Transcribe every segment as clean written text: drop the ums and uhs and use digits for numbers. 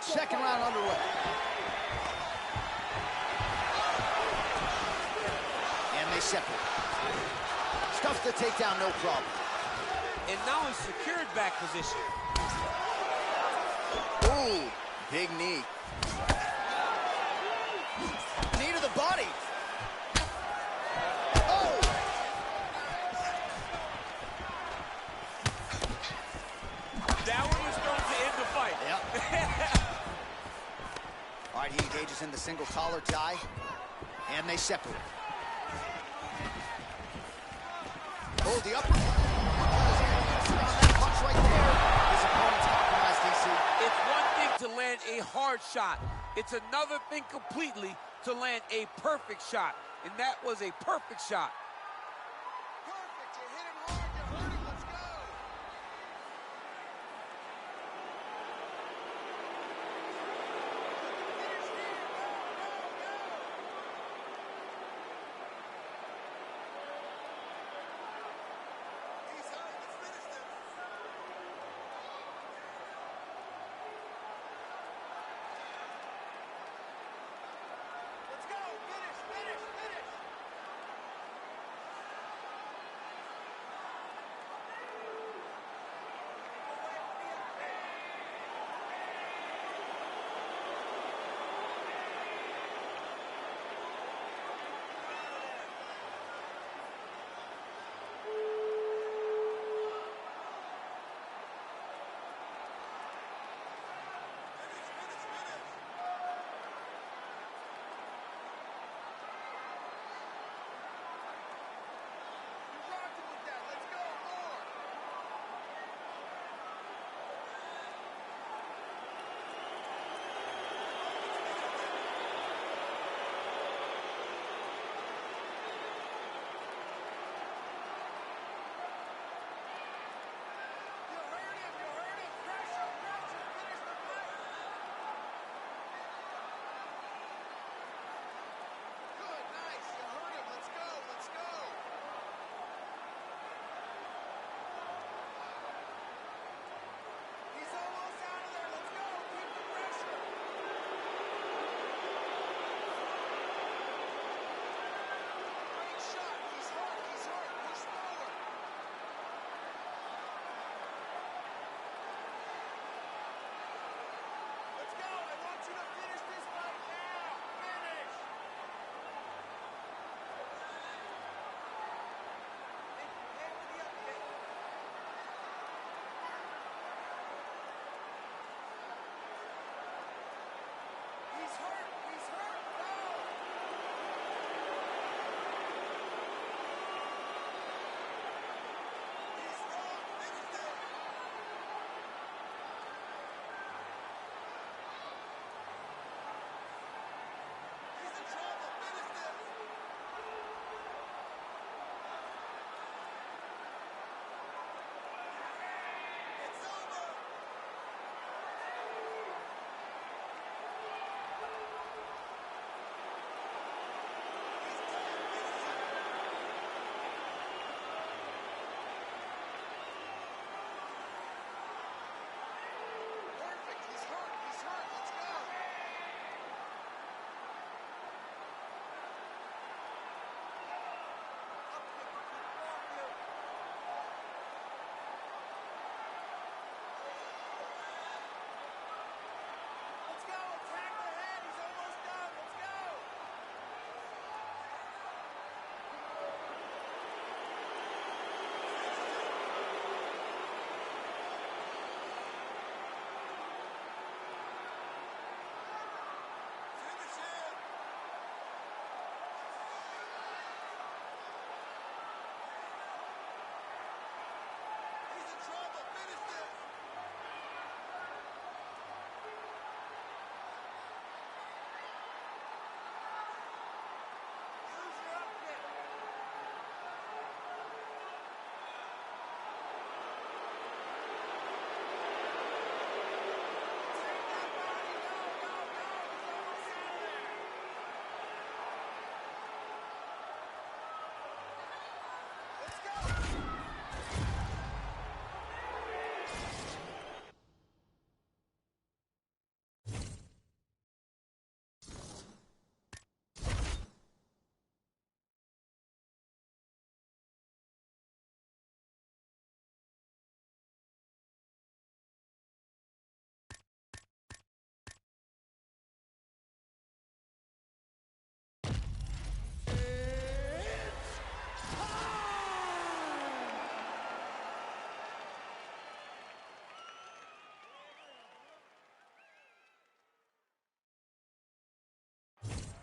Second round underway. And they separate. Stuffs the takedown, no problem. And now in secured back position. Ooh, big knee. Knee to the body. Oh! That one was going to end the fight. Yep. All right, he engages in the single collar tie, and they separate. Oh, the upper. That punch right there. His opponent's compromised, DC. It's one thing to land a hard shot. It's another thing completely to land a perfect shot. And that was a perfect shot. Perfect. You hit him hard, you hurt him. Let's go.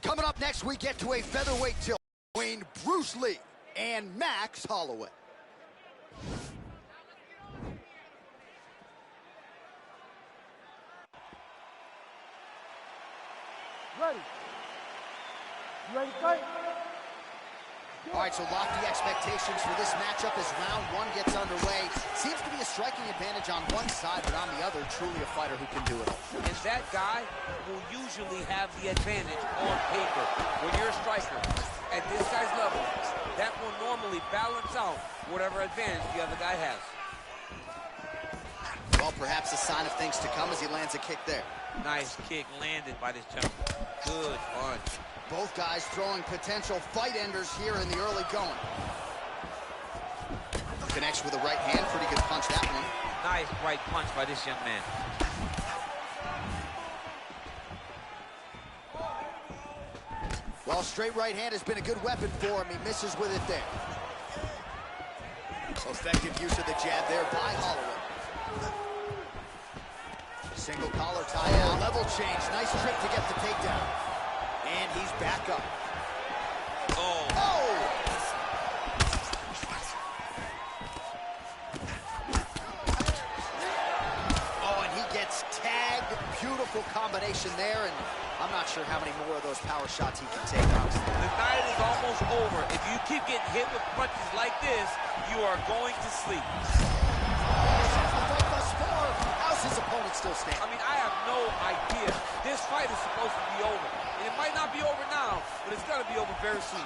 Coming up next, we get to a featherweight tilt between Bruce Lee and Max Holloway. Ready. You ready to fight? All right, so lofty expectations for this matchup as round one gets underway. Seems to be a striking advantage on one side, but on the other, truly a fighter who can do it all. And that guy will usually have the advantage on paper. When you're a striker at this guy's level, that will normally balance out whatever advantage the other guy has. Well, perhaps a sign of things to come as he lands a kick there. Nice kick landed by this gentleman. Good punch. Both guys throwing potential fight enders here in the early going. Connects with a right hand. Pretty good punch, that one. Nice right punch by this young man. Well, straight right hand has been a good weapon for him. He misses with it there. Effective use of the jab there by Holloway. Single collar tie out. Level change. Nice trick to get the takedown. And he's back up. Oh. Oh! Oh, and he gets tagged. Beautiful combination there, and I'm not sure how many more of those power shots he can take, honestly. The night is almost over. If you keep getting hit with punches like this, you are going to sleep. How's his opponent still standing? I mean, I have no idea. This fight is supposed to be over. And it might not be over now, but it's going to be over very soon.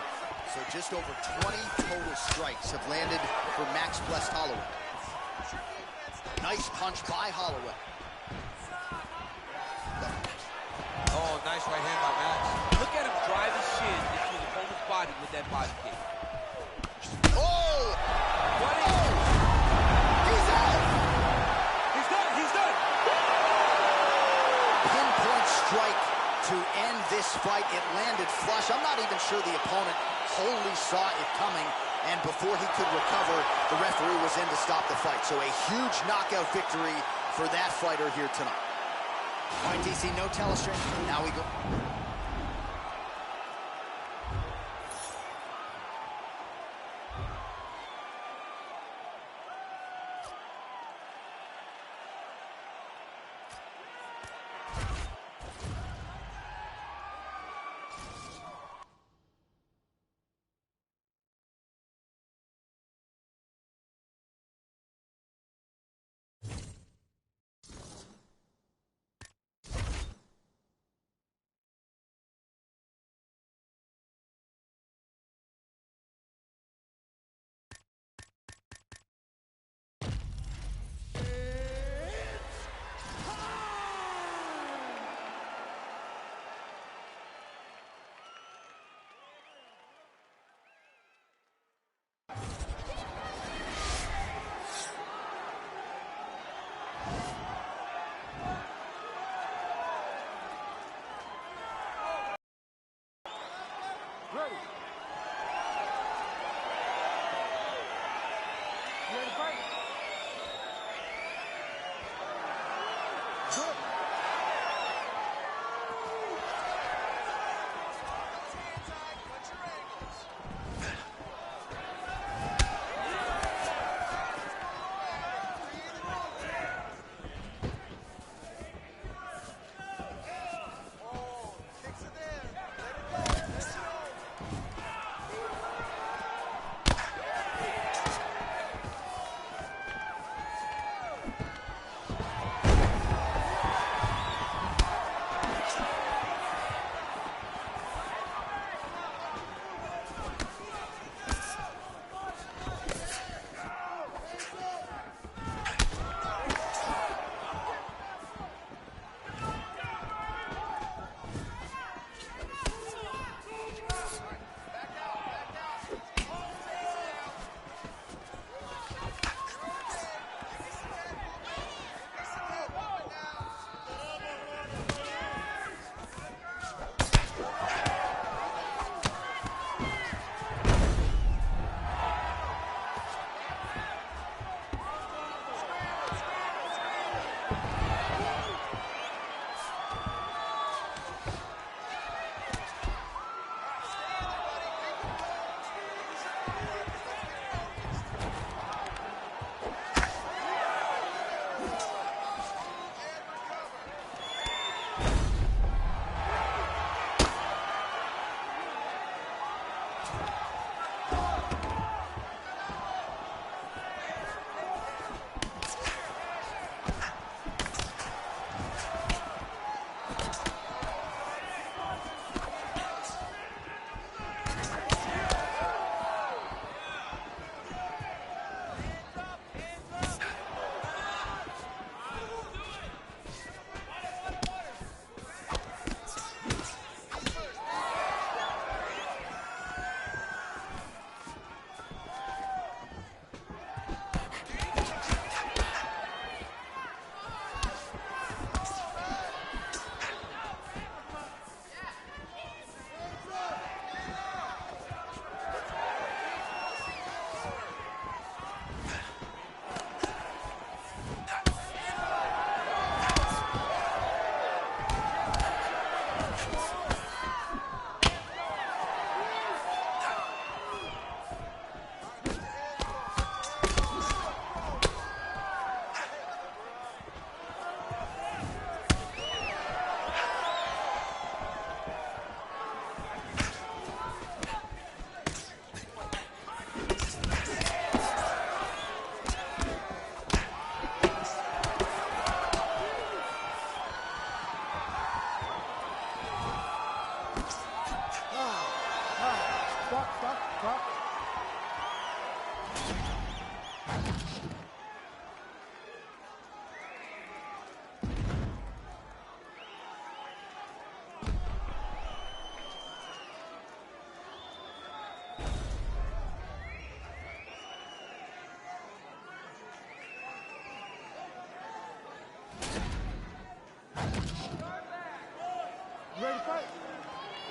So just over 20 total strikes have landed for Max Blessed Holloway. Nice punch by Holloway. Oh, nice right hand by Max. Look at him drive his shin into his opponent's body with that body kick. Oh! What is it? He's out! He's done. He's done. Pinpoint strike to end this fight. It landed flush. I'm not even sure the opponent wholly saw it coming, and before he could recover, the referee was in to stop the fight. So a huge knockout victory for that fighter here tonight. All right, DC, no telestrain. Now we go.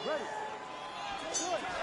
Ready. Good.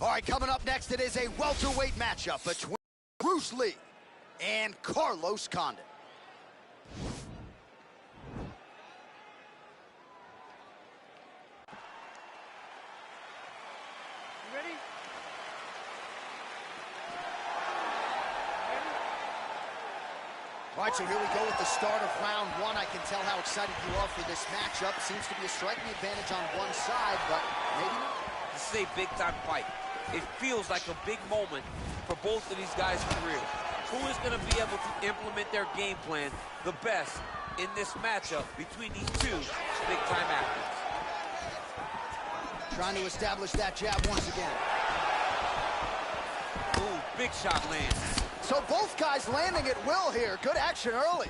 All right, coming up next, it is a welterweight matchup between Bruce Lee and Carlos Condit. You ready? All right, so here we go with the start of round one. I can tell how excited you are for this matchup. Seems to be a striking advantage on one side, but maybe not. This is a big-time fight. It feels like a big moment for both of these guys' careers. Who is going to be able to implement their game plan the best in this matchup between these two big-time athletes? Trying to establish that jab once again. Ooh, big shot lands. So both guys landing at will here. Good action early.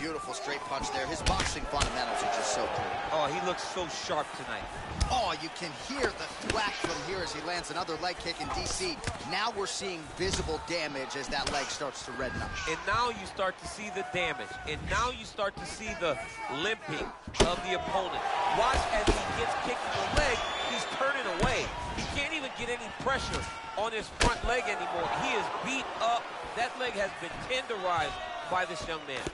Beautiful straight punch there. His boxing fundamentals are just so clear. Oh, he looks so sharp tonight. Oh, you can hear the thwack from here as he lands another leg kick in DC. Now we're seeing visible damage as that leg starts to redden up. And now you start to see the damage. And now you start to see the limping of the opponent. Watch as he gets kicked in the leg, he's turning away. He can't even get any pressure on his front leg anymore. He is beat up. That leg has been tenderized by this young man.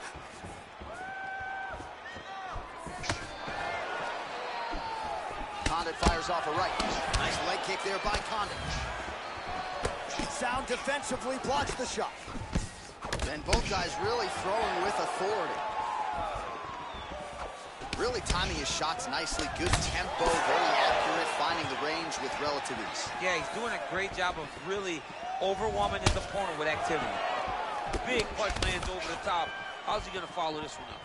Condit fires off a right. Nice leg kick there by Condit. Sound defensively blocks the shot. And both guys really throwing with authority. Really timing his shots nicely. Good tempo, very accurate, finding the range with relative ease. Yeah, he's doing a great job of really overwhelming his opponent with activity. Big punch lands over the top. How's he going to follow this one up?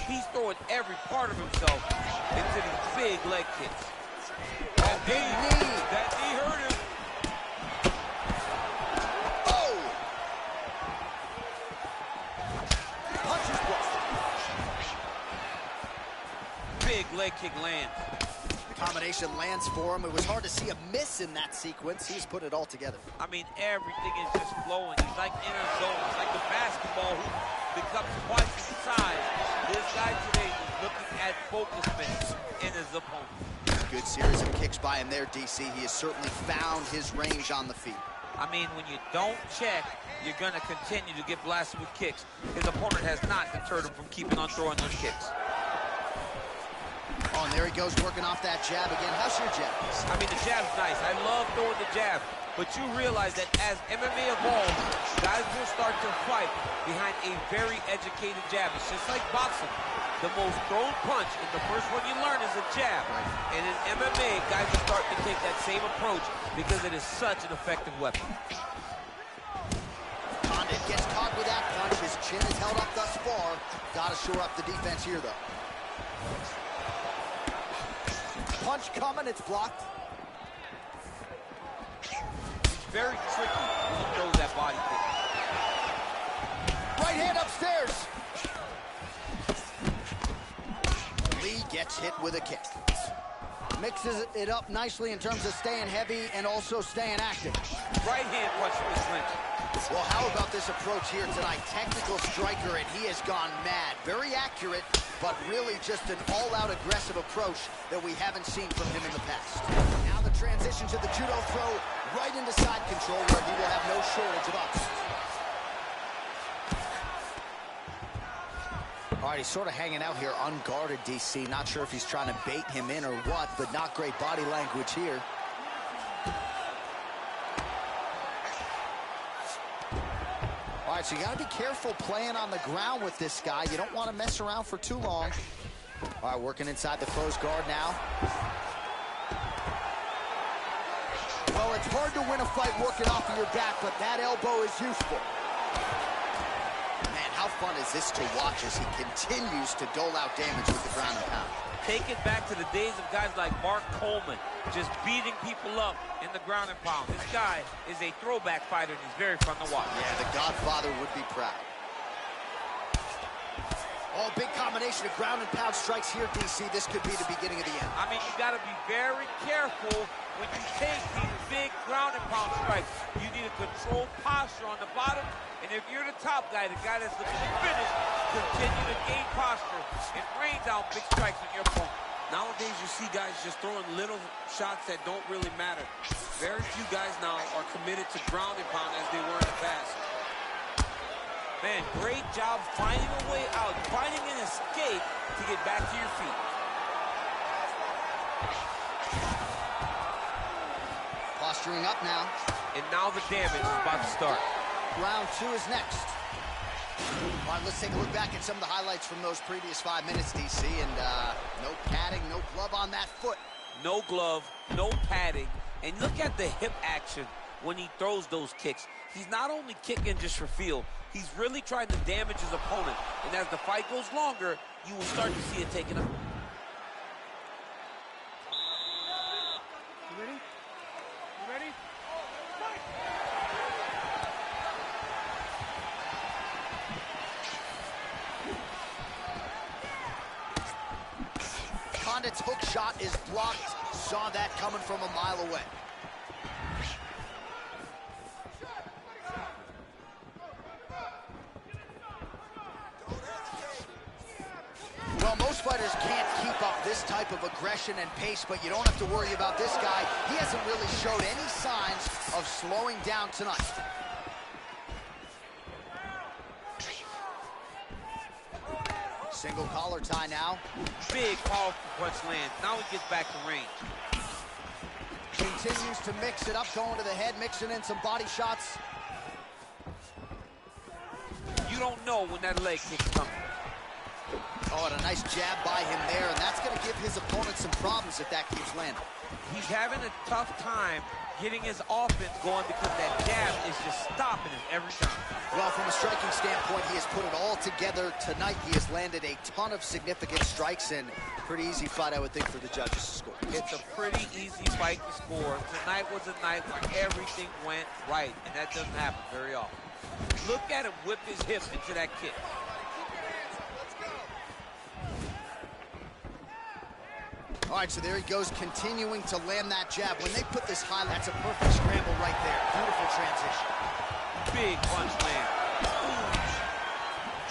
He's throwing every part of himself into these big leg kicks. That knee hurt him. Oh! Punches blocked. Big leg kick lands. The combination lands for him. It was hard to see a miss in that sequence. He's put it all together. I mean, everything is just flowing. He's like in a zone. It's like the basketball who becomes twice his size. This guy today is looking at focusment in his opponent. Good series of kicks by him there, DC. He has certainly found his range on the feet. I mean, when you don't check, you're going to continue to get blasted with kicks. His opponent has not deterred him from keeping on throwing those kicks. Oh, and there he goes, working off that jab again. How's your jab? I mean, the jab's nice. I love throwing the jab. But you realize that as MMA evolves, guys will start to fight behind a very educated jab. It's just like boxing. The most thrown punch, and the first one you learn is a jab. And in MMA, guys will start to take that same approach because it is such an effective weapon. Condit gets caught with that punch. His chin is held up thus far. Got to shore up the defense here, though. Punch coming, it's blocked. Very tricky when he throws that body kick. Right hand upstairs. Lee gets hit with a kick. Mixes it up nicely in terms of staying heavy and also staying active. Right hand punch from the clinch. Well, how about this approach here tonight? Technical striker, and he has gone mad. Very accurate, but really just an all-out aggressive approach that we haven't seen from him in the past. Now the transition to the judo throw right into side control where he will have no shortage of ups. All right, he's sort of hanging out here unguarded, DC. Not sure if he's trying to bait him in or what, but not great body language here. All right, so you got to be careful playing on the ground with this guy. You don't want to mess around for too long. All right, working inside the closed guard now. Well, it's hard to win a fight working off of your back, but that elbow is useful. Man, how fun is this to watch as he continues to dole out damage with the ground and pound? Take it back to the days of guys like Mark Coleman, just beating people up in the ground and pound. This guy is a throwback fighter, and he's very fun to watch. Yeah, the Godfather would be proud. Oh, big combination of ground and pound strikes here, DC. This could be the beginning of the end. I mean, you got to be very careful when you take these big ground and pound strikes. You need a controlled posture on the bottom, and if you're the top guy, the guy that's looking to finish, continue to gain posture and rain down big strikes on your opponent. Nowadays, you see guys just throwing little shots that don't really matter. Very few guys now are committed to ground and pound as they were in the past. Man, great job finding a way out, finding an escape to get back to your feet. Posturing up now. And now the damage is about to start. Round 2 is next. All right, let's take a look back at some of the highlights from those previous 5 minutes, DC. And no padding, no glove on that foot. No glove, no padding. And look at the hip action when he throws those kicks. He's not only kicking just for feel, he's really trying to damage his opponent. And as the fight goes longer, you will start to see it taken up. You ready? You ready? Fight! Condit's hook shot is blocked. Saw that coming from a mile away. Well, most fighters can't keep up this type of aggression and pace, but you don't have to worry about this guy. He hasn't really showed any signs of slowing down tonight. Single collar tie now. Big, powerful punch lands. Now he gets back to range. Continues to mix it up, going to the head, mixing in some body shots. You don't know when that leg kick's coming. Oh, and a nice jab by him there, and that's going to give his opponent some problems if that keeps landing. He's having a tough time getting his offense going because that jab is just stopping him every time. Well, from a striking standpoint, he has put it all together tonight. He has landed a ton of significant strikes, and pretty easy fight, I would think, for the judges to score. It's a pretty easy fight to score. Tonight was a night where everything went right, and that doesn't happen very often. Look at him whip his hip into that kick. All right, so there he goes, continuing to land that jab. When they put this high, that's a perfect scramble right there. Beautiful transition. Big punch land.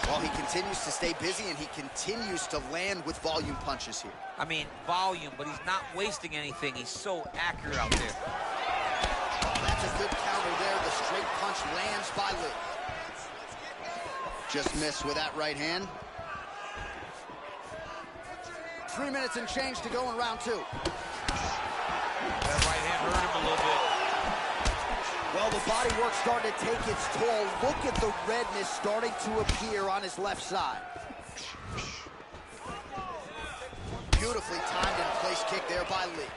Well, he continues to stay busy, and he continues to land with volume punches here. I mean, volume, but he's not wasting anything. He's so accurate out there. Oh, that's a good counter there. The straight punch lands by Lee. Just missed with that right hand. 3 minutes and change to go in round 2. That right hand hurt him a little bit. Well, the body work starting to take its toll. Look at the redness starting to appear on his left side. Beautifully timed and place kick there by Lee.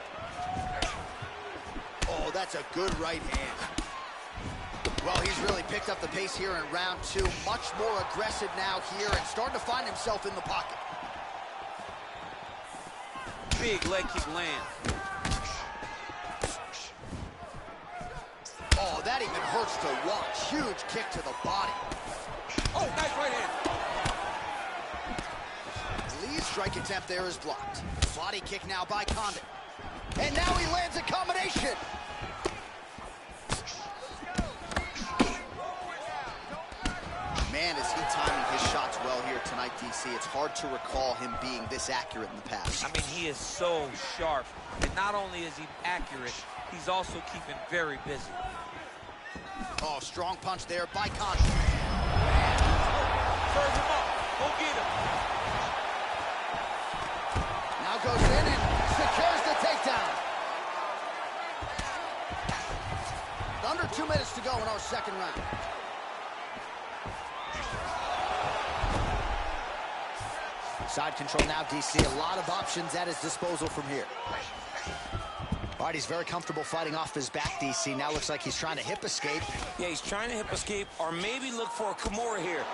Oh, that's a good right hand. Well, he's really picked up the pace here in round 2. Much more aggressive now here and starting to find himself in the pocket. Big leg kick land. Oh, that even hurts to watch. Huge kick to the body. Oh, nice right hand. Lee's strike attempt there is blocked. Body kick now by Condit. And now he lands a combination. Man, is he timing his shots well here tonight, DC. It's hard to recall him being this accurate in the past. I mean, he is so sharp. And not only is he accurate, he's also keeping very busy. Oh, strong punch there by Condit. Serve him up. Go get him. Now goes in and secures the takedown. Under 2 minutes to go in our second round. Side control now, DC. A lot of options at his disposal from here. All right, he's very comfortable fighting off his back, DC. Now looks like he's trying to hip escape. Yeah, he's trying to hip escape or maybe look for a Kimura here.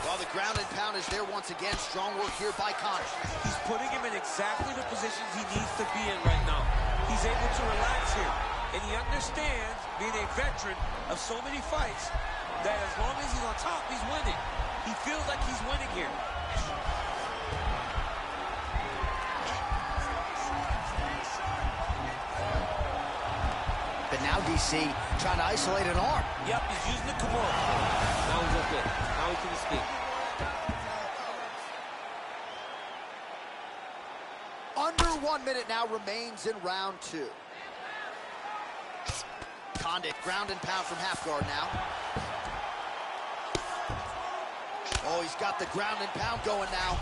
Well, the ground and pound is there once again. Strong work here by Connor. He's putting him in exactly the positions he needs to be in right now. He's able to relax here. And he understands, being a veteran of so many fights, that as long as he's on top, he's winning. He feels like he's winning here. Now DC trying to isolate an arm. Yep, he's using the Kimura. Now he's okay. Now he can escape. Under 1 minute now remains in round 2. Condit ground and pound from half guard now. Oh, he's got the ground and pound going now.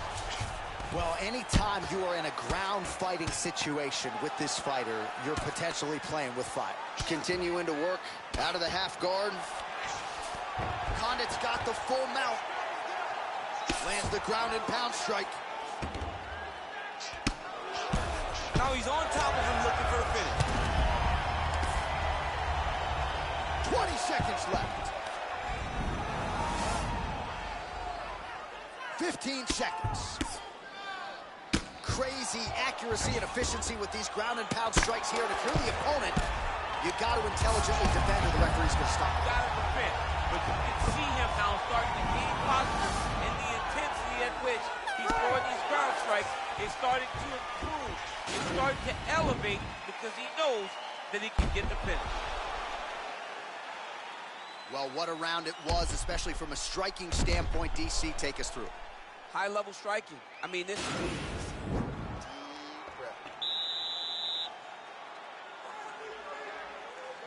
Well, anytime you are in a ground fighting situation with this fighter, you're potentially playing with fire. Continuing to work out of the half guard. Condit's got the full mount. Lands the ground and pound strike. Now he's on top of him looking for a finish. 20 seconds left. 15 seconds. Crazy accuracy and efficiency with these ground and pound strikes here. And if you're the opponent, you got to intelligently defend or the referee's going to stop. You got to defend. But you can see him now starting to gain posture, and the intensity at which he's throwing these ground strikes is starting to improve. It's starting to elevate because he knows that he can get the finish. Well, what a round it was, especially from a striking standpoint. DC, take us through. High-level striking. I mean, this is...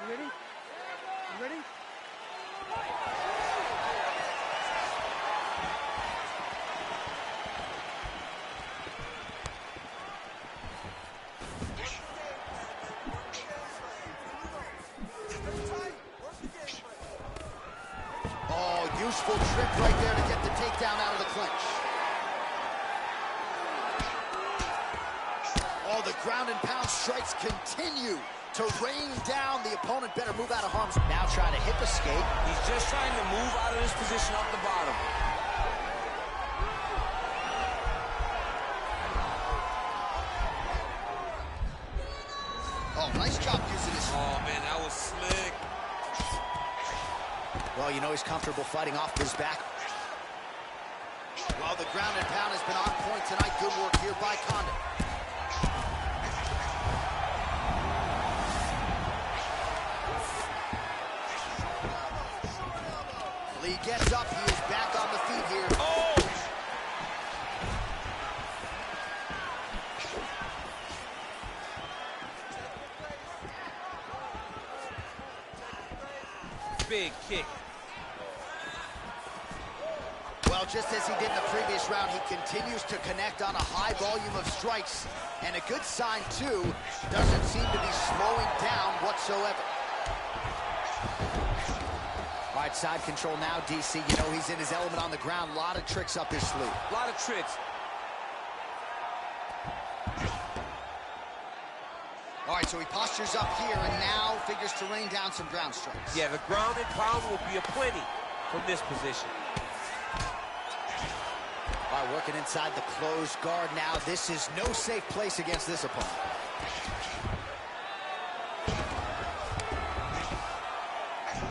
You ready? You ready? Oh, useful trick right there to get the takedown out of the clinch. Oh, the ground and pound strikes continue to rain down. The opponent better move out of harm's way. Now trying to hip escape. He's just trying to move out of this position off the bottom. Oh, nice job using his... Oh, man, that was slick. Well, you know he's comfortable fighting off his back. Well, the ground and pound has been on point tonight. Good work here by Condit. Lee gets up. He is back on the feet here. Oh! Big kick. Well, just as he did in the previous round, he continues to connect on a high volume of strikes. And a good sign, too, doesn't seem to be slowing down whatsoever. All right, side control now, DC. You know he's in his element on the ground. A lot of tricks up his sleeve. A lot of tricks. All right, so he postures up here and now figures to rain down some ground strikes. Yeah, the ground and pound will be aplenty from this position. All right, working inside the closed guard now. This is no safe place against this opponent.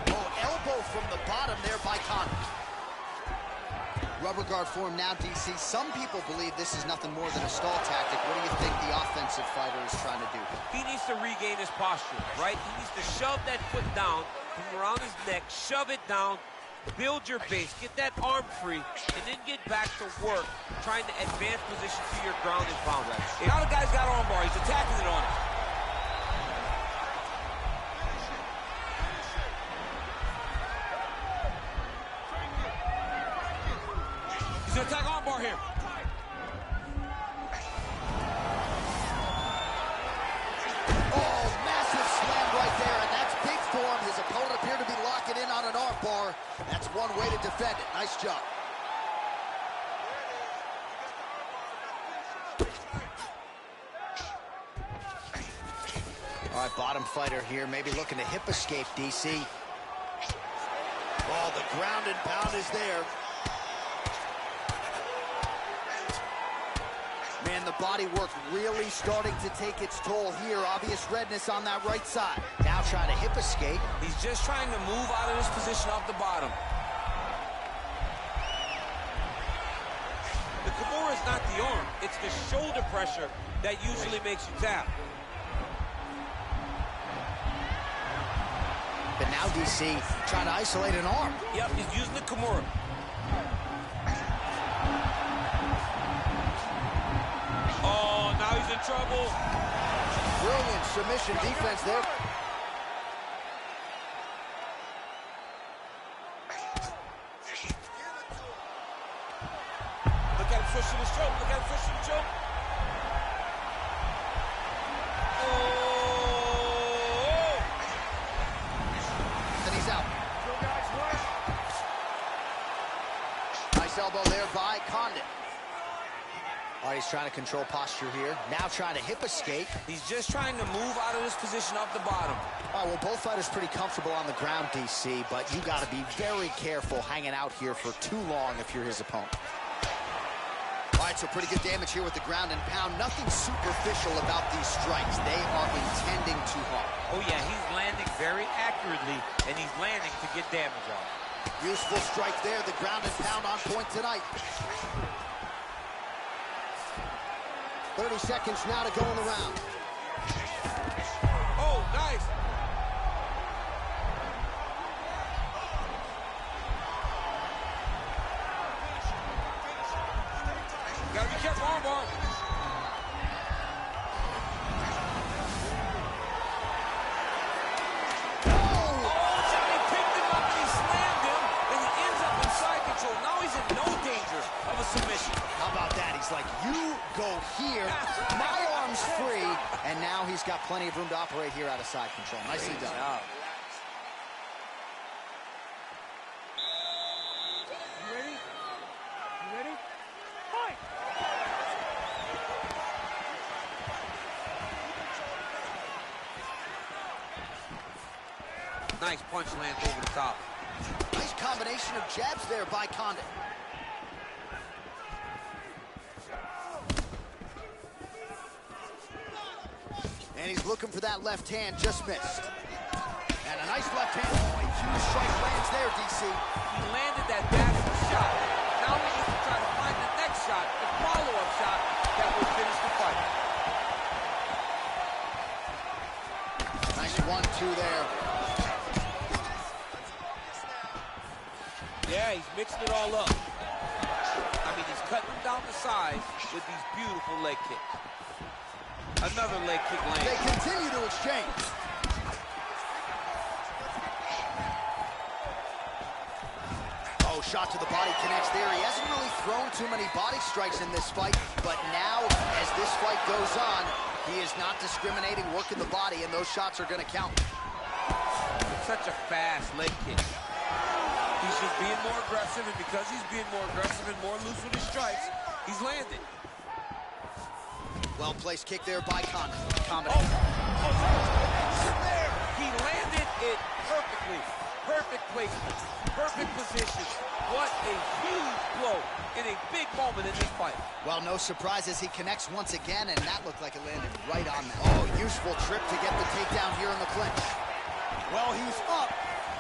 Oh, elbow from the bottom there by Condit. Rubber guard form now, DC. Some people believe this is nothing more than a stall tactic. What do you think the offensive fighter is trying to do? He needs to regain his posture, right? He needs to shove that foot down from around his neck, shove it down, build your base, get that arm free, and then get back to work trying to advance position to your ground and pound. Now the guy's got arm bar. He's attacking it on it. He's going to attack arm bar here. Oh, massive slam right there, and that's big for him. His opponent appeared to be locking in on an arm bar. That's one way to defend it. Nice job. All right, bottom fighter here, maybe looking to hip escape, DC. Oh, the ground and pound is there. Man, the body work really starting to take its toll here. Obvious redness on that right side. Now trying to hip escape. He's just trying to move out of this position off the bottom. The Kimura is not the arm. It's the shoulder pressure that usually makes you tap. And now DC trying to isolate an arm. Yep, he's using the Kimura. Oh, now he's in trouble. Brilliant submission defense there. Look at him switching the choke. Look at him switching the choke. Oh! And he's out. Nice elbow there by Condit. All right, he's trying to control posture here. Now trying to hip escape. He's just trying to move out of this position off the bottom. All right, well, both fighters pretty comfortable on the ground, DC, but you got to be very careful hanging out here for too long if you're his opponent. All right, so pretty good damage here with the ground and pound. Nothing superficial about these strikes. They are intending to harm. Oh, yeah, he's landing very accurately, and he's landing to get damage off. Useful strike there. The ground and pound on point tonight. 30 seconds now to go in the round. Oh, nice. Gotta be careful, armbar. Johnny picked him up and he slammed him, and he ends up in side control. Now he's in no danger of a submission. How about that? He's like, you go here, my arm's free, and now he's got plenty of room to operate here out of side control. Nicely done. You ready? You ready? Fight! Nice punch lands over the top. Nice combination of jabs there by Condit. And he's looking for that left hand, just missed. And a nice left hand. Oh, a huge strike lands there, DC. He landed that bastard shot. Now he needs to try to find the next shot, the follow-up shot that will finish the fight. Nice 1-2 there. Yeah, he's mixing it all up. I mean, he's cutting them down the sides with these beautiful leg kicks. Another leg kick lands. They continue to exchange. Oh, shot to the body connects there. He hasn't really thrown too many body strikes in this fight, but now, as this fight goes on, he is not discriminating, working the body, and those shots are going to count. It's such a fast leg kick. He's just being more aggressive, and because he's being more aggressive and more loose with his strikes, he's landing. Well-placed kick there by Condit. He landed it perfectly. Perfect placement, perfect position. What a huge blow in a big moment in this fight. Well, no surprises. He connects once again, and that looked like it landed right on that. Oh, useful trip to get the takedown here in the clinch. Well, he's up,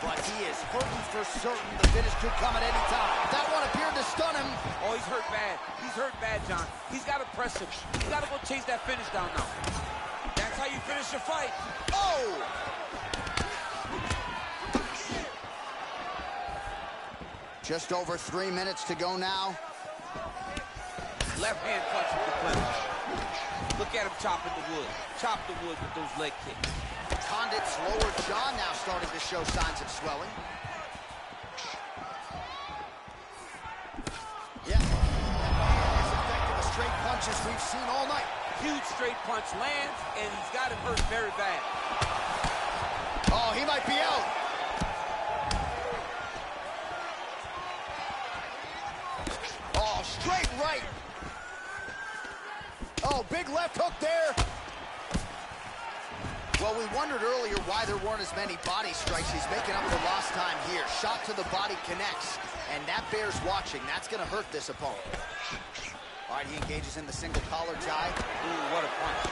but he is hurting for certain. The finish could come at any time. That one appeared to stun him. Oh, he's hurt bad. He's hurt bad, John. He's got to press him. He's got to go chase that finish down now. That's how you finish your fight. Oh! Just over 3 minutes to go now. Left hand punch with the clinch. Look at him chopping the wood. Chop the wood with those leg kicks. Condit's lower jaw now starting to show signs of swelling. Yeah. As effective as straight punches we've seen all night. Huge straight punch lands, and he's got him hurt very bad. Oh, he might be out. Oh, straight right. Oh, big left hook there. Well, we wondered earlier why there weren't as many body strikes. He's making up for lost time here. Shot to the body connects, and that bears watching. That's going to hurt this opponent. All right, he engages in the single collar tie. Ooh, what a punch.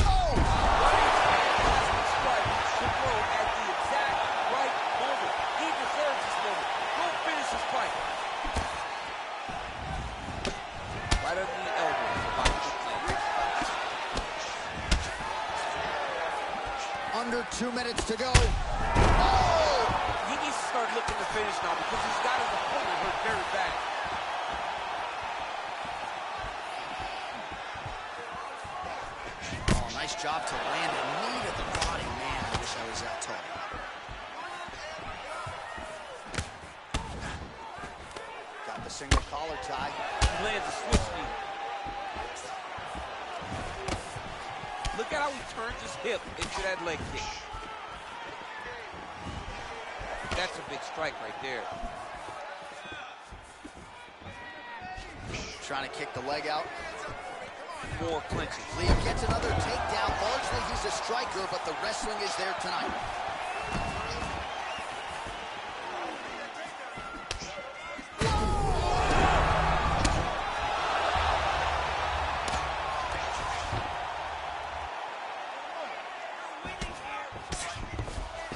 Oh! What a fantastic strike to throw at the exact right moment. He deserves this moment. Go finish this fight. Right under the elbow. Under 2 minutes to go. Oh! He needs to start looking to finish now because he's got his opponent hurt very bad. Oh, nice job to land a knee to the body. Man, I wish I was that tall. Got the single collar tie. He lands a switch knee. Look at how he turns his hip into that leg kick. That's a big strike right there. Trying to kick the leg out. More clinching. Lee gets another takedown. Largely, he's a striker, but the wrestling is there tonight.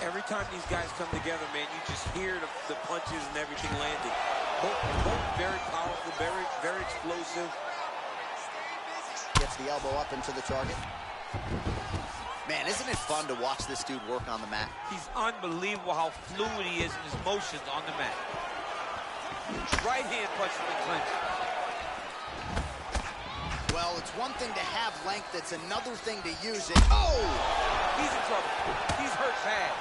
Every time these guys come together, man, you just hear the punches and everything landing. Both very powerful, very explosive. Gets the elbow up into the target. Man, isn't it fun to watch this dude work on the mat? He's unbelievable how fluid he is in his motions on the mat. Right hand punch from the clinch. Well, it's one thing to have length, it's another thing to use it. Oh! He's in trouble. He's hurt bad.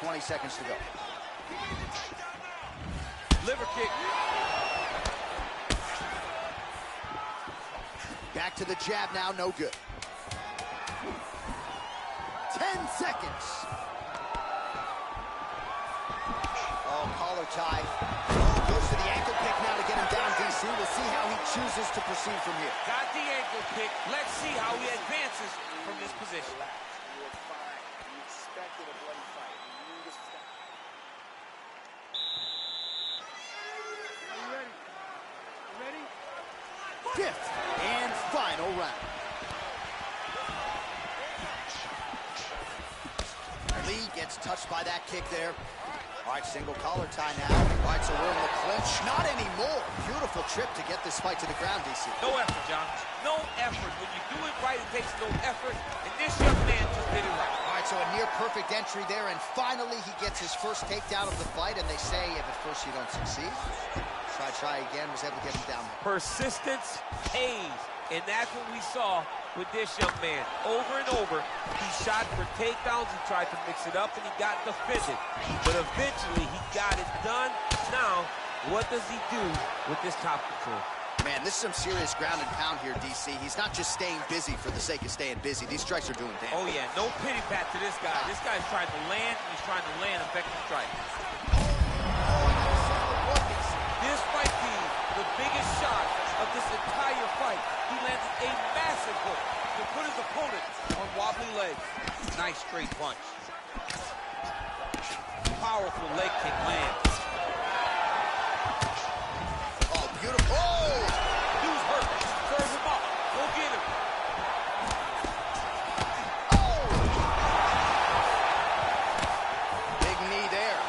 $20 seconds to go. Liver kick. Back to the jab now, no good. 10 seconds. Oh, collar tie. Oh, goes to the ankle pick now to get him down, DC. We'll see how he chooses to proceed from here. Got the ankle kick. Let's see how he advances from this position. You were fine. You expected a bloody fight. You knew this was going Are you ready? You ready? Fifth and final round. Lee gets touched by that kick there. All right, single collar tie now. All right, so we're in the clinch. Not anymore. Beautiful trip to get this fight to the ground, DC. No effort, John. No effort. When you do it right, it takes no effort. And this young man just did it right. All right, so a near perfect entry there, and finally he gets his first takedown of the fight, and they say if at first you don't succeed, try again, was able to get him down there. Persistence pays. And that's what we saw with this young man. Over and over, he shot for takedowns, he tried to mix it up, and he got defended. But eventually, he got it done. Now, what does he do with this top control? Man, this is some serious ground and pound here, DC. He's not just staying busy for the sake of staying busy. These strikes are doing damage. Oh, yeah, no pity pat to this guy. This guy's trying to land, and he's trying to land effective strikes. This might be the biggest shot of this entire fight. He landed a massive hook to put his opponent on wobbly legs. Nice straight punch. Powerful leg kick lands. Oh, beautiful. Oh! Dude's hurt. Serve him up. Go get him. Oh! Big knee there.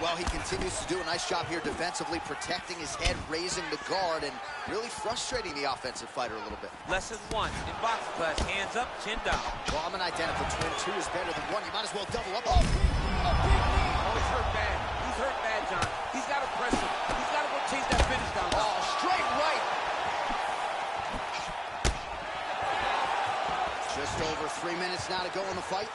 Well, he continues to do a nice job here defensively, protecting his head, raising the guard, and really frustrating the offensive fighter a little bit. Lesson 1 in boxing class, hands up, chin down. Well, I'm an identical twin. 2 is better than 1. You might as well double up. Oh, a big knee. Oh, he's hurt bad. He's hurt bad, John. He's got to press him. He's got to go chase that finish down. Oh, straight right. Just over 3 minutes now to go in the fight.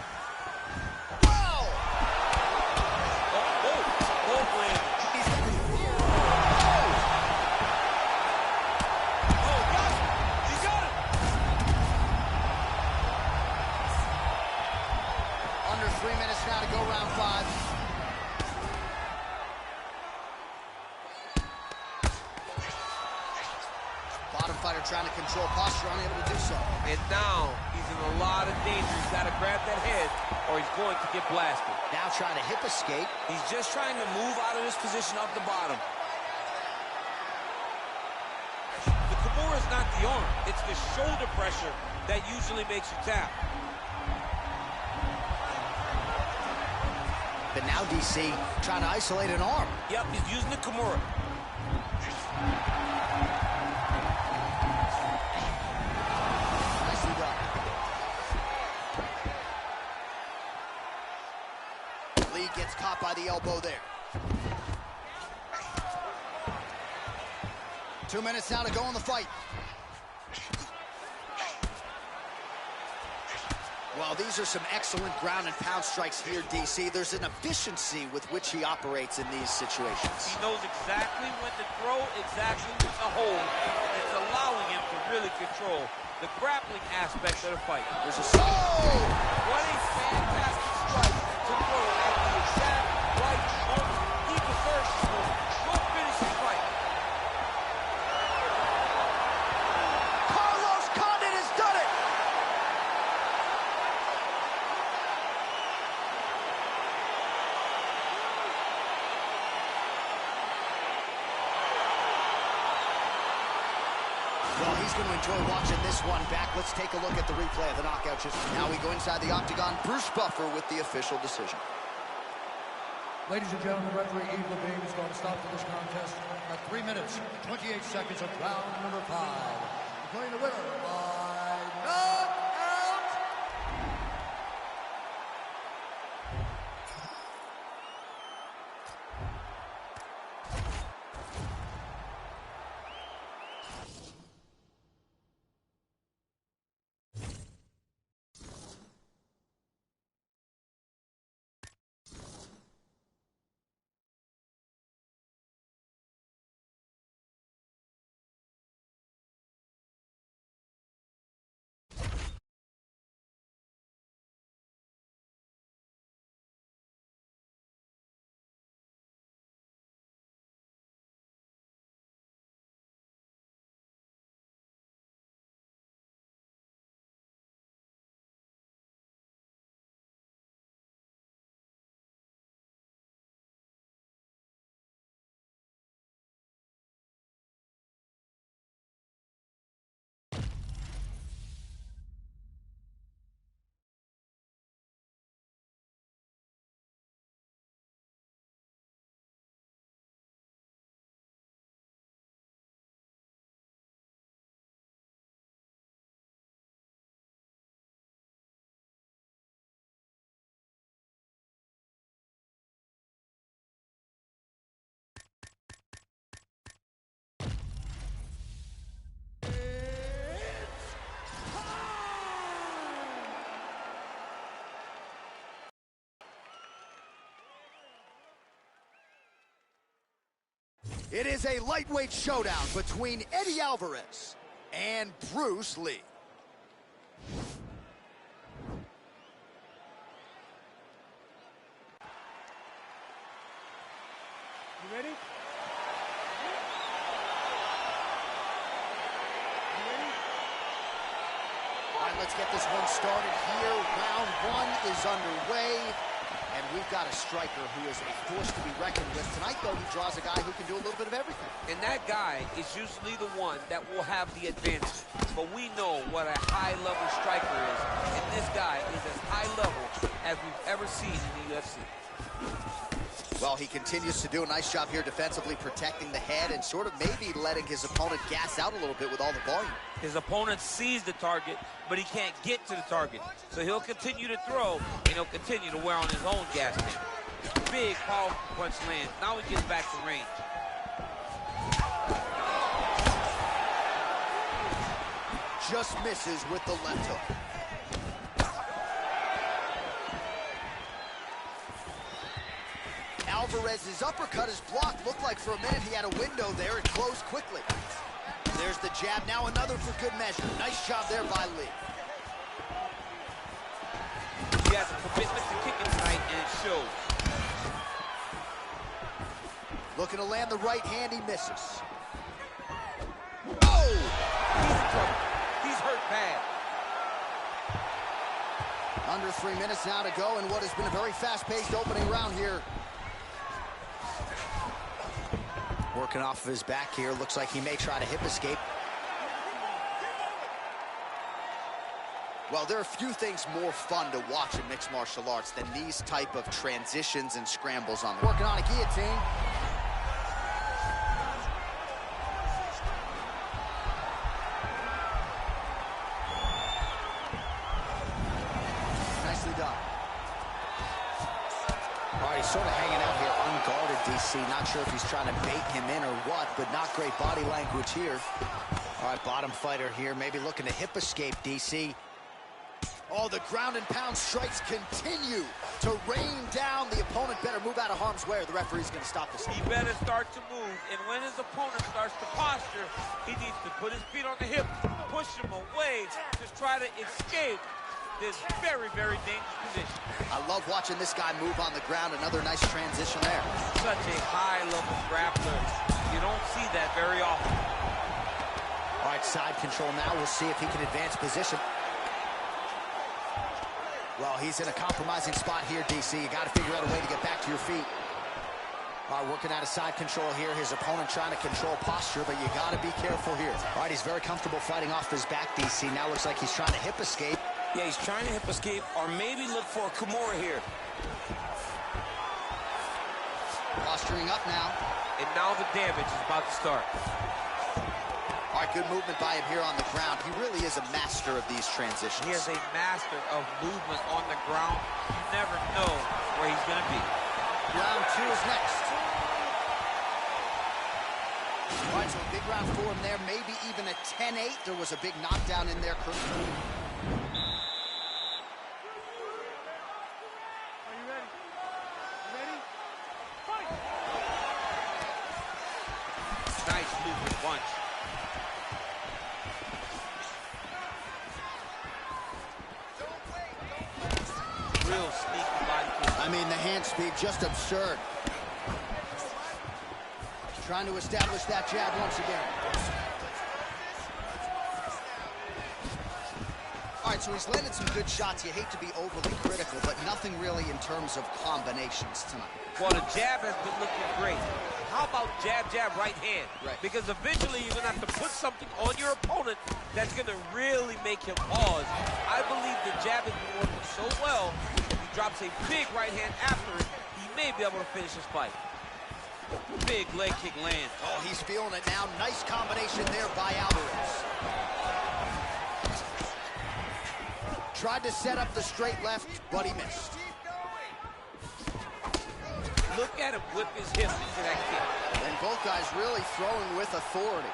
Now to go round 5. Bottom fighter trying to control posture, unable to do so. And now he's in a lot of danger. He's got to grab that head or he's going to get blasted. Now trying to hip escape. He's just trying to move out of this position up the bottom. The Kimura is not the arm. It's the shoulder pressure that usually makes you tap. and now DC trying to isolate an arm. Yep, he's using the Kimura. Nicely done. Lee gets caught by the elbow there. 2 minutes now to go in the fight. Well, these are some excellent ground and pound strikes here, DC. There's an efficiency with which he operates in these situations. He knows exactly when to throw, exactly when to hold. It's allowing him to really control the grappling aspect of the fight. There's a... Oh! What a fantastic strike to throw at the exact right moment he deserves to. Go finish the fight. Carlos Condit has done it! Well, he's going to enjoy watching this one back. Let's take a look at the replay of the knockout. Now we go inside the octagon. Bruce Buffer with the official decision. Ladies and gentlemen, referee Yves Levine is going to stop for this contest at 3 minutes, 28 seconds of round number 5. Declaring the winner by knockout. It is a lightweight showdown between Eddie Alvarez and Bruce Lee. You ready? All right, let's get this one started here. Round 1 is underway. And we've got a striker who is a force to be reckoned with. Tonight, though, he draws a guy who can do a little bit of everything. And that guy is usually the one that will have the advantage. But we know what a high-level striker is. And this guy is as high level as we've ever seen in the UFC. Well, he continues to do a nice job here defensively, protecting the head and sort of maybe letting his opponent gas out a little bit with all the volume. His opponent sees the target, but he can't get to the target. So he'll continue to throw, and he'll continue to wear on his own gas tank. Big, powerful punch lands. Now he gets back to range. Just misses with the left hook. Alvarez's uppercut is blocked. Looked like for a minute he had a window there. It closed quickly. There's the jab. Now another for good measure. Nice job there by Lee. He has a commitment to kicking tonight, and it shows. Looking to land the right hand. He misses. Oh! He's in trouble. He's hurt bad. Under 3 minutes now to go in what has been a very fast-paced opening round here. Working off of his back here. Looks like he may try to hip escape. Well, there are few things more fun to watch in mixed martial arts than these type of transitions and scrambles on the Working on a guillotine. Nicely done. All right, he's sort of hanging out here unguarded, DC. Not sure if he's trying to bait him in or what, but not great body language here. All right, bottom fighter here, maybe looking to hip escape, DC. Oh, the ground and pound strikes continue to rain down. The opponent better move out of harm's way or the referee's going to stop this. He better start to move, and when his opponent starts to posture, he needs to put his feet on the hip, push him away, just try to escape this very, very dangerous position. I love watching this guy move on the ground. Another nice transition there. Such a high-level grappler. You don't see that very often. All right, side control now. We'll see if he can advance position. Well, he's in a compromising spot here, DC. You got to figure out a way to get back to your feet. All right, working out of side control here. His opponent trying to control posture, but you got to be careful here. All right, he's very comfortable fighting off his back, DC. Now looks like he's trying to hip escape. Yeah, he's trying to hip escape or maybe look for a Kimura here. Posturing up now. And now the damage is about to start. All right, good movement by him here on the ground. He really is a master of these transitions. He is a master of movement on the ground. You never know where he's going to be. Round 2 is next. All right, so a big round for him there. Maybe even a 10-8. There was a big knockdown in there. Are you ready? You ready? Fight! Nice movement punch. Real sneaky body kick. I mean, the hand speed, just absurd. Trying to establish that jab once again. All right, so he's landed some good shots. You hate to be overly critical, but nothing really in terms of combinations tonight. Well, the jab has been looking great. How about jab, jab, right hand? Right. Because eventually you're going to have to put something on your opponent that's going to really make him pause. I believe the jab has been working so well, if he drops a big right hand after it, he may be able to finish his fight. Big leg kick lands. Oh, he's feeling it now. Nice combination there by Alvarez. Tried to set up the straight left, but he missed. Look at him whip his hips into that kick. And both guys really throwing with authority.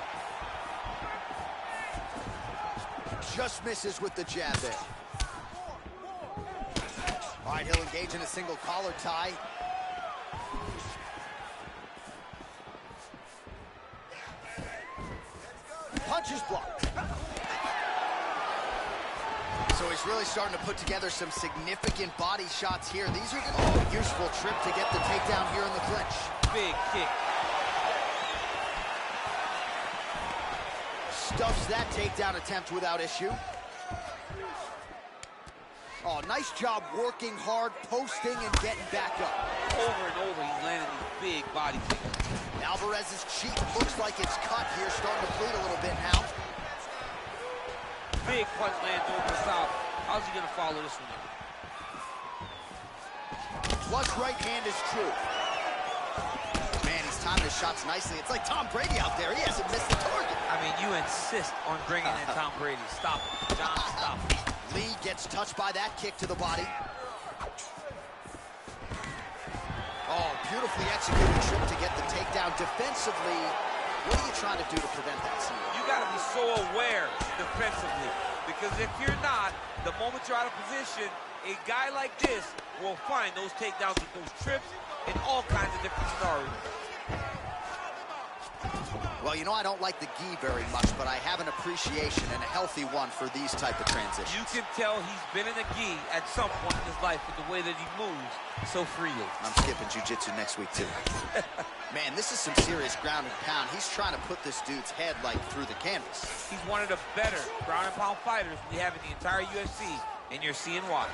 Just misses with the jab there. All right, he'll engage in a single collar tie. Punches blocked. So he's really starting to put together some significant body shots here. These are going to be a useful trip to get the takedown here in the clinch. Big kick. Stuffs that takedown attempt without issue. Oh, nice job working hard, posting, and getting back up. Over and over, he's landing these big body kicks. Alvarez's cheek looks like it's cut here, starting to bleed a little bit now. Big punch lands over the top. How's he going to follow this one up? Flush right hand is true. Man, he's timing his shots nicely. It's like Tom Brady out there. He hasn't missed the target. I mean, you insist on bringing in Tom Brady. Stop it. John, stop it. Lee gets touched by that kick to the body. Oh, beautifully executed trip to get the takedown. Defensively, what are you trying to do to prevent that, Steve? You got to be so aware defensively, because if you're not, the moment you're out of position, a guy like this will find those takedowns with those trips in all kinds of different scenarios. Well, you know, I don't like the gi very much, but I have an appreciation and a healthy one for these type of transitions. You can tell he's been in a gi at some point in his life with the way that he moves so freely. I'm skipping jiu-jitsu next week, too. Man, this is some serious ground and pound. He's trying to put this dude's head, like, through the canvas. He's one of the better ground and pound fighters we have in the entire UFC, and you're seeing why.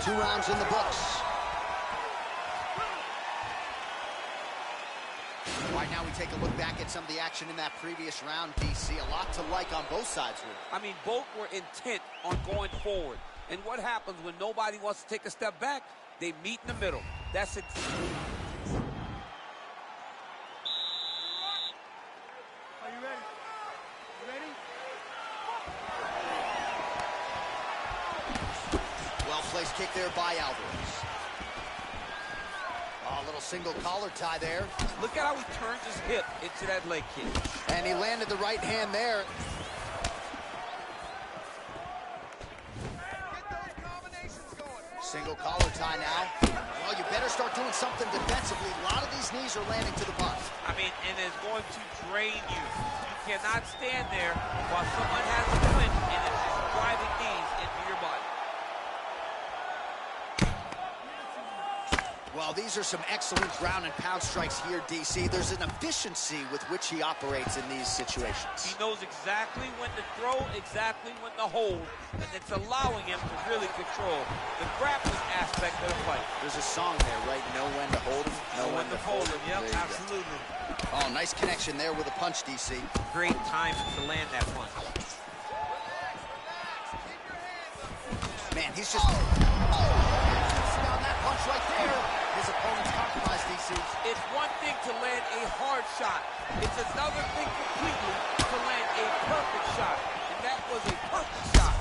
Two rounds in the books. now we take a look back at some of the action in that previous round, DC. A lot to like on both sides, really. I mean, both were intent on going forward. And what happens when nobody wants to take a step back? They meet in the middle. That's it. Are you ready? You ready? Well-placed kick there by Alvarez. Oh, a little single collar tie there. Look at how he turns his hip into that leg kick. And he landed the right hand there. Single collar tie now. Well, you better start doing something defensively. A lot of these knees are landing to the body. I mean, and it's going to drain you. You cannot stand there while someone has a clinch and it's just driving knees into your body. Well, these are some excellent ground and pound strikes here, DC. There's an efficiency with which he operates in these situations. He knows exactly when to throw, exactly when to hold, and it's allowing him to really control the grappling aspect of the fight. There's a song there, right? Know when to hold him, know when to fold him. Yep, There you go. absolutely. Oh, nice connection there with a punch, DC. Great time to land that punch. Man, he's just... on that punch right there. His opponent's compromised, DC. It's one thing to land a hard shot. It's another thing completely to land a perfect shot. And that was a perfect shot.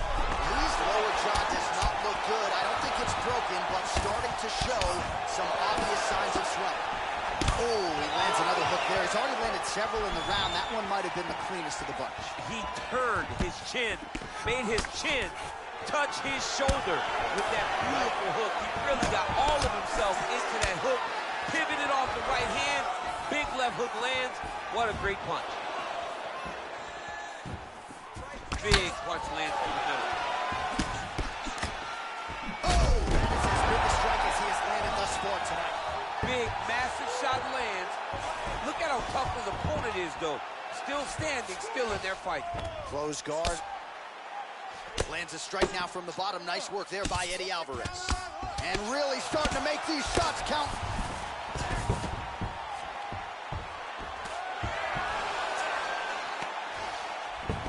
Lee's lower jaw does not look good. I don't think it's broken, but starting to show some obvious signs of swelling. Oh, he lands another hook there. He's already landed several in the round. That one might have been the cleanest of the bunch. He turned his chin, made his chin touch his shoulder with that beautiful hook. He really got all of himself into that hook, pivoted off the right hand, big left hook lands. What a great punch. Big punch lands through the middle. Oh, that is as big a strike as he has landed thus far tonight. Big, massive shot lands. Look at how tough his opponent is, though. Still standing, still in their fight. Close guard. Lands a strike now from the bottom. Nice work there by Eddie Alvarez. And really starting to make these shots count.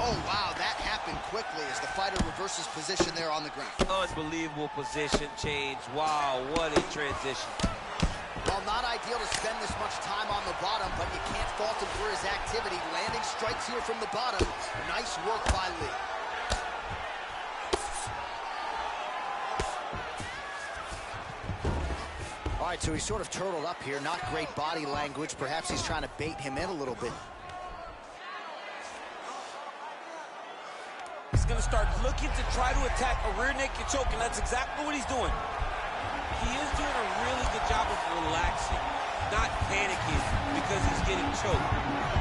Oh, wow, that happened quickly as the fighter reverses position there on the ground. Unbelievable position change. Wow, what a transition. Well, not ideal to spend this much time on the bottom, but you can't fault him for his activity. Landing strikes here from the bottom. Nice work by Lee. All right, so he's sort of turtled up here. Not great body language. Perhaps he's trying to bait him in a little bit. He's going to start looking to try to attack a rear naked choke, and that's exactly what he's doing. He is doing a really good job of relaxing, not panicking because he's getting choked.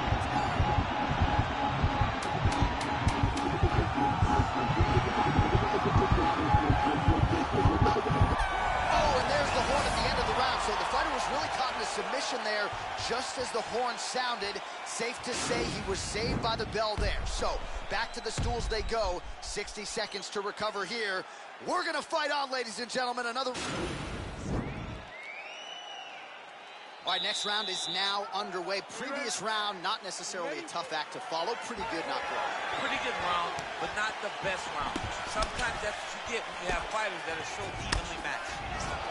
So the fighter was really caught in a submission there just as the horn sounded. Safe to say he was saved by the bell there. So back to the stools they go. 60 seconds to recover here. We're going to fight on, ladies and gentlemen. Another... All right, next round is now underway. Previous round, not necessarily a tough act to follow. Pretty good, not great. Pretty good round, but not the best round. Sometimes that's what you get when you have fighters that are so evenly matched.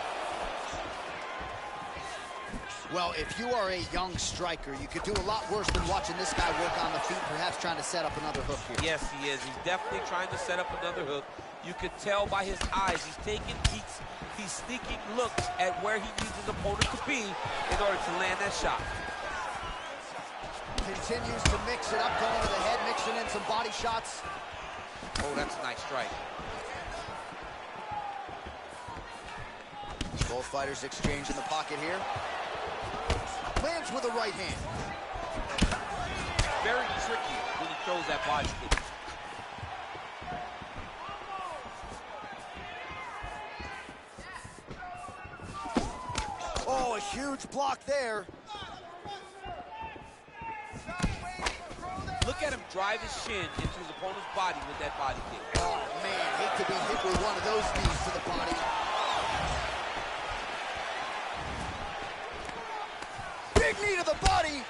Well, if you are a young striker, you could do a lot worse than watching this guy work on the feet, perhaps trying to set up another hook here. Yes, he is. He's definitely trying to set up another hook. You could tell by his eyes. He's taking peeks. He's sneaking looks at where he needs his opponent to be in order to land that shot. Continues to mix it up, going to the head, mixing in some body shots. Oh, that's a nice strike. Both fighters exchange in the pocket here. Lands with a right hand. Very tricky when he throws that body kick. Oh, a huge block there. Look at him drive his shin into his opponent's body with that body kick. Oh, man, hate to be hit with one of those knees to the body. Big knee to the body.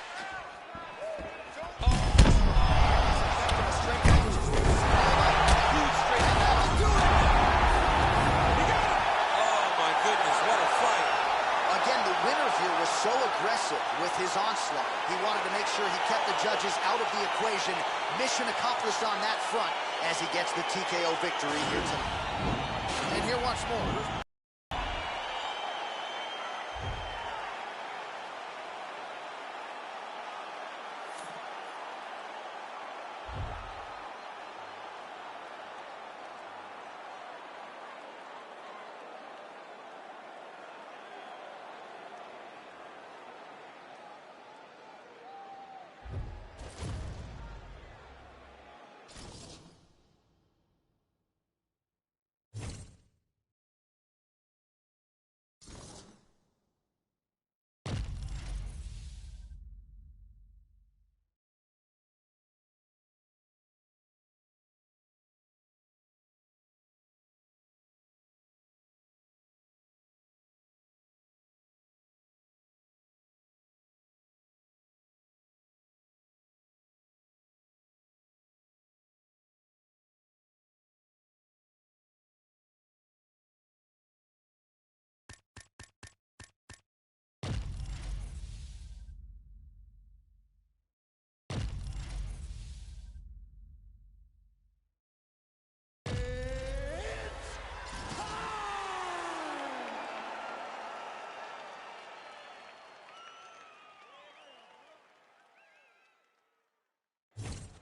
occasion. Mission accomplished on that front as he gets the TKO victory here tonight. And here once more.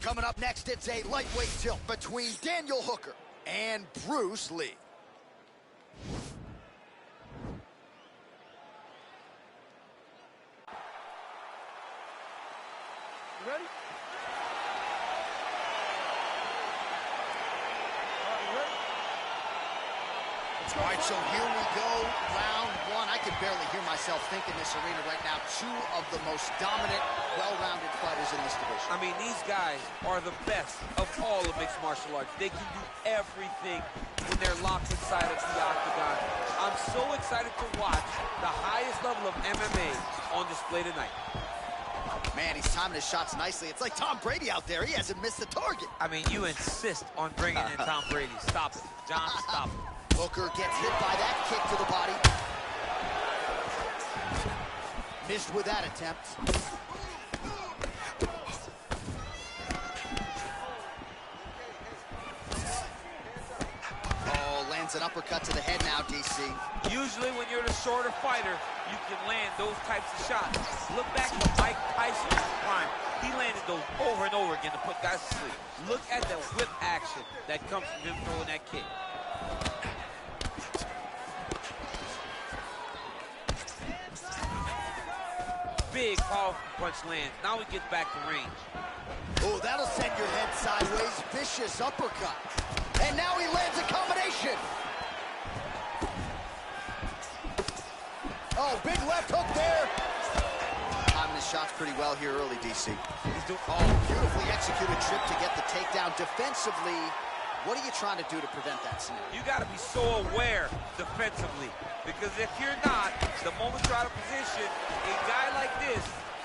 Coming up next, it's a lightweight tilt between Daniel Hooker and Bruce Lee. You ready? All right, so here we go, round one. I can barely hear myself think in this arena right now. Two of the most dominant, well-rounded fighters in this division. I mean, these guys are the best of all of mixed martial arts. They can do everything when they're locked inside of the octagon. I'm so excited to watch the highest level of MMA on display tonight. Man, he's timing his shots nicely. It's like Tom Brady out there. He hasn't missed the target. I mean, you insist on bringing in Tom Brady. Stop it. John, stop it. Hooker gets hit by that kick to the body. Missed with that attempt. Oh, lands an uppercut to the head now, DC. Usually when you're the shorter fighter, you can land those types of shots. Look back at Mike Tyson's prime. He landed those over and over again to put guys to sleep. Look at the whip action that comes from him throwing that kick. Big, powerful punch lands. Now he gets back to range. Oh, that'll send your head sideways. Vicious uppercut. And now he lands a combination. Oh, big left hook there. Timing his shots pretty well here early, DC. He's doing, beautifully executed trip to get the takedown. Defensively, what are you trying to do to prevent that scenario? You got to be so aware defensively, because if you're not, the moment you're out of position, a guy like this.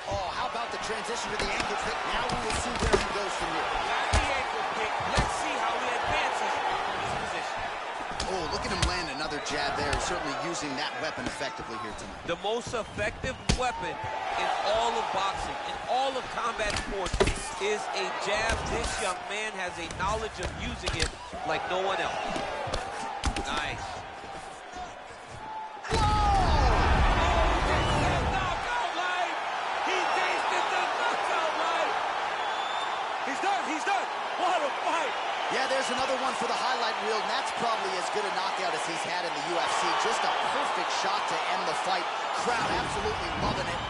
Oh, how about the transition to the ankle kick? Now we will see where he goes from here. Got the ankle kick. Let's see how he advances from this position. Oh, look at him land another jab there. Certainly using that weapon effectively here tonight. The most effective weapon in all of boxing, in all of combat sports, is a jab. This young man has a knowledge of using it like no one else. Nice. Whoa! Knockout line! He tasted the knockout line! He's done! What a fight! Yeah, there's another one for the highlight reel, and that's probably as good a knockout as he's had in the UFC. Just a perfect shot to end the fight. Crowd absolutely loving it.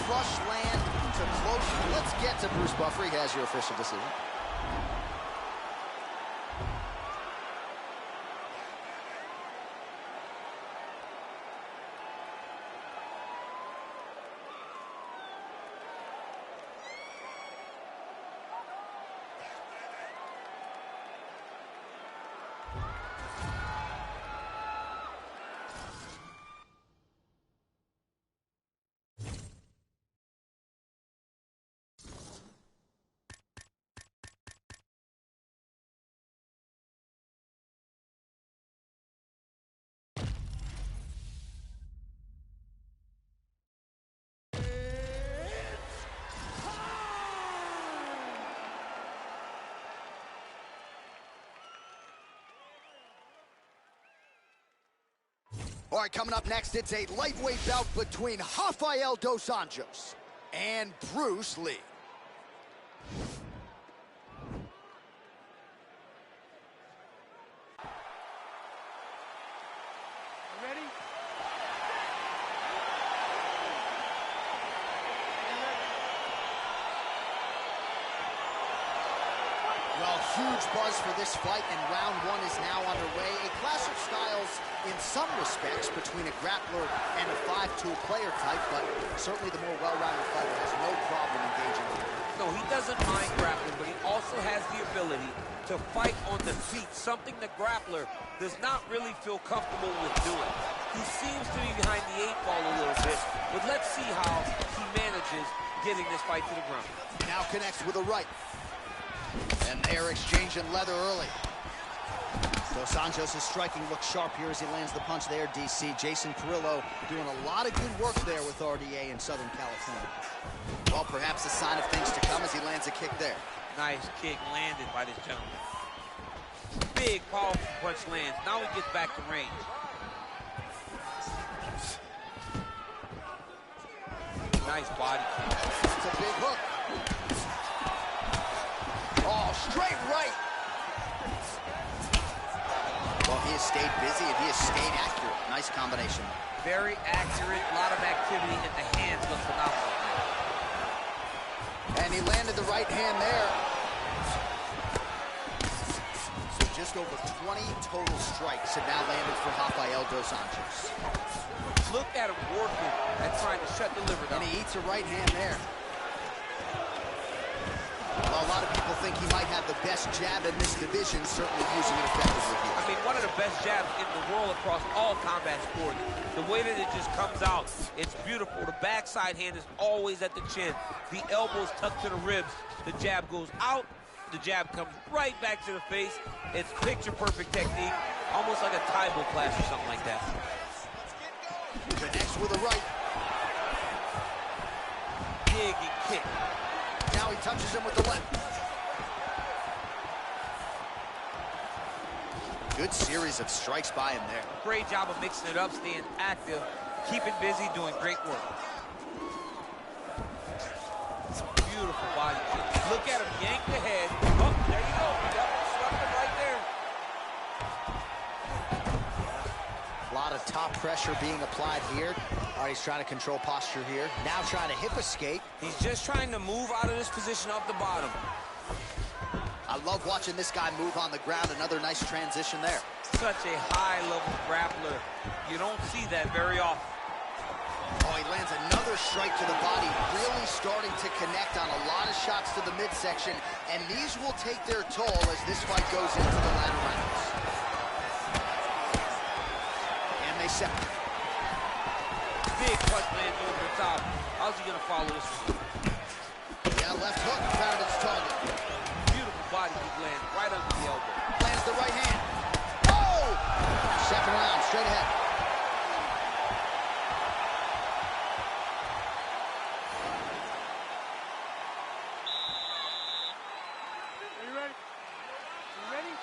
Flush land to close. Let's get to Bruce Buffer. He has your official decision. All right, coming up next, it's a lightweight bout between Rafael dos Anjos and Bruce Lee. Ready? Well, huge buzz for this fight, and round one is now underway. A clash of styles in some respects between a grappler and a 5-tool player type, but certainly the more well-rounded fighter has no problem engaging here. No, he doesn't mind grappling, but he also has the ability to fight on the feet, something the grappler does not really feel comfortable with doing. He seems to be behind the 8 ball a little bit, but let's see how he manages getting this fight to the ground. Now connects with a right. And they're exchanging leather early. Dos Anjos' striking looks sharp here as he lands the punch there, DC. Jason Carrillo doing a lot of good work there with RDA in Southern California. Well, perhaps a sign of things to come as he lands a kick there. Nice kick landed by this gentleman. Big, powerful punch lands. Now he gets back to range. Nice body kick. It's a big hook. Oh, straight right. Well, he has stayed busy and he has stayed accurate. Nice combination. Very accurate, a lot of activity, and the hands look phenomenal. And he landed the right hand there. So just over 20 total strikes have now landed for Rafael dos Anjos. Look at him working at trying to shut the liver down. And he eats a right hand there. Well, a lot of people think he might have the best jab in this division, certainly using it effectively here. I mean, one of the best jabs in the world across all combat sports. The way that it just comes out, it's beautiful. The backside hand is always at the chin. The elbows tucked to the ribs. The jab goes out. The jab comes right back to the face. It's picture-perfect technique, almost like a Taibo class or something like that. Connects with a right. Big and kick. Now he touches him with the left. Good series of strikes by him there. Great job of mixing it up, staying active, keeping busy, doing great work. Beautiful body kick. Look at him yank the head. Oh, there you go. Yep, swept him right there. A lot of top pressure being applied here. All right, he's trying to control posture here. Now trying to hip escape. He's just trying to move out of this position off the bottom. I love watching this guy move on the ground. Another nice transition there. Such a high-level grappler. You don't see that very often. Oh, he lands another strike to the body, really starting to connect on a lot of shots to the midsection, and these will take their toll as this fight goes into the latter rounds. And they separate. Big punch lands over the top. How's he going to follow this one? Yeah, left hook found its target. Beautiful body kick lands right under the elbow. Lands the right hand. Oh! Second round, straight ahead. Are you ready? You ready?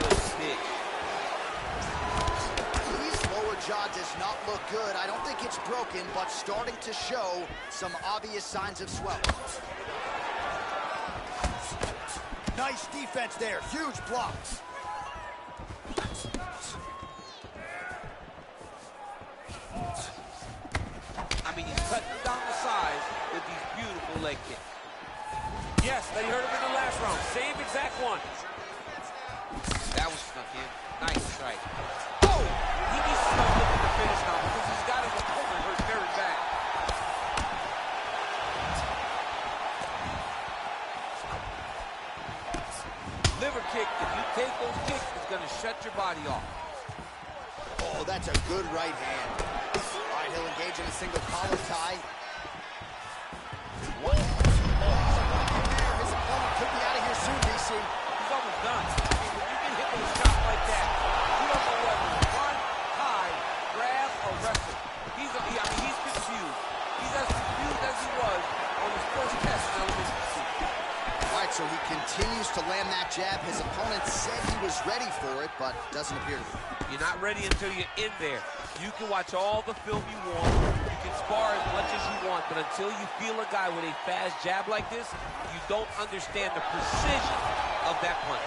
Good stick. His lower jaw does not look good. I don't think it's broken, but starting to show some obvious signs of swelling. Nice defense there. Huge blocks. I mean, he's cutting down the size with these beautiful leg kicks. Yes, they heard him in the last round. Same exact one. That was snuck in. Nice strike. Oh! He needs to start looking to finish now because he's got his opponent hurt very bad. Liver kick, if you take those kicks, it's going to shut your body off. Oh, that's a good right hand. All right, he'll engage in a single collar tie. One. His opponent could be out of here soon, DC. He's almost done. I mean, when you get hit with a shot like that, you don't know whether to run, hide, grab, or wrestle. He's confused. He's as confused as he was on his first test in elementary school. All right, so he continues to land that jab. His opponent said he was ready for it, but doesn't appear to be. You're not ready until you're in there. You can watch all the film you want. You can spar as much as you want, but until you feel a guy with a fast jab like this, you don't understand the precision of that punch.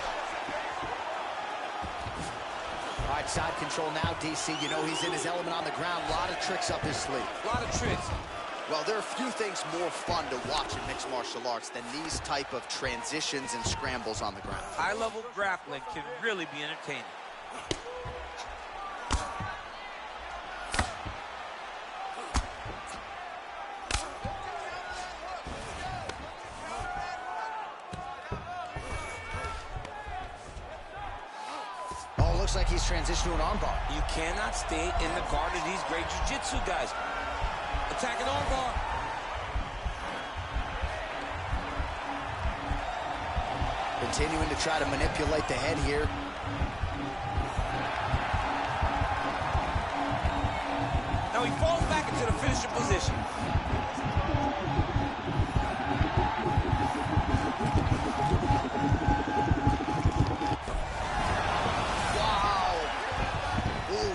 All right, side control now, DC. You know he's in his element on the ground. A lot of tricks up his sleeve. A lot of tricks. Well, there are few things more fun to watch in mixed martial arts than these type of transitions and scrambles on the ground. High-level grappling can really be entertaining. Oh, looks like he's transitioned to an armbar. You cannot stay in the guard of these great jiu-jitsu guys. Attacking armbar. Continuing to try to manipulate the head here. Now he falls back into the finishing position.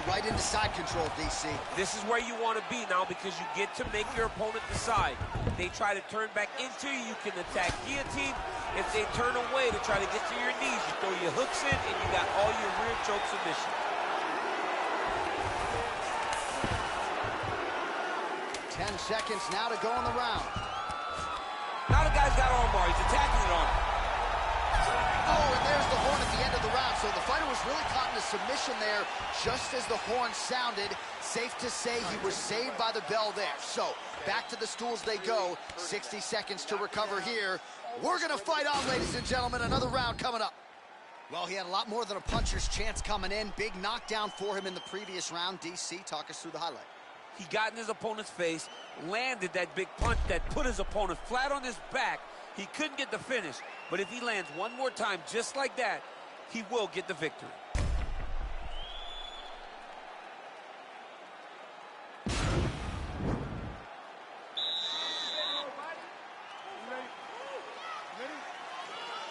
Right into side control, DC. This is where you want to be now because you get to make your opponent decide. They try to turn back into you, you can attack guillotine. If they turn away to try to get to your knees, you throw your hooks in and you got all your rear choke submission. 10 seconds now to go in the round. Now the guy's got armbar, he's attacking it on. Oh, and there's the horn at the end of the round. So the fighter was really caught in a submission there just as the horn sounded. Safe to say he was saved by the bell there. So back to the stools they go. 60 seconds to recover here. We're going to fight on, ladies and gentlemen. Another round coming up. Well, he had a lot more than a puncher's chance coming in. Big knockdown for him in the previous round. DC, talk us through the highlight. He got in his opponent's face, landed that big punch that put his opponent flat on his back. He couldn't get the finish, but if he lands one more time just like that, he will get the victory.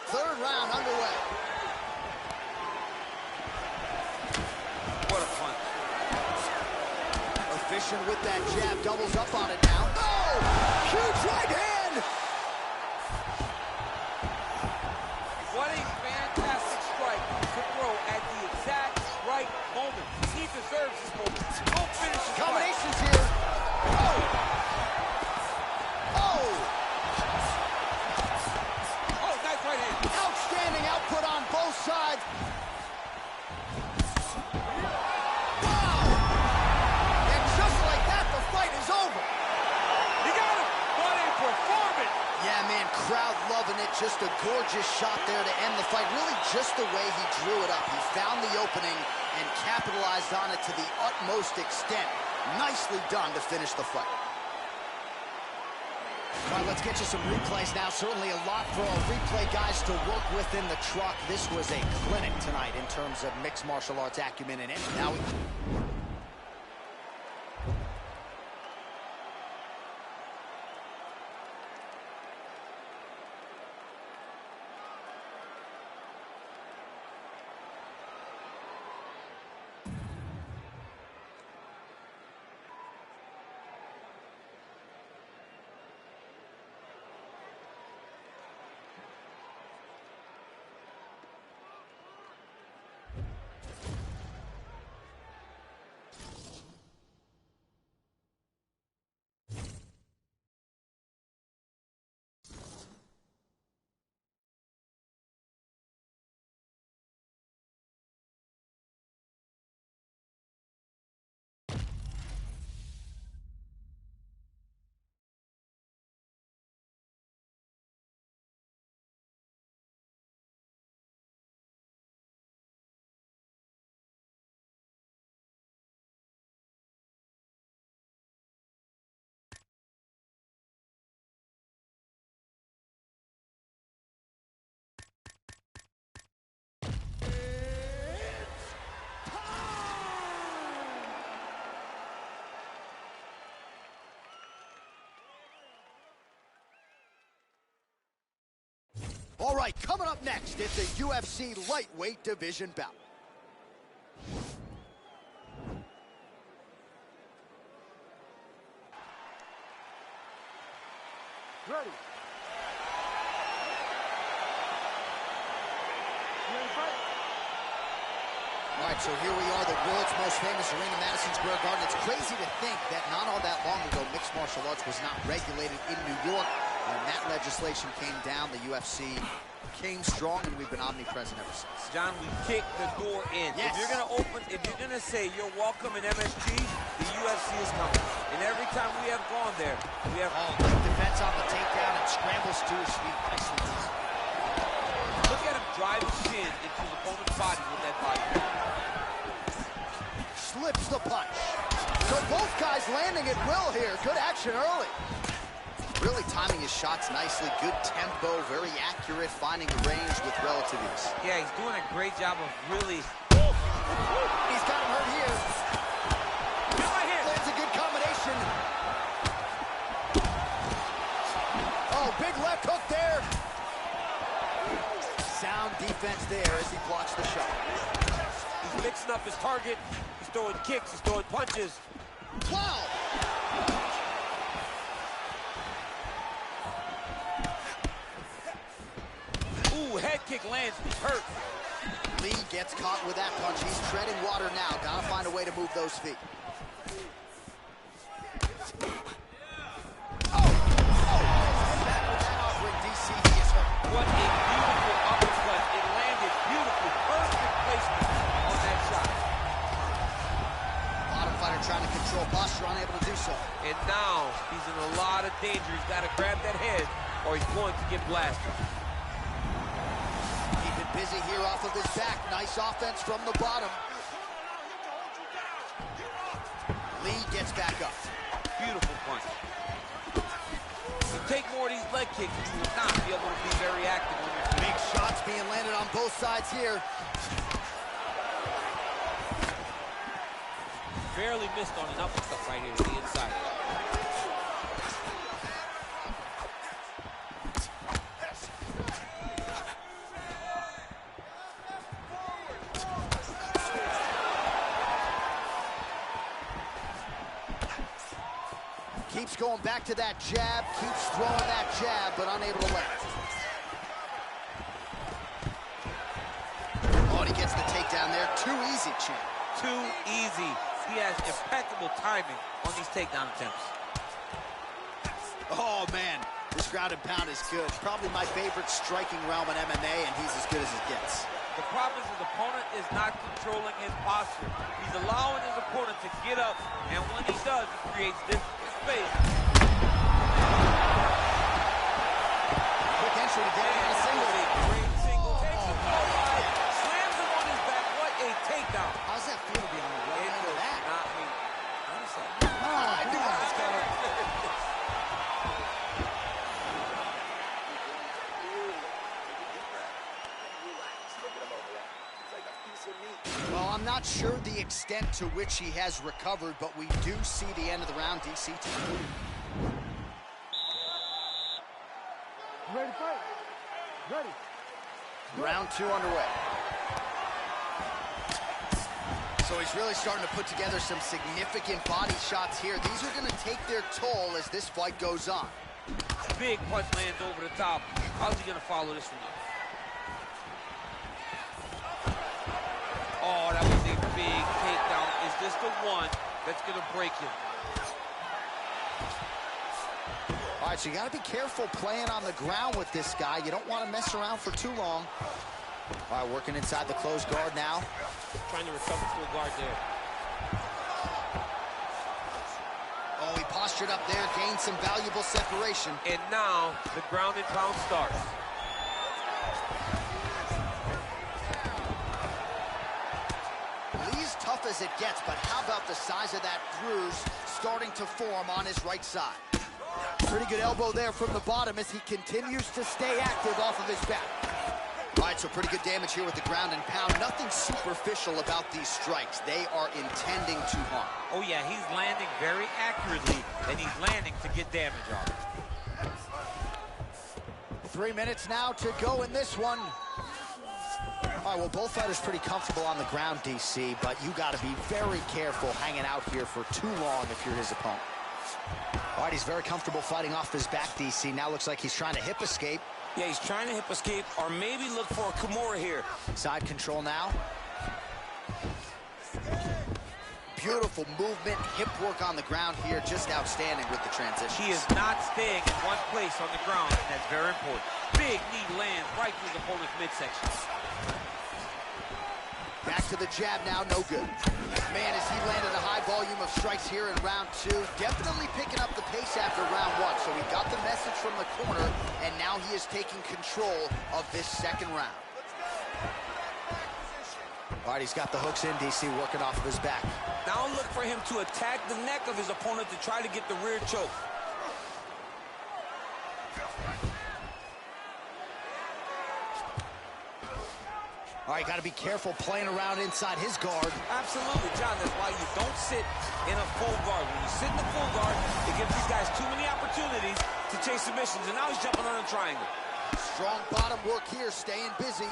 Third round underway. What a punch. Efficient with that jab, doubles up on it now. Oh! Huge right hand! What a fantastic strike to throw at the exact right moment. He deserves this moment. Go finish his Combinations here. Oh! Oh! Oh, nice right hand. Outstanding output on both sides. Wow! And just like that, the fight is over. He got him. What a performance. Yeah, man, crowd loving it. Just a gorgeous shot there to end the fight. Really just the way he drew it up. He found the opening and capitalized on it to the utmost extent. Nicely done to finish the fight. All right, let's get you some replays now. Certainly a lot for our replay guys to work with in the truck. This was a clinic tonight in terms of mixed martial arts acumen and now we... All right, coming up next, it's a UFC lightweight division bout. Ready. All right, so here we are, the world's most famous arena, Madison Square Garden. It's crazy to think that not all that long ago, mixed martial arts was not regulated in New York. When that legislation came down, the UFC came strong, and we've been omnipresent ever since. John, we kicked the door in. Yes. If you're gonna say you're welcome in MSG, the UFC is coming. And every time we have gone there, we have... Oh, good defense on the takedown and scrambles to his feet. Nicely done. Look at him drive his shin into his opponent's body with that body. Slips the punch. So both guys landing at will here. Good action early. Really timing his shots nicely. Good tempo, very accurate, finding the range with relative ease. Yeah, he's doing a great job of really... He's got him hurt here. Right here. Lands a good combination. Oh, big left hook there. Sound defense there as he blocks the shot. He's mixing up his target. He's throwing kicks, he's throwing punches. Wow! Ooh, head kick lands, he's hurt. Lee gets caught with that punch. He's treading water now. Gotta find a way to move those feet. What a beautiful uppercut. It landed beautiful. Perfect placement on that shot. Bottom fighter trying to control posture, unable to do so. And now he's in a lot of danger. He's got to grab that head or he's going to get blasted. Keeping busy here off of his back. Nice offense from the bottom. Lee gets back up. Beautiful punch. You take more of these leg kicks, you will not be able to be very active on your feet. Big shots being landed on both sides here. Barely missed on an uppercut right here to the inside. Keeps going back to that jab, keeps throwing that jab, but unable to land. Oh, and he gets the takedown there. Too easy, champ. Too easy. He has impeccable timing on these takedown attempts. Oh, man. This ground and pound is good. Probably my favorite striking realm in MMA, and he's as good as it gets. The problem is his opponent is not controlling his posture. He's allowing his opponent to get up, and when he does, he creates this space. Quick entry to get him in a single. Great single. Takes him forward. Slams him on his back. What a takedown. How's that feel to be on the right It end of does that? not mean. What is that? I knew that was coming. Well, I'm not sure the extent to which he has recovered, but we do see the end of the round. DC team. Ready to fight? Ready. Round 2 underway. So he's really starting to put together some significant body shots here. These are going to take their toll as this fight goes on. Big punch lands over the top. How's he going to follow this one up? Oh, that was a big takedown. Is this the one that's going to break him? All right, so you got to be careful playing on the ground with this guy. You don't want to mess around for too long. All right, working inside the closed guard now. Trying to recover to a guard there. Oh, he postured up there, gained some valuable separation. And now the ground and pound starts. Lee's tough as it gets, but how about the size of that bruise starting to form on his right side? Pretty good elbow there from the bottom as he continues to stay active off of his back. All right, so pretty good damage here with the ground and pound. Nothing superficial about these strikes. They are intending to harm. Oh, yeah, he's landing very accurately, and he's landing to get damage on. 3 minutes now to go in this one. All right, well, both fighters pretty comfortable on the ground, DC, but you got to be very careful hanging out here for too long if you're his opponent. All right, he's very comfortable fighting off his back, DC. Now looks like he's trying to hip escape. Yeah, he's trying to hip escape or maybe look for a Kimura here. Side control now. Beautiful movement, hip work on the ground here, just outstanding with the transition. He is not staying in one place on the ground, and that's very important. Big knee lands right through the opponent's midsection. Back to the jab now, no good. Man, as he landed a high volume of strikes here in round 2, definitely picking up the pace after round 1. So he got the message from the corner, and now he is taking control of this second round. All right, he's got the hooks in, DC, working off of his back. Now look for him to attack the neck of his opponent to try to get the rear choke. All right, got to be careful playing around inside his guard. Absolutely, John. That's why you don't sit in a full guard. When you sit in the full guard, it gives these guys too many opportunities to chase submissions. And now he's jumping on a triangle. Strong bottom work here, staying busy.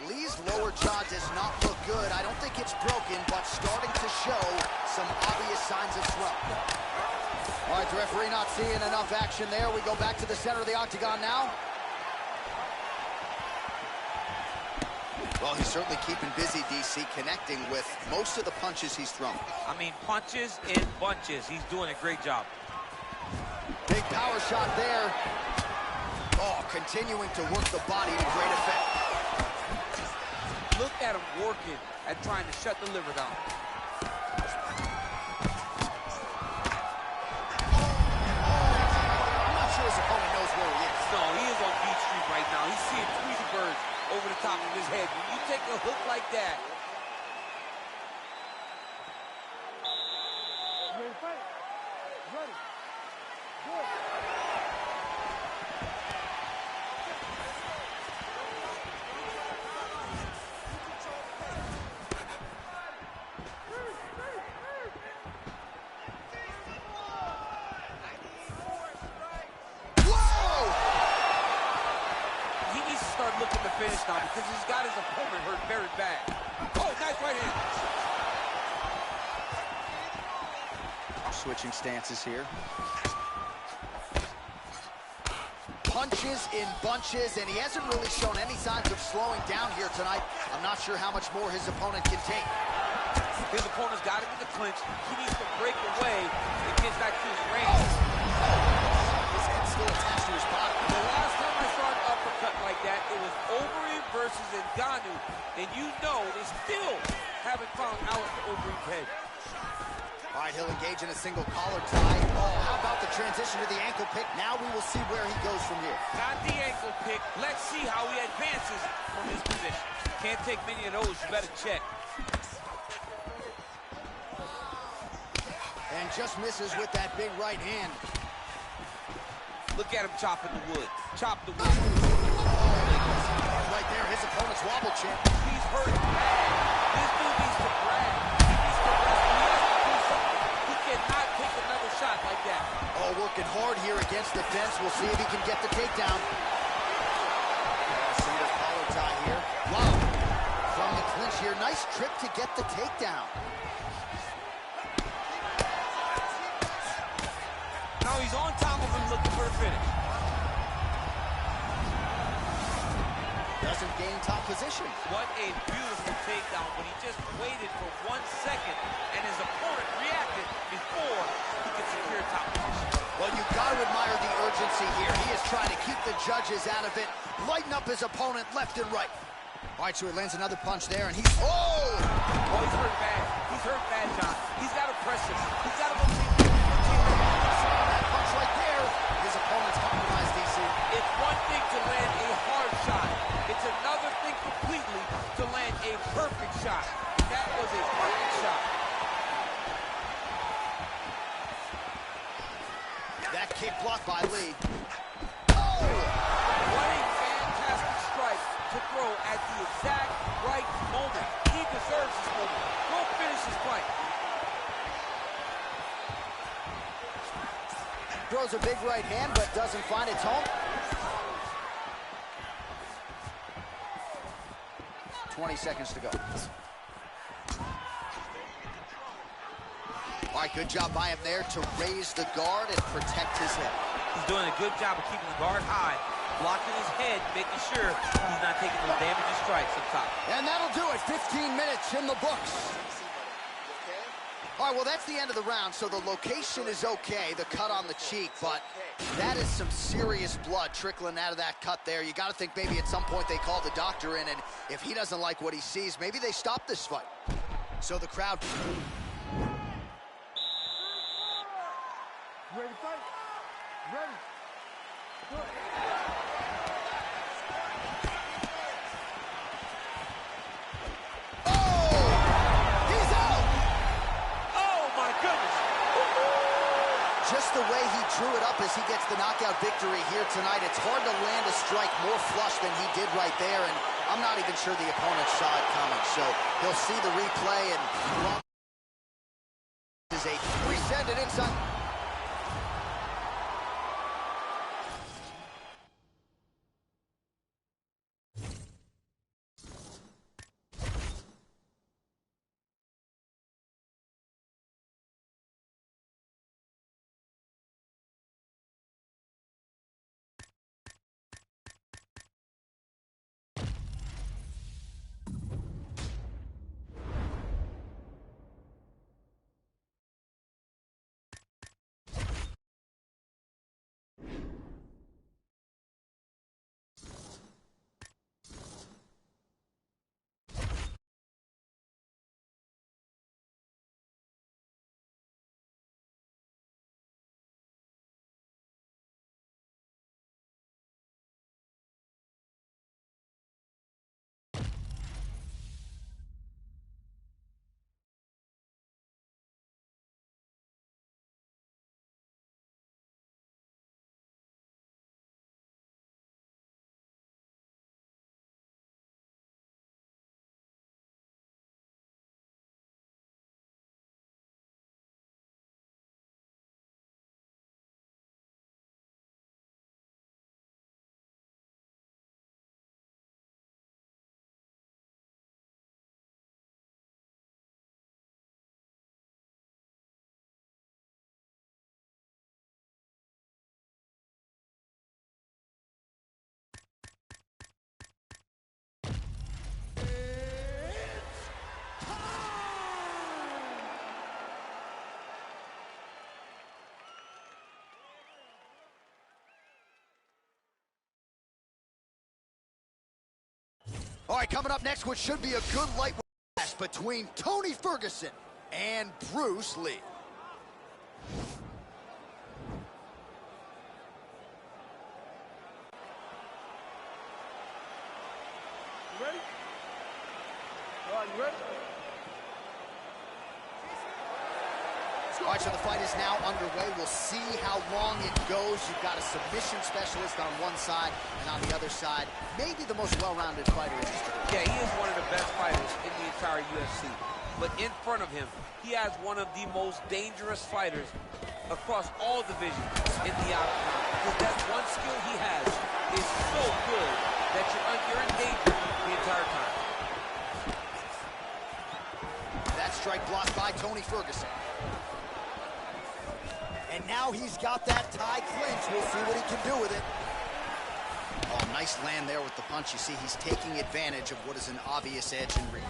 Lee's lower jaw does not look good. I don't think it's broken, but starting to show some obvious signs of swelling. All right, the referee not seeing enough action there. We go back to the center of the octagon now. Well, he's certainly keeping busy, DC, connecting with most of the punches he's thrown. I mean, punches in bunches. He's doing a great job. Big power shot there. Oh, continuing to work the body to great effect. Look at him working at trying to shut the liver down. I'm not sure his opponent knows where he is. No, he is on Beach Street right now. He's seeing Tweety Bird over the top of his head. When you take a hook like that, Ready to fight? Ready. Good. he needs to start looking to finish now because he's got his opponent hurt very bad. Oh, nice right hand. Switching stances here. Punches in bunches, and he hasn't really shown any signs of slowing down here tonight. I'm not sure how much more his opponent can take. His opponent's got him in the clinch. He needs to break away and get back to his range. His head's still attached to his body. The last time I saw an uppercut like that, it was Overeem versus Ngannou, and you know they still haven't found Alex Overeem's head. All right, he'll engage in a single collar tie. Oh, how about the transition to the ankle pick? Now we will see where he goes from here. Not the ankle pick. Let's see how he advances from his position. Can't take many of those. You better check. And just misses with that big right hand. Look at him chopping the wood. Chop the wood. Right there, his opponent's wobble champ. He's hurt bad. This dude needs to brag. He needs to wrestle. He has to do something. He cannot take another shot like that. Oh, working hard here against the fence. We'll see if he can get the takedown. Single collar tie here. Wow. From the clinch here. Nice trip to get the takedown. Now he's on top of him looking for the finish. Doesn't gain top position. What a beautiful takedown, but he just waited for 1 second, and his opponent reacted before he could secure top position. Well, you've got to admire the urgency here. He is trying to keep the judges out of it, lighten up his opponent left and right. All right, so he lands another punch there, and he's... Oh! Oh, he's hurt bad. He's hurt bad, John. He's got to press him. He's got to go take that punch right there. His opponent's compromised, DC. It's one thing to land a hard shot. It's another thing completely to land a perfect shot. That was a perfect shot. That kick blocked by Lee. Oh! What a fantastic strike to throw at the exact right moment. He deserves this moment. Go finish his fight. Throws a big right hand, but doesn't find its home. 20 seconds to go. All right, good job by him there to raise the guard and protect his head. He's doing a good job of keeping the guard high, blocking his head, making sure he's not taking those damaging strikes up top. And that'll do it. 15 minutes in the books. All right, well, that's the end of the round, so the location is okay, the cut on the cheek, but that is some serious blood trickling out of that cut there. You got to think maybe at some point they call the doctor in, and if he doesn't like what he sees, maybe they stop this fight. So the crowd... Ready to fight? Ready. Good. Just the way he drew it up as he gets the knockout victory here tonight, it's hard to land a strike more flush than he did right there, and I'm not even sure the opponent saw it coming, so he'll see the replay, and this is a send it inside. All right, coming up next, which should be a good lightweight match between Tony Ferguson and Bruce Lee. You ready? All right, you ready? All right, so the fight is now underway. We'll see how long it goes. You've got a submission specialist on one side, and on the other side, maybe the most well-rounded fighter in history. Yeah, he is one of the best fighters in the entire UFC. But in front of him, he has one of the most dangerous fighters across all divisions in the octagon. Because that one skill he has is so good that you're in danger the entire time. That strike blocked by Tony Ferguson. And now he's got that tie clinch. We'll see what he can do with it. Oh, nice land there with the punch. You see, he's taking advantage of what is an obvious edge and reach.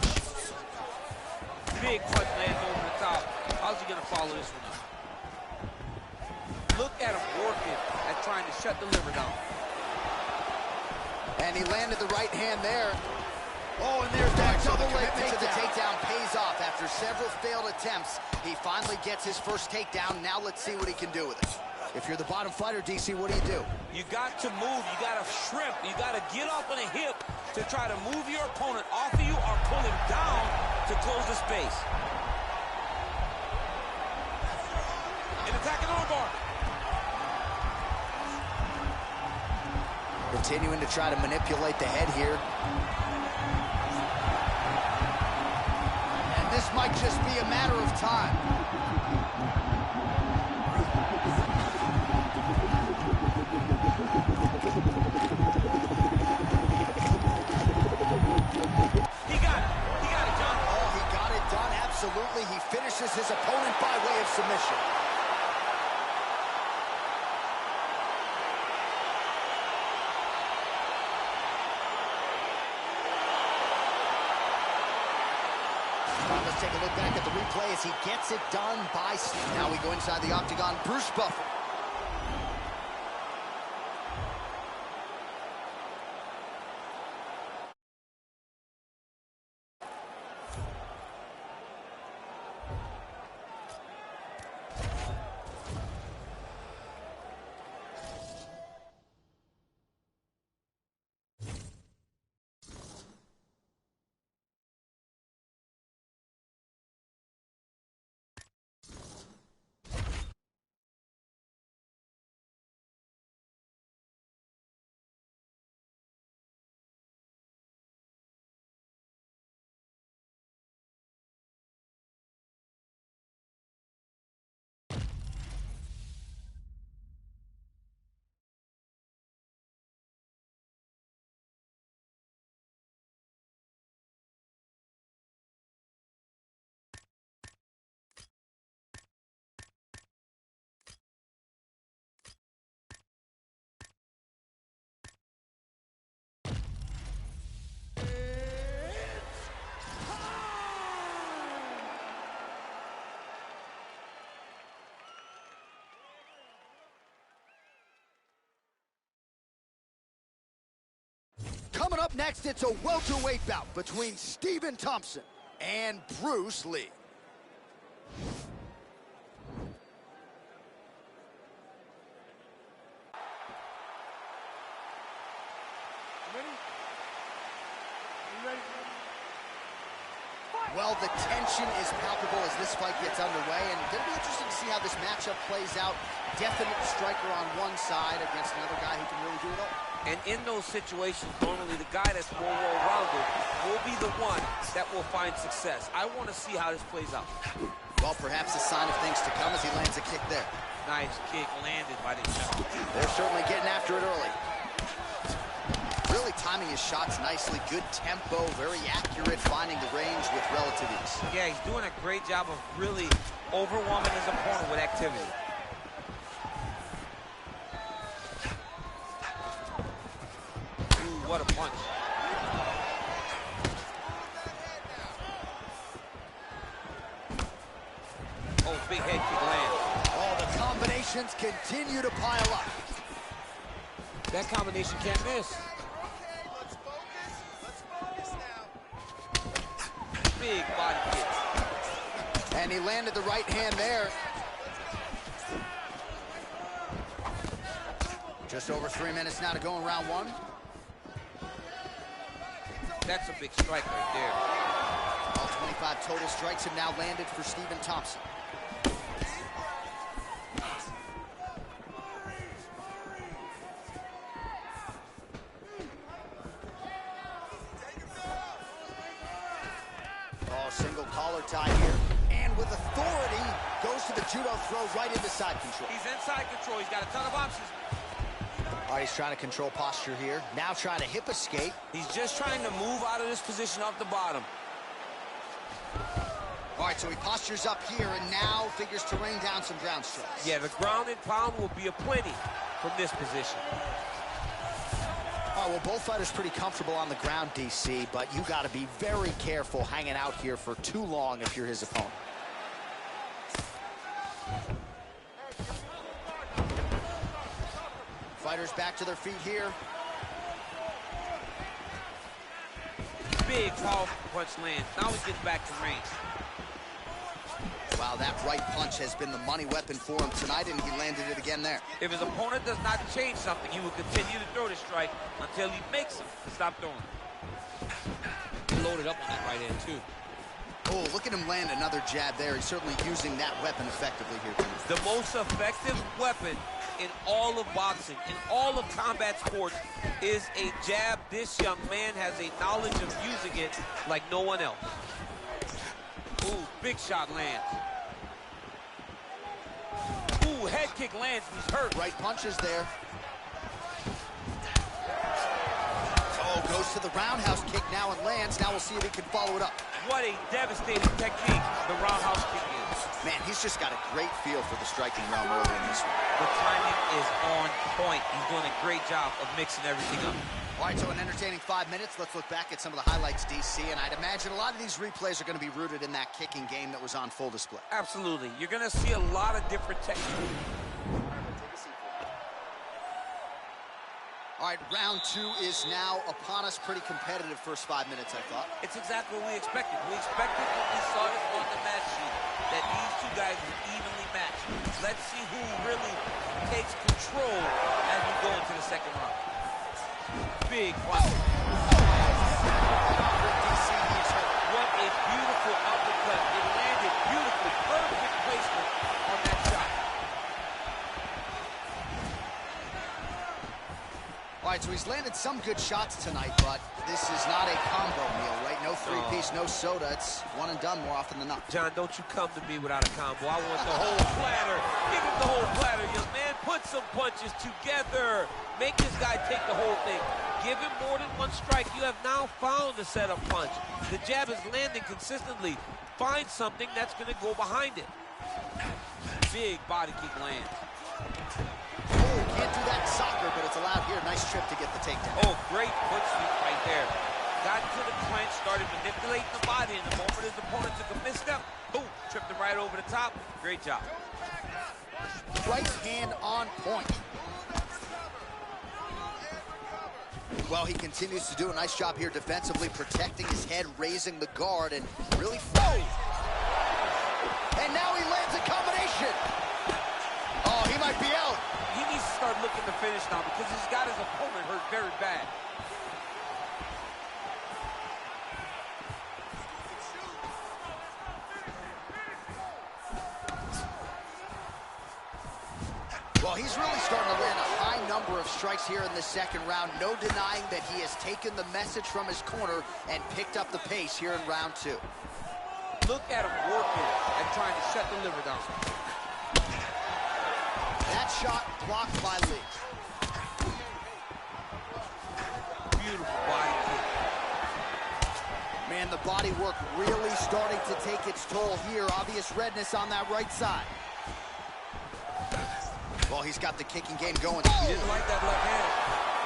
Big punch lands over the top. How's he going to follow this one up? Look at him working at trying to shut the liver down. And he landed the right hand there. Oh, and there's that double leg to the takedown pays off. After several failed attempts, he finally gets his first takedown. Now let's see what he can do with it. If you're the bottom fighter, DC, what do? You got to move. You got to shrimp. You got to get off on a hip to try to move your opponent off of you or pull him down to close the space. An attacking armbar. Continuing to try to manipulate the head here. And this might just be a matter of time. He got submission. Let's take a look back at the replay as he gets it done by Steve. Now we go inside the octagon. Bruce Buffer. Coming up next, it's a welterweight bout between Stephen Thompson and Bruce Lee. Well, the tension is palpable as this fight gets underway, and it'll be interesting to see how this matchup plays out. Definite striker on one side against another guy who can really do it all. And in those situations, normally the guy that's more well-rounded will be the one that will find success. I want to see how this plays out. Well, perhaps a sign of things to come as he lands a kick there. Nice kick landed by the shot. They're certainly getting after it early. Really timing his shots nicely. Good tempo, very accurate, finding the range with relative ease. Yeah, he's doing a great job of really overwhelming his opponent with activity. Ooh, what a punch. Oh, big head kick lands. Oh, the combinations continue to pile up. That combination can't miss. Big body kick. And he landed the right hand there. Just over 3 minutes now to go in round one. That's a big strike right there. All 25 total strikes have now landed for Stephen Thompson. Single collar tie here, and with authority, goes to the judo throw right into side control. He's inside control. He's got a ton of options. All right, he's trying to control posture here. Now trying to hip escape. He's just trying to move out of this position off the bottom. All right, so he postures up here and now figures to rain down some ground strikes. Yeah, the ground and pound will be aplenty from this position. Oh, well, both fighters pretty comfortable on the ground, DC, but you got to be very careful hanging out here for too long if you're his opponent. Fighters back to their feet here. Big, powerful punch lands. Now he gets back to range. Wow, that right punch has been the money weapon for him tonight, and he landed it again there. If his opponent does not change something, he will continue to throw the strike until he makes him stop throwing. He loaded up on that right hand, too. Oh, look at him land another jab there. He's certainly using that weapon effectively here tonight. The most effective weapon in all of boxing, in all of combat sports, is a jab. This young man has a knowledge of using it like no one else. Ooh, big shot lands. Ooh, head kick lands, he's hurt. Right punches there. Oh, goes to the roundhouse kick now and lands. Now we'll see if he can follow it up. What a devastating technique the roundhouse kick is. Man, he's just got a great feel for the striking realm early in this one. The timing is on point. He's doing a great job of mixing everything up. All right, so an entertaining 5 minutes. Let's look back at some of the highlights, DC, and I'd imagine a lot of these replays are going to be rooted in that kicking game that was on full display. Absolutely. You're going to see a lot of different techniques. All right, round 2 is now upon us. Pretty competitive first 5 minutes, I thought. It's exactly what we expected. We expected when we saw this on the match sheet that these two guys were evenly matched. Let's see who really takes control as we go into the second round. Big punch. What a beautiful uppercut. It landed beautifully. Perfect placement on that shot. All right, so he's landed some good shots tonight, but this is not a combo meal, right? No three-piece, no soda. It's one and done more often than not. John, don't you come to me without a combo. I want the whole platter. Give him the whole platter, young man. Put some punches together. Make this guy take the whole thing. Give him more than one strike. You have now found the setup punch. The jab is landing consistently. Find something that's going to go behind it. Big body kick lands. Oh, can't do that in soccer, but it's allowed here. Nice trip to get the takedown. Oh, great foot sweep right there. Got into the clinch, started manipulating the body, and the moment his opponent took a misstep, boom, tripped him right over the top. Great job. Right hand on point. Well, he continues to do a nice job here defensively, protecting his head, raising the guard, and really... Oh! And now he lands a combination. Oh, he might be out. He needs to start looking to finish now because he's got his opponent hurt very bad. Well, he's really starting to land a high number of strikes here in the second round. No denying that he has taken the message from his corner and picked up the pace here in round 2. Look at him working and trying to shut the liver down. That shot blocked by Lee. Beautiful body kick. Man, the body work really starting to take its toll here. Obvious redness on that right side. Well, he's got the kicking game going. He didn't like that left hand.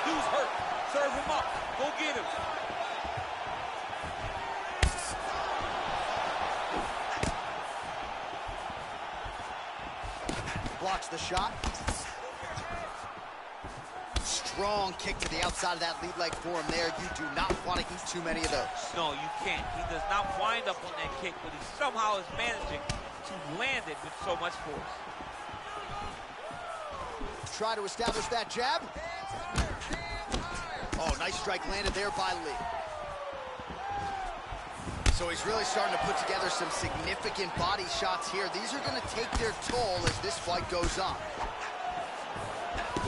Dude's hurt. Serve him up. Go get him. Blocks the shot. Strong kick to the outside of that lead leg for him there. You do not want to eat too many of those. No, you can't. He does not wind up on that kick, but he somehow is managing to land it with so much force. Try to establish that jab. Oh, nice strike landed there by Lee. So he's really starting to put together some significant body shots here. These are going to take their toll as this fight goes on.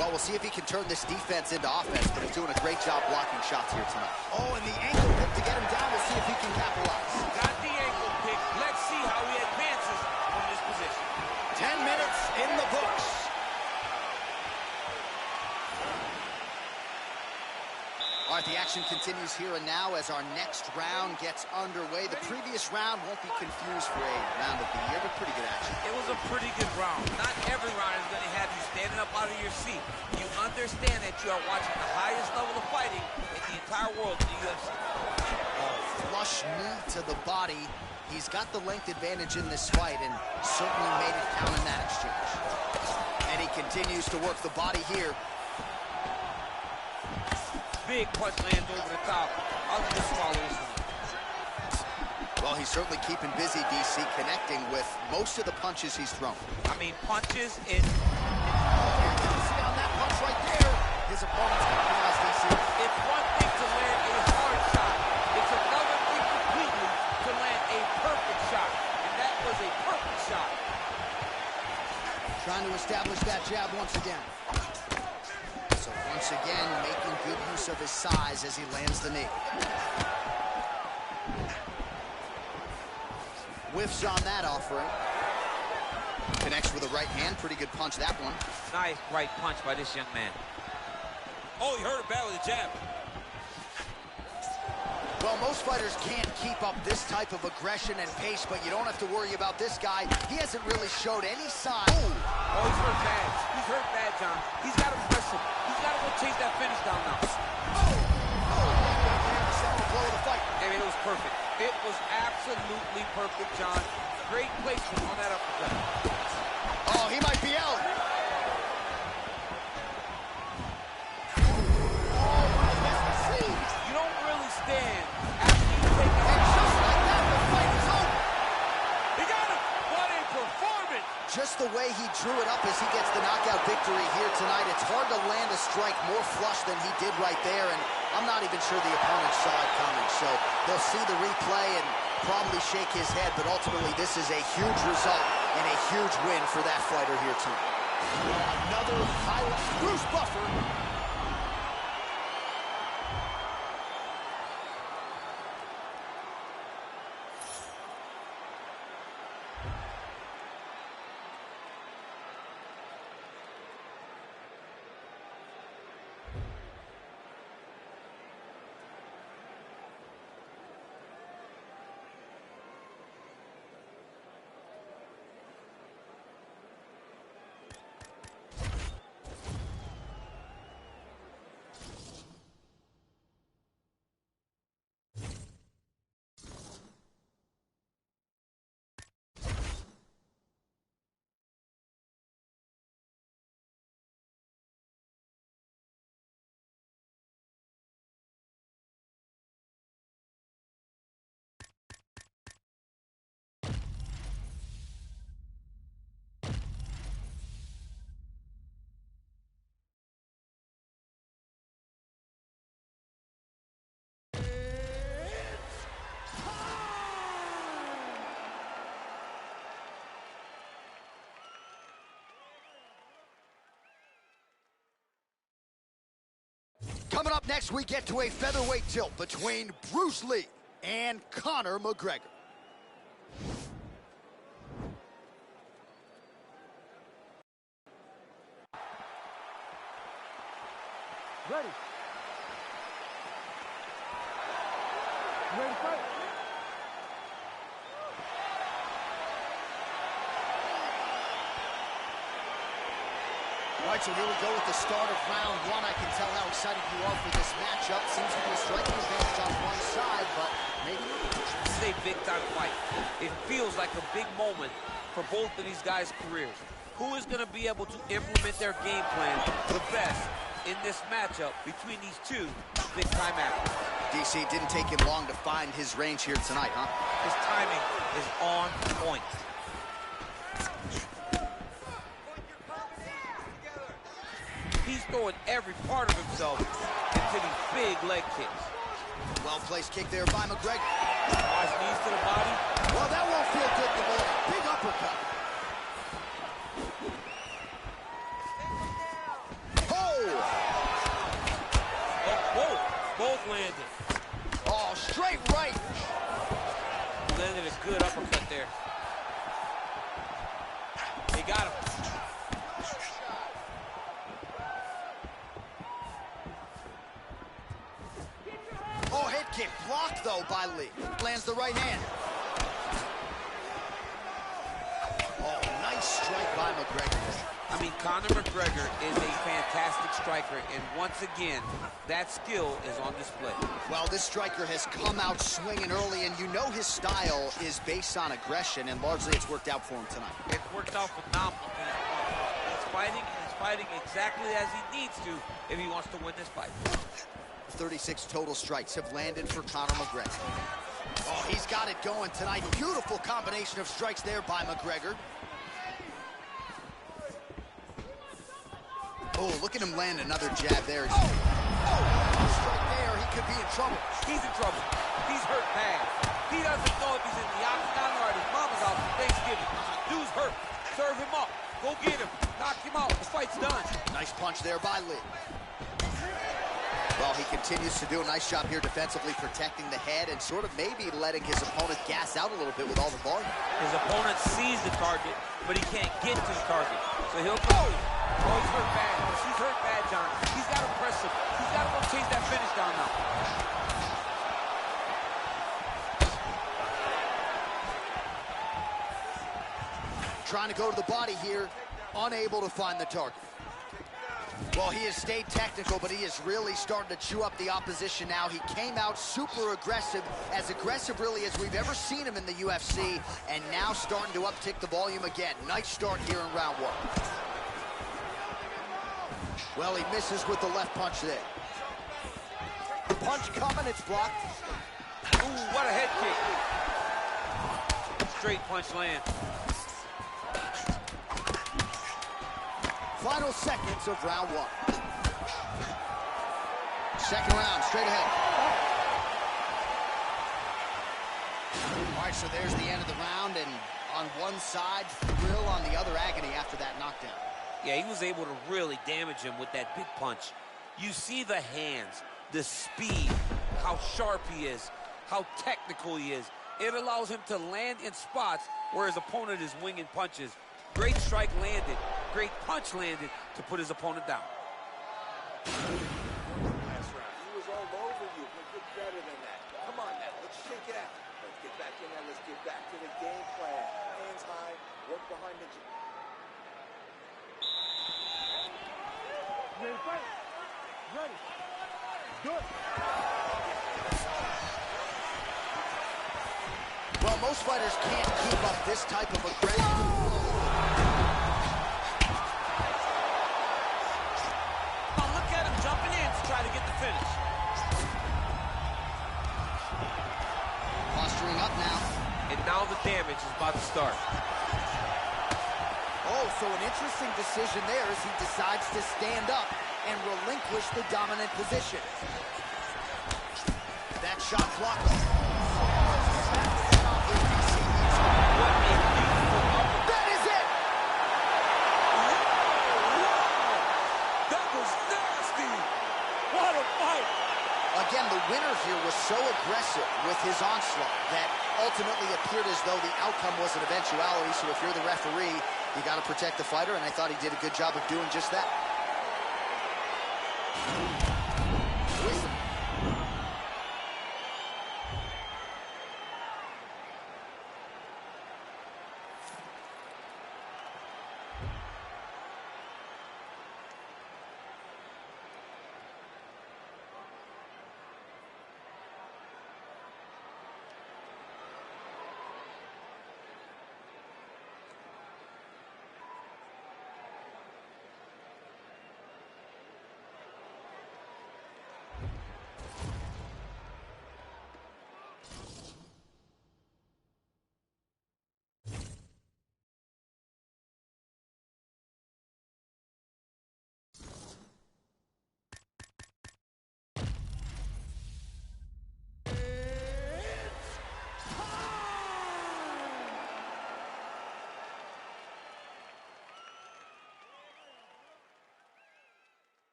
Well, we'll see if he can turn this defense into offense, but he's doing a great job blocking shots here tonight. Oh, and the ankle pick to get him down. We'll see if he can capitalize. Got the ankle pick. Let's see how he advances from this position. 10 minutes in the books. All right, the action continues here and now as our next round gets underway. The previous round won't be confused for a round of the year, but pretty good action. It was a pretty good round. Not every round is going to have you standing up out of your seat. You understand that you are watching the highest level of fighting in the entire world in the UFC. Flush knee to the body. He's got the length advantage in this fight and certainly made it count in that exchange. And he continues to work the body here. Big punch lands over the top. I'll just follow this one. Well, he's certainly keeping busy, DC, connecting with most of the punches he's thrown. I mean, punches in... See on that punch right there, his opponent's compromised, DC. It's one thing to land a hard shot. It's another thing completely to land a perfect shot. And that was a perfect shot. Trying to establish that jab once again. So once again, making good use of his size as he lands the knee. Whiffs on that offering. Connects with a right hand. Pretty good punch, that one. Nice right punch by this young man. Oh, he hurt it bad with a jab. Well, most fighters can't keep up this type of aggression and pace, but you don't have to worry about this guy. He hasn't really showed any sign. Oh, he's hurt bad. He's hurt bad, John. He's got to press him. He's got to go chase that finish down now. Blow of the fight. I mean, it was perfect. It was absolutely perfect, John. Great placement on that uppercut. Oh, he might be out. You don't really stand after you take a And just like that, the fight is over. He got him. What a performance. Just the way he drew it up as he gets the knockout victory here tonight, it's hard to land a strike more flush than he did right there, and I'm not even sure the opponent saw it coming. So they'll see the replay and probably shake his head, but ultimately this is a huge result and a huge win for that fighter here tonight. Another highlight. Bruce Buffer. Coming up next, we get to a featherweight tilt between Bruce Lee and Conor McGregor. Ready. You ready to fight? All right, so here we go with the start of round one. I can tell how excited you are for this matchup. Seems to be a striking advantage on one side, but maybe not. This is a big-time fight. It feels like a big moment for both of these guys' careers. Who is going to be able to implement their game plan the best in this matchup between these two big-time athletes? DC, it didn't take him long to find his range here tonight, huh? His timing is on point. He's throwing every part of himself into these big leg kicks. Well-placed kick there by McGregor. Nice knees to the body. Well, that won't feel good in the morning. Big uppercut. Oh! Oh, whoa! Both landed. Oh, straight right. Landed a good uppercut there. They got him. Oh, head kick blocked, though, by Lee. Lands the right hand. Oh, nice strike by McGregor. I mean, Conor McGregor is a fantastic striker, and once again, that skill is on display. Well, this striker has come out swinging early, and you know his style is based on aggression, and largely it's worked out for him tonight. It's worked out phenomenal. He's fighting, and he's fighting exactly as he needs to if he wants to win this fight. 36 total strikes have landed for Conor McGregor. Oh, he's got it going tonight. Beautiful combination of strikes there by McGregor. Oh, look at him land another jab there. Oh, strike there. He could be in trouble. He's in trouble. He's hurt bad. He doesn't know if he's in the octagon or at his mama's house for Thanksgiving. Dude's hurt. Serve him up. Go get him. Knock him out. The fight's done. Nice punch there by Lee. Well, he continues to do a nice job here defensively, protecting the head and sort of maybe letting his opponent gas out a little bit with all the volume. His opponent sees the target, but he can't get to the target. So he'll go. Oh, he's hurt bad. He's hurt bad, John. He's got to press him. He's got to go chase that finish down now. Trying to go to the body here, unable to find the target. Well, he has stayed technical, but he is really starting to chew up the opposition now. He came out super aggressive really as we've ever seen him in the UFC, and now starting to uptick the volume again. Nice start here in round one. Well, he misses with the left punch there. The punch coming, it's blocked. Ooh, what a head kick. Straight punch land. Final seconds of round one. Second round, straight ahead. All right, so there's the end of the round, and on one side, thrill, on the other, agony after that knockdown. Yeah, he was able to really damage him with that big punch. You see the hands, the speed, how sharp he is, how technical he is. It allows him to land in spots where his opponent is winging punches. Great strike landed, great punch landed to put his opponent down. Last round, he was all over you, but you're better than that. Come on now, let's shake it out. Let's get back in there, let's get back to the game plan. Hands high, work behind the... Ready to fight? Ready. Good. Well, most fighters can't keep up this type of aggression. Oh, look at him jumping in to try to get the finish. Posturing up now. And now the damage is about to start. Oh, so an interesting decision there as he decides to stand up and relinquish the dominant position. That shot blocked. That is it! That was nasty. What a fight. Again, the winner here was so aggressive with his onslaught that ultimately appeared as though the outcome was an eventuality. So if you're the referee, you got to protect the fighter, and I thought he did a good job of doing just that.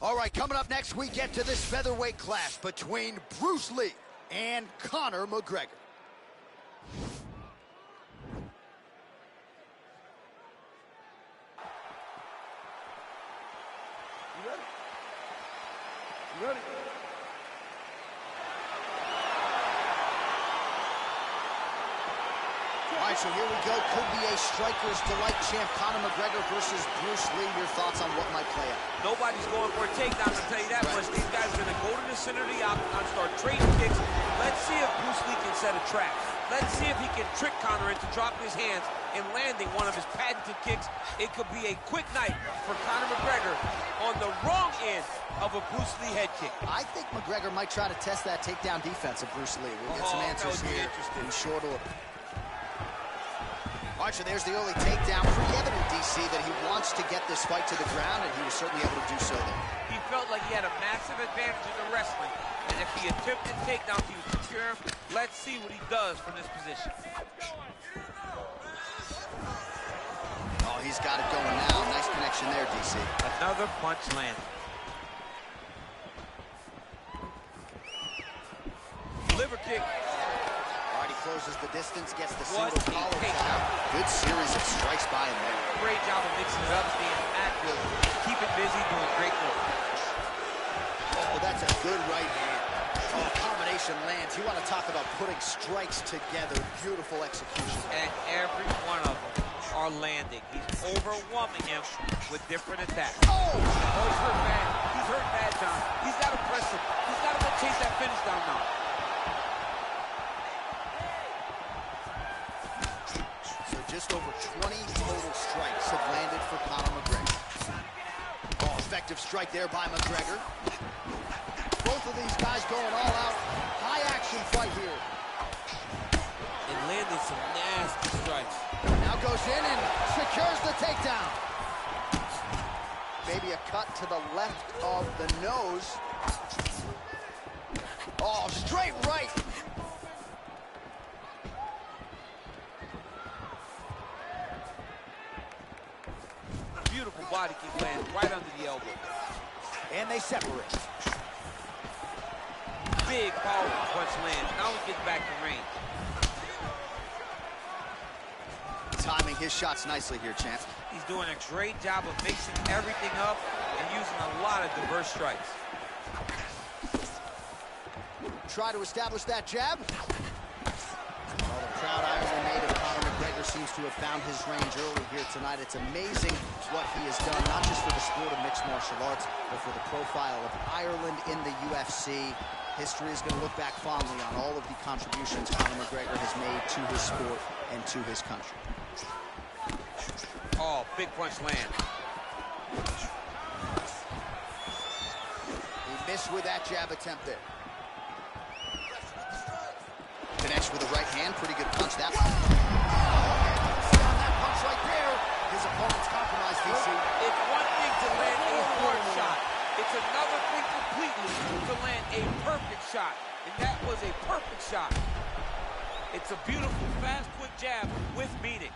All right, coming up next, we get to this featherweight clash between Bruce Lee and Conor McGregor. You ready? You ready? All right, so here we go. Could be a striker's delight champ, Conor McGregor versus Bruce Lee. Your thoughts on what might play out? Nobody's going for a takedown, I'll tell you that much. These guys are going to go to the center of the octagon, start trading kicks. Let's see if Bruce Lee can set a trap. Let's see if he can trick Conor into dropping his hands and landing one of his patented kicks. It could be a quick night for Conor McGregor on the wrong end of a Bruce Lee head kick. I think McGregor might try to test that takedown defense of Bruce Lee. We'll get some answers here in short order. All right, so there's the early takedown. Pretty evident, DC, that he wants to get this fight to the ground, and he was certainly able to do so there. He felt like he had a massive advantage in the wrestling, and if he attempted takedowns, he would secure him. Let's see what he does from this position. Oh, he's got it going now. Nice connection there, DC. Another punch landed. Liver kick. All right, he closes the distance, gets the What single a collar takedown. down. Good series of strikes by him there. Great job of mixing it up, staying active, keeping busy, doing great work. Oh, that's a good right hand. Oh, combination lands. You want to talk about putting strikes together. Beautiful execution. And every one of them are landing. He's overwhelming him with different attacks. Oh! He's hurt bad. He's hurt bad, John. He's got to press him. He's got to go chase that finish down now. So just over 20 total strikes have landed for Conor McGregor. Oh, effective strike there by McGregor. Both of these guys going all out. High action fight here. And landed some nasty strikes. Now goes in and secures the takedown. Maybe a cut to the left of the nose. Oh, straight right. Beautiful body kick lands right under the elbow. And they separate. Big powerful punch lands. Now he gets back to range. Timing his shots nicely here, champ. He's doing a great job of mixing everything up and using a lot of diverse strikes. Try to establish that jab. Well, the proud Iron native Conor McGregor seems to have found his range early here tonight. It's amazing what he has done, not just for the sport of mixed martial arts, but for the profile of Ireland in the UFC. History is going to look back fondly on all of the contributions Conor McGregor has made to his sport and to his country. Oh, big punch land. He missed with that jab attempt there. Connects with the right hand. Pretty good punch that one. See on that punch right there. His opponent's compromised, DC. It's one thing to land a hard shot. It's another thing completely to land a perfect shot. And that was a perfect shot. It's a beautiful, fast, quick jab with meaning.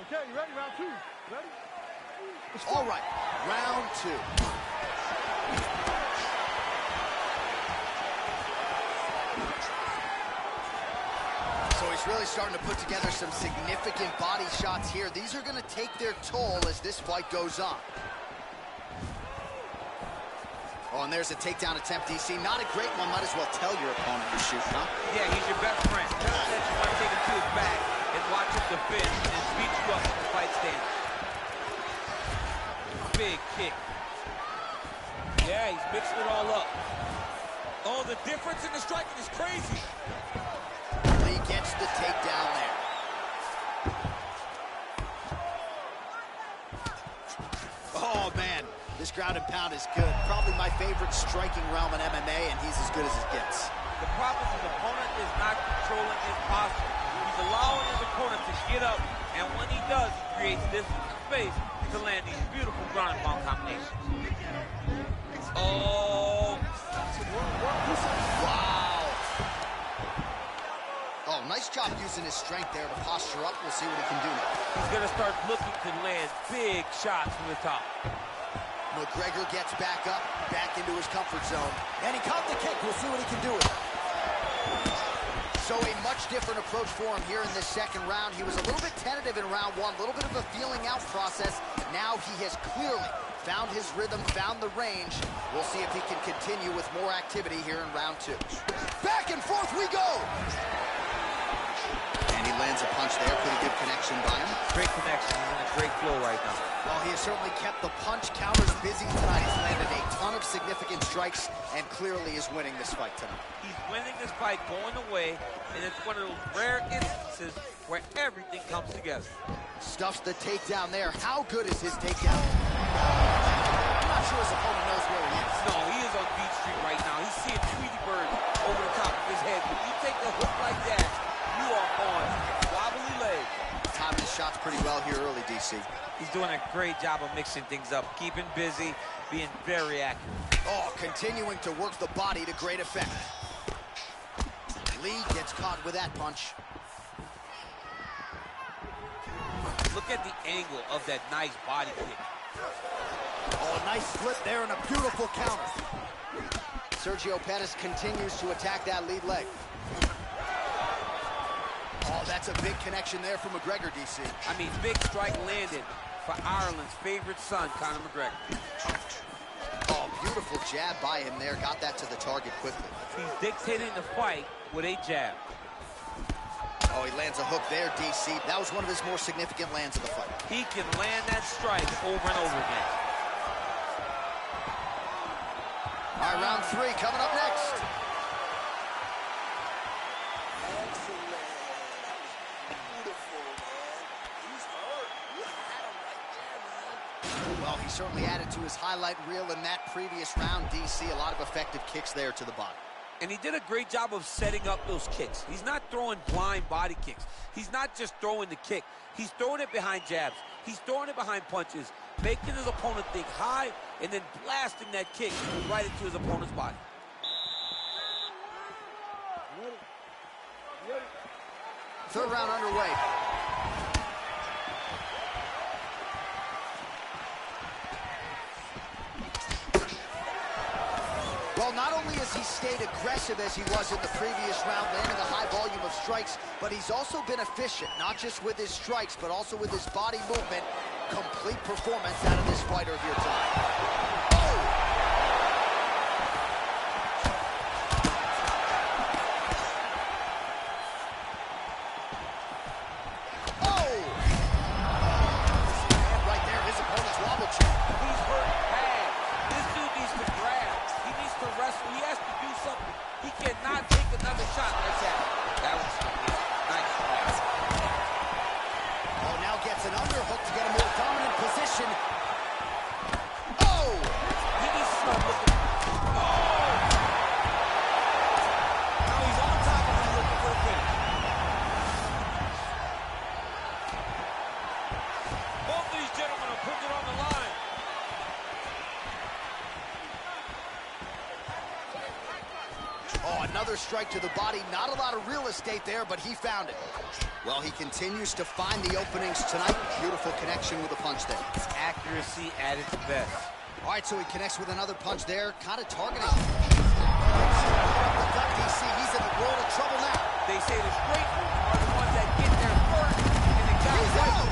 Okay, you ready? Round two. Ready? All right, round two. So he's really starting to put together some significant body shots here. These are going to take their toll as this fight goes on. Oh, and there's a takedown attempt, DC. Not a great one. Might as well tell your opponent you're shooting, huh? Yeah, he's your best friend. Tell him that you want to take him to his back and watch him defend and beat you up in the fight stand. Big kick. Yeah, he's mixing it all up. Oh, the difference in the striking is crazy. Lee gets the takedown there. Oh, man. This ground and pound is good. Probably my favorite striking realm in MMA, and he's as good as it gets. The problem is his opponent is not controlling his posture. He's allowing his opponent to get up, and when he does, he creates distance and space to land these beautiful ground and pound combinations. Oh. Wow. Oh, nice job using his strength there to posture up. We'll see what he can do now. He's going to start looking to land big shots from the top. McGregor gets back up, back into his comfort zone. And he caught the kick. We'll see what he can do with it. So a much different approach for him here in this second round. He was a little bit tentative in round one, a little bit of a feeling out process. Now he has clearly found his rhythm, found the range. We'll see if he can continue with more activity here in round two. Back and forth we go! And he lands a punch there. Pretty good connection by him. Great connection. He's in a great flow right now. Well, he has certainly kept the punch counters busy tonight. He's landed a ton of significant strikes and clearly is winning this fight tonight. He's winning this fight going away, and it's one of those rare instances where everything comes together. Stuffs the takedown there. How good is his takedown? I'm not sure his opponent knows where he is. No, he is on Beach Street right now. He's seeing Tweety Bird over the top of his head. When you take a hook like that, you are on wobbly legs. Timing his shots pretty well here early, DC. He's doing a great job of mixing things up, keeping busy, being very accurate. Oh, continuing to work the body to great effect. Lee gets caught with that punch. Look at the angle of that nice body kick. Oh, nice flip there and a beautiful counter. Sergio Pettis continues to attack that lead leg. Oh, That's a big connection there for McGregor, DC. I mean, big strike landed for Ireland's favorite son, Conor McGregor. Oh, beautiful jab by him there. Got that to the target quickly. He's dictating the fight with a jab. Oh, he lands a hook there, DC. That was one of his more significant lands of the fight. He can land that strike over and over again. All right, round 3 coming up next. Excellent. Beautiful, man. He's hurt. You had him right there, man. Well, he certainly added to his highlight reel in that previous round, DC. A lot of effective kicks there to the body. And he did a great job of setting up those kicks. He's not throwing blind body kicks. He's not just throwing the kick. He's throwing it behind jabs. He's throwing it behind punches, making his opponent think high, and then blasting that kick right into his opponent's body. Third round underway. Well, not only has he stayed aggressive as he was in the previous round, landing a high volume of strikes, but he's also been efficient, not just with his strikes, but also with his body movement. Complete performance out of this fighter here tonight. Oh! Oh! And right there, his opponent's wobble check. He's hurt bad. This dude needs to grab. He needs to wrestle. He has to do something. He cannot take another shot. That's that. That was nice. Oh, now gets an underhook to get a more dominant position. Oh! He needs to start looking. Oh! Now he's on top of him looking for the finish. Both these gentlemen are putting it on the line. Oh, another strike to the body. Not a lot of real estate there, but he found it. Well, he continues to find the openings tonight. Beautiful connection with a punch there. Accuracy at its best. All right, so he connects with another punch there, kind of targeting. The gut, DC, he's in a world of trouble now. They say the straight are the ones that get there first, and the guys He's out.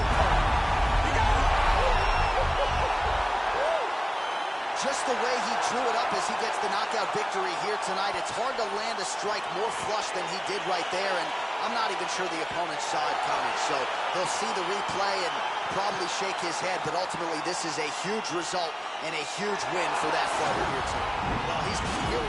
Just the way he drew it up as he gets the knockout victory here tonight, it's hard to land a strike more flush than he did right there, and I'm not even sure the opponent saw it coming, so he'll see the replay and probably shake his head, but ultimately this is a huge result and a huge win for that fighter here tonight. Well, he's here.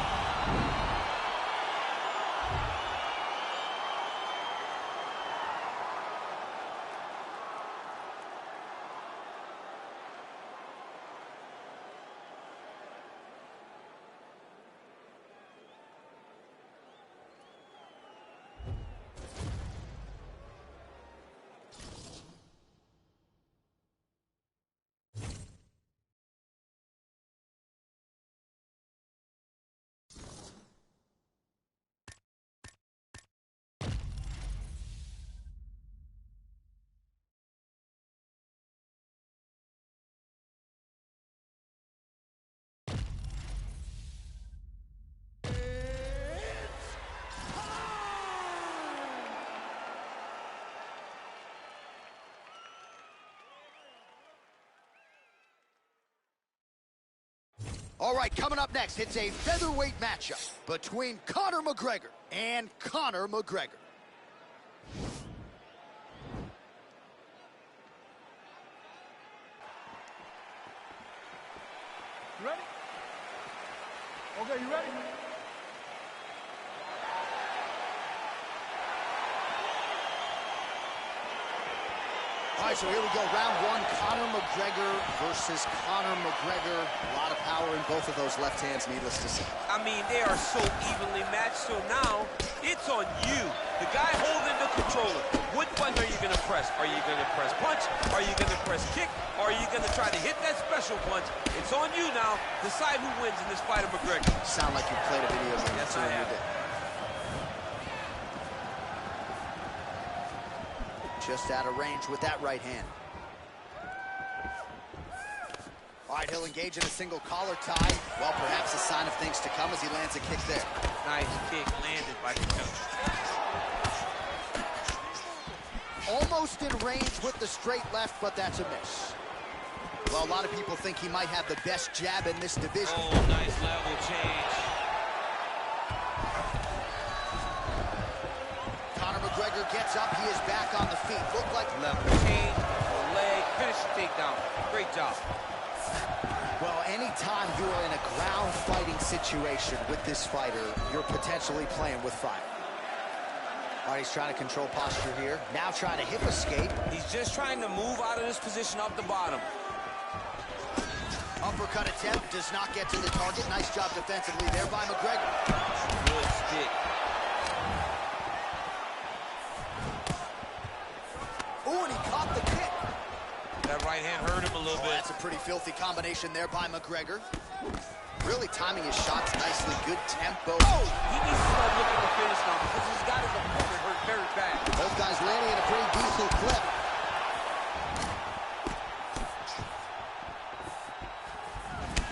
All right, coming up next, it's a featherweight matchup between Conor McGregor and Conor McGregor. You ready? Okay, you ready? All right, so here we go, round 1, Conor McGregor versus Conor McGregor. A lot of power in both of those left hands, needless to say. I mean, they are so evenly matched, so now it's on you. The guy holding the controller. What button are you going to press? Are you going to press punch? Are you going to press kick? Or are you going to try to hit that special punch? It's on you now. Decide who wins in this fight of McGregor. Sound like you played a video game. Yes, I have. Just out of range with that right hand. All right, he'll engage in a single collar tie. Well, perhaps a sign of things to come as he lands a kick there. Nice kick landed by the coach. almost in range with the straight left, but that's a miss. Well, a lot of people think he might have the best jab in this division. Oh, nice level change. Conor McGregor gets up. He is back on the feet. Looked like Level change, leg, finish the takedown. Great job. Well, anytime you are in a ground fighting situation with this fighter, you're potentially playing with fire. All right, he's trying to control posture here. Now trying to hip escape. He's just trying to move out of this position up the bottom. Uppercut attempt does not get to the target. Nice job defensively there by McGregor. Good stick. Ooh, and he caught the kick. That right hand hurt him a little bit. That's a pretty filthy combination there by McGregor. Really timing his shots nicely. Good tempo. Oh! He needs to start looking to finish now because he's got his opponent hurt very bad. Both guys landing at a pretty decent clip.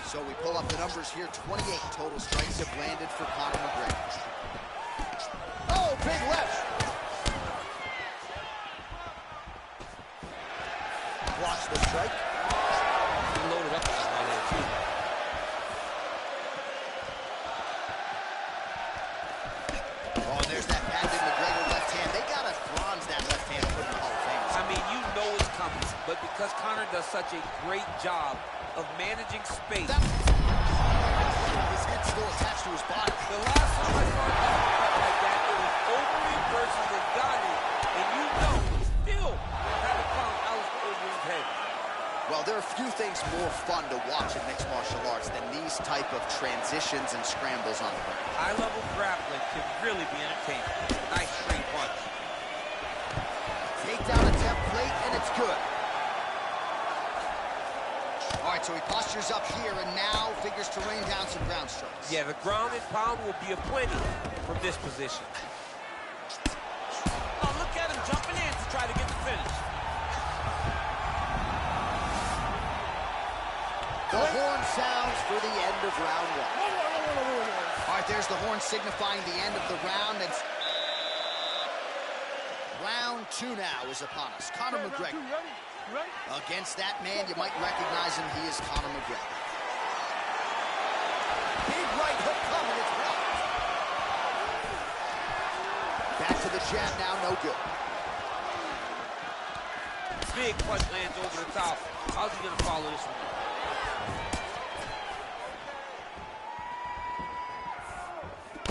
So we pull up the numbers here. 28 total strikes have landed for Conor McGregor. Oh, big left. Blocks the strike. He loaded up on his right hand, too. Oh, and there's that patented McGregor left hand. They got to bronze that left hand for the Hall of Fame. I mean, you know it's coming, but because Conor does such a great job of managing space. His head still attached to his body. The last time I saw an uppercut like that, it was Overeem versus Ngannou, and you know he still had to pound Alistair Overeem's head. Well, there are few things more fun to watch in mixed martial arts than these type of transitions and scrambles on the ground. High-level grappling can really be entertaining. Nice straight punch. Takedown attempt late, and it's good. All right, so he postures up here and now figures to rain down some ground strikes. Yeah, the ground and pound will be aplenty from this position. Oh, look at him jumping in to try to get the finish. The horn sounds for the end of round one. All right, there's the horn signifying the end of the round. And round two now is upon us. Conor McGregor. Against that man, you might recognize him. He is Conor McGregor. Big right hook coming. It's blocked. Back to the jab now. No good. Big punch lands over the top. How's he going to follow this one?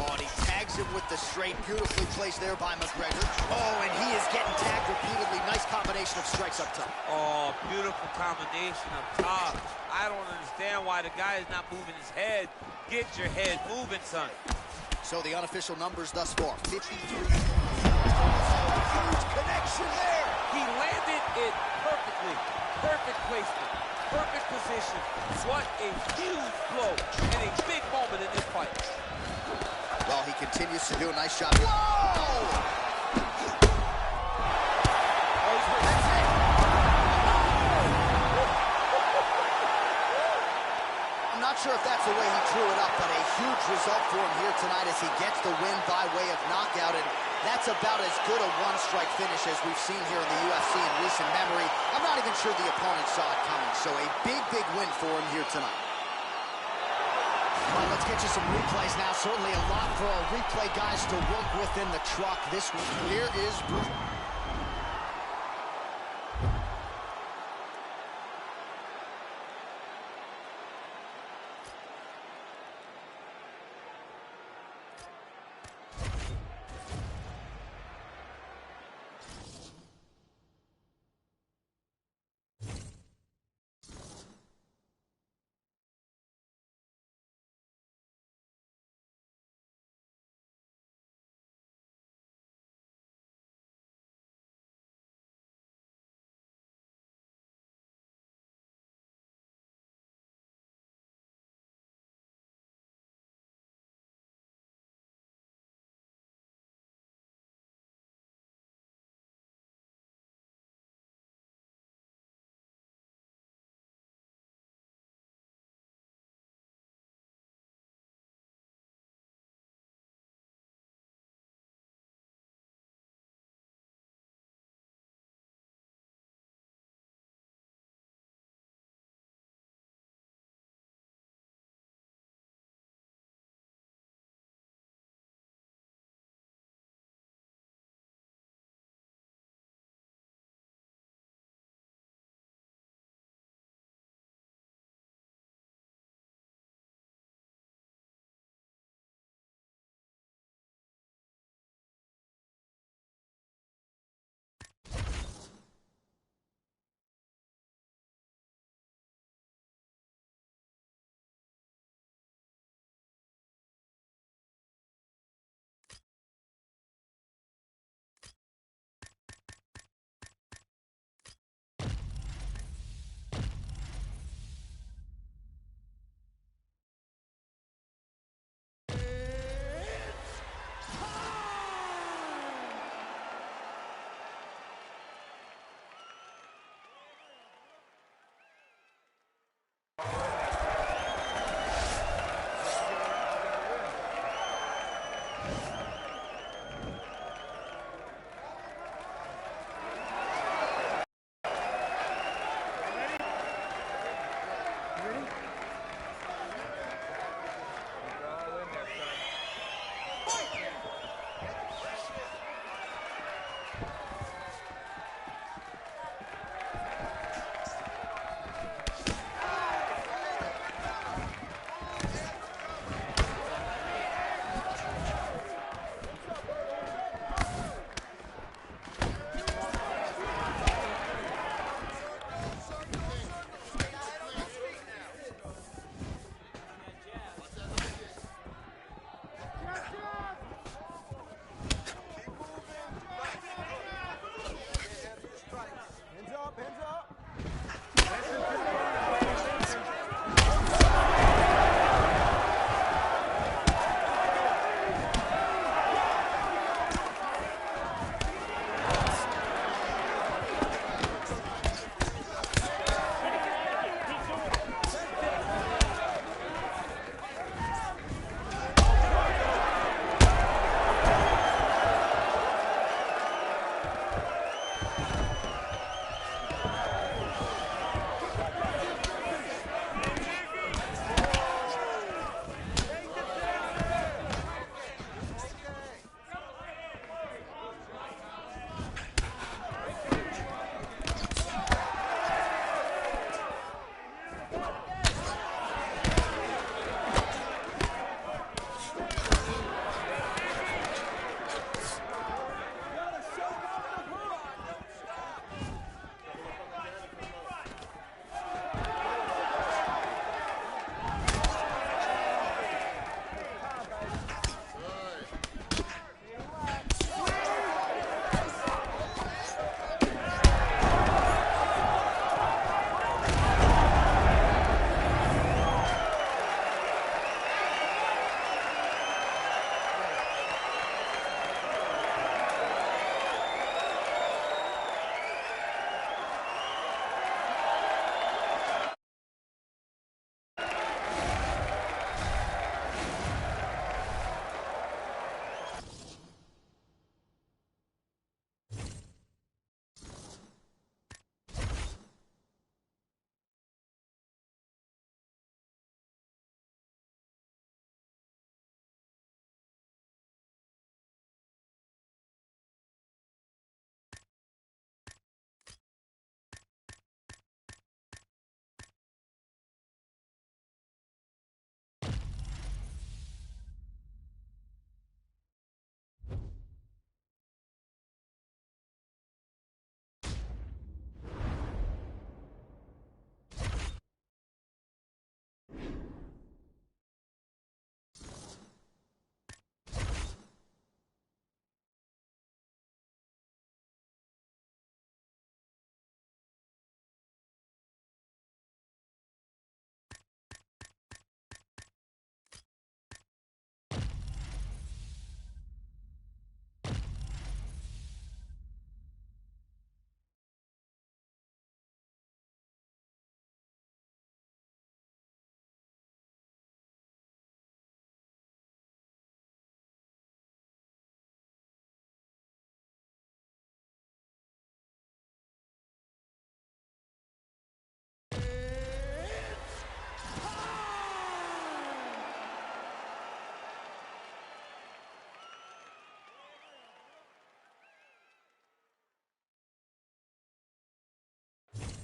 Oh, and he tags him with the straight. Beautifully placed there by McGregor. Oh, and he is getting tagged repeatedly. Nice combination of strikes up top. Oh, beautiful combination up top. I don't understand why the guy is not moving his head. Get your head moving, son. So the unofficial numbers thus far, 53. Huge connection there. He landed it perfectly. Perfect placement. Perfect position. What a huge blow and a big moment in this fight. Well, he continues to do a nice job. Whoa! Oh, he's hurt. That's it. I'm not sure if that's the way he drew it up, but a huge result for him here tonight as he gets the win by way of knockout. And that's about as good a one-strike finish as we've seen here in the UFC in recent memory. I'm not even sure the opponent saw it coming. So a big, big win for him here tonight. Well, let's get you some replays now. Certainly a lot for our replay guys to work with in the truck. This one here is brutal.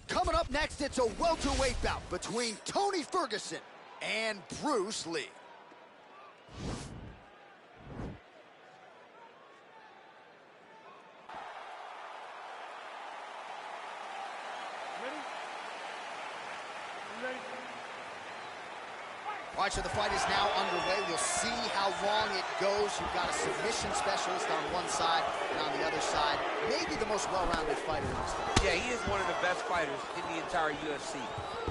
Coming up next, it's a welterweight bout between Tony Ferguson and Bruce Lee. All right, so the fight is now underway. We'll see how long it goes. You've got a submission specialist on one side, and on the other side, maybe the most well-rounded fighter in this fight. Yeah, he is one of the best fighters in the entire UFC.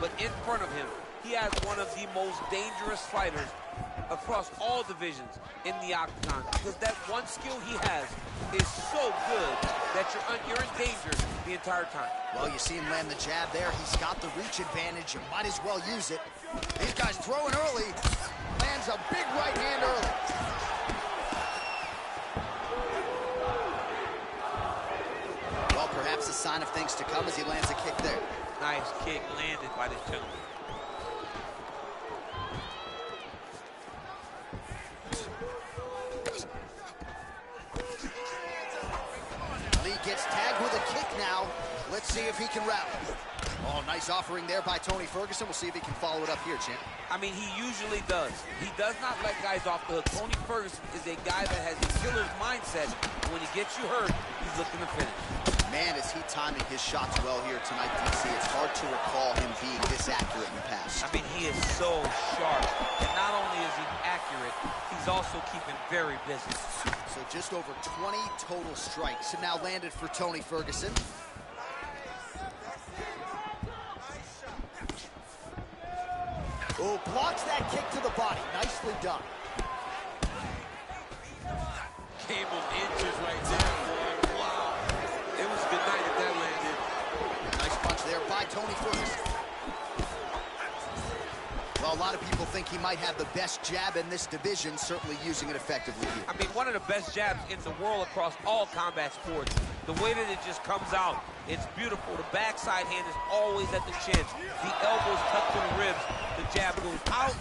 But in front of him, he has one of the most dangerous fighters across all divisions in the octagon, because that one skill he has is so good that you're in danger the entire time. Well, you see him land the jab there. He's got the reach advantage. You might as well use it. These guys throwing early. Lands a big right hand early. Well, perhaps a sign of things to come as he lands a kick there. Nice kick landed by this gentleman. Gets tagged with a kick now. Let's see if he can rally. Oh, nice offering there by Tony Ferguson. We'll see if he can follow it up here, champ. I mean, he usually does. He does not let guys off the hook. Tony Ferguson is a guy that has a killer's mindset. When he gets you hurt, he's looking to finish. Man, is he timing his shots well here tonight, DC. It's hard to recall him being this accurate in the past. I mean, he is so sharp. And not only is he accurate, he's also keeping very busy. So just over 20 total strikes have now landed for Tony Ferguson. Oh, blocks that kick to the body. Nicely done. Game of inches right there, boy. Wow. It was good night if that landed. Nice punch there by Tony Ferguson. Well, a lot of people think he might have the best jab in this division, certainly using it effectively here. I mean, one of the best jabs in the world across all combat sports. The way that it just comes out, it's beautiful. The backside hand is always at the chin. The elbows tucked to the ribs. The jab goes out.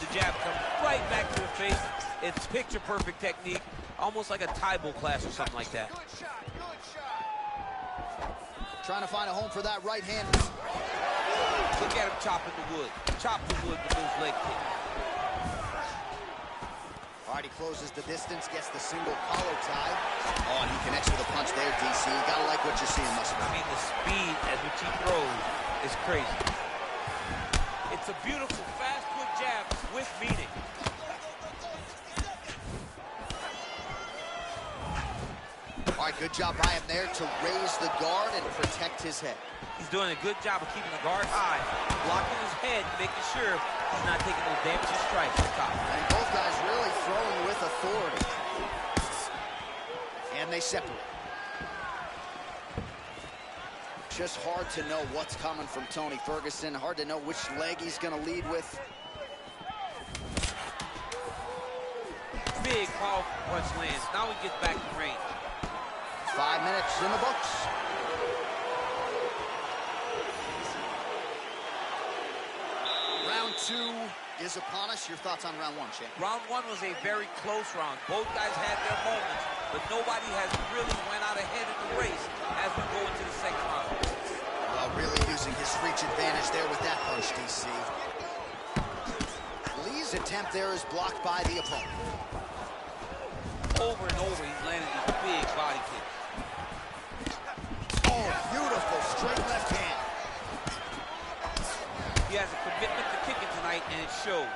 The jab comes right back to the face. It's picture-perfect technique, almost like a Taibo class or something like that. Good shot, good shot. Trying to find a home for that right hand. Look at him chopping the wood. Chop the wood with those leg kicks. All right, he closes the distance, gets the single collar tie. Oh, and he connects with a punch there, DC. You gotta like what you're seeing, Muscle. I mean, the speed at which he throws is crazy. It's a beautiful fast foot jab with meaning. All right, good job by him there to raise the guard and protect his head. He's doing a good job of keeping the guard high, blocking his head, making sure he's not taking those damaging strikes on top. And both guys really throwing with authority. And they separate. Just hard to know what's coming from Tony Ferguson. Hard to know which leg he's going to lead with. Big, powerful punch lands. Now he gets back to range. 5 minutes in the books. Round 2 is upon us. Your thoughts on round 1, champ? Round 1 was a very close round. Both guys had their moments, but nobody has really went out ahead in the race as we go into the second round. Well, really using his reach advantage there with that punch, DC. Lee's attempt there is blocked by the opponent. Over and over, he's landed these big body kicks. Oh, beautiful straight left hand. He has a commitment to kicking tonight, and it shows.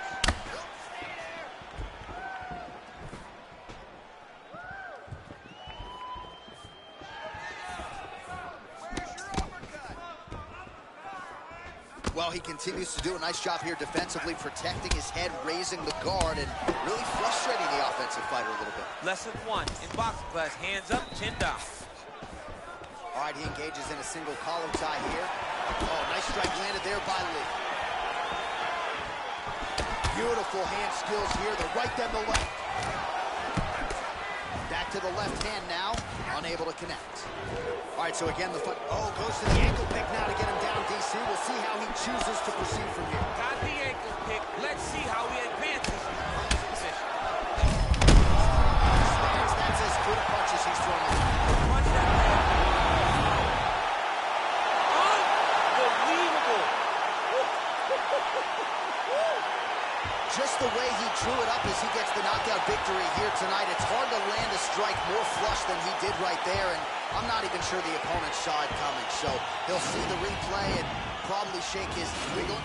Well, he continues to do a nice job here defensively, protecting his head, raising the guard, and really frustrating the offensive fighter a little bit. Lesson 1 in boxing class, hands up, chin down. All right, he engages in a single collar tie here. Oh, nice strike landed there by Lee. Beautiful hand skills here, the right then the left. Back to the left hand now, unable to connect. All right, so again, the foot, goes to the ankle pick now to get him down, DC. We'll see how he chooses to proceed from here. Got the ankle pick. Let's see how he advances from this position. That's as good a punch as he's thrown. Punch that man. strike more flush than he did right there, and I'm not even sure the opponent saw it coming. So he'll see the replay and probably shake his wiggle.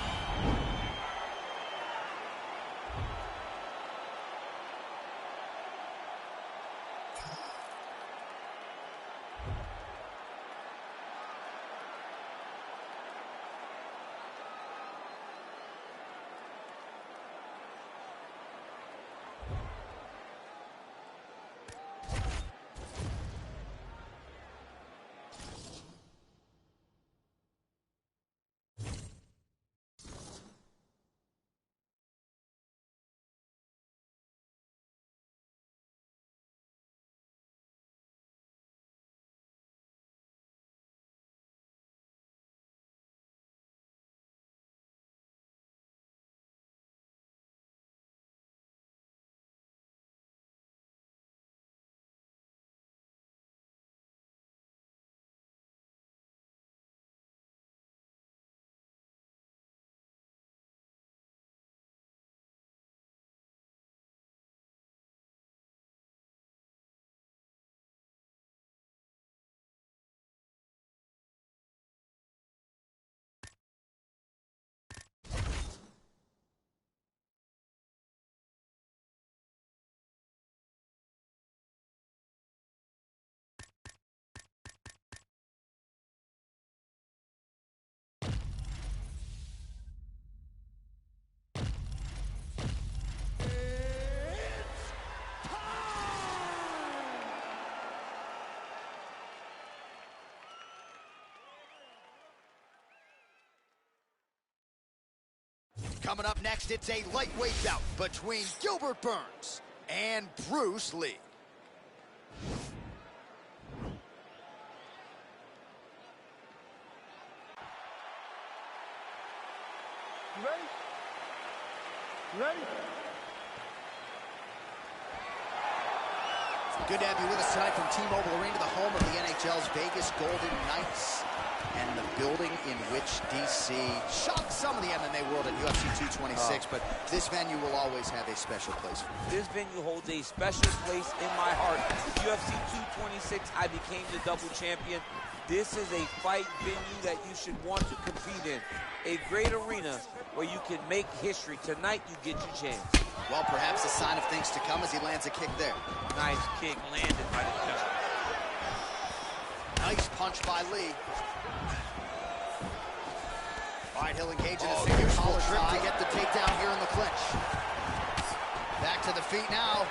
Coming up next, it's a lightweight bout between Gilbert Burns and Bruce Lee. You ready? You ready? Good to have you with us tonight from T-Mobile Arena, the home of the NHL's Vegas Golden Knights, and the building in which DC shocked some of the MMA world at UFC 226, but this venue will always have a special place for me. This venue holds a special place in my heart. UFC 226, I became the double champion. This is a fight venue that you should want to compete in. A great arena where you can make history. Tonight, you get your chance. Well, perhaps a sign of things to come as he lands a kick there. Nice kick landed by the jump. Nice punch by Lee. All right, he'll engage in a single collar trip to get the takedown here in the clinch. Back to the feet now.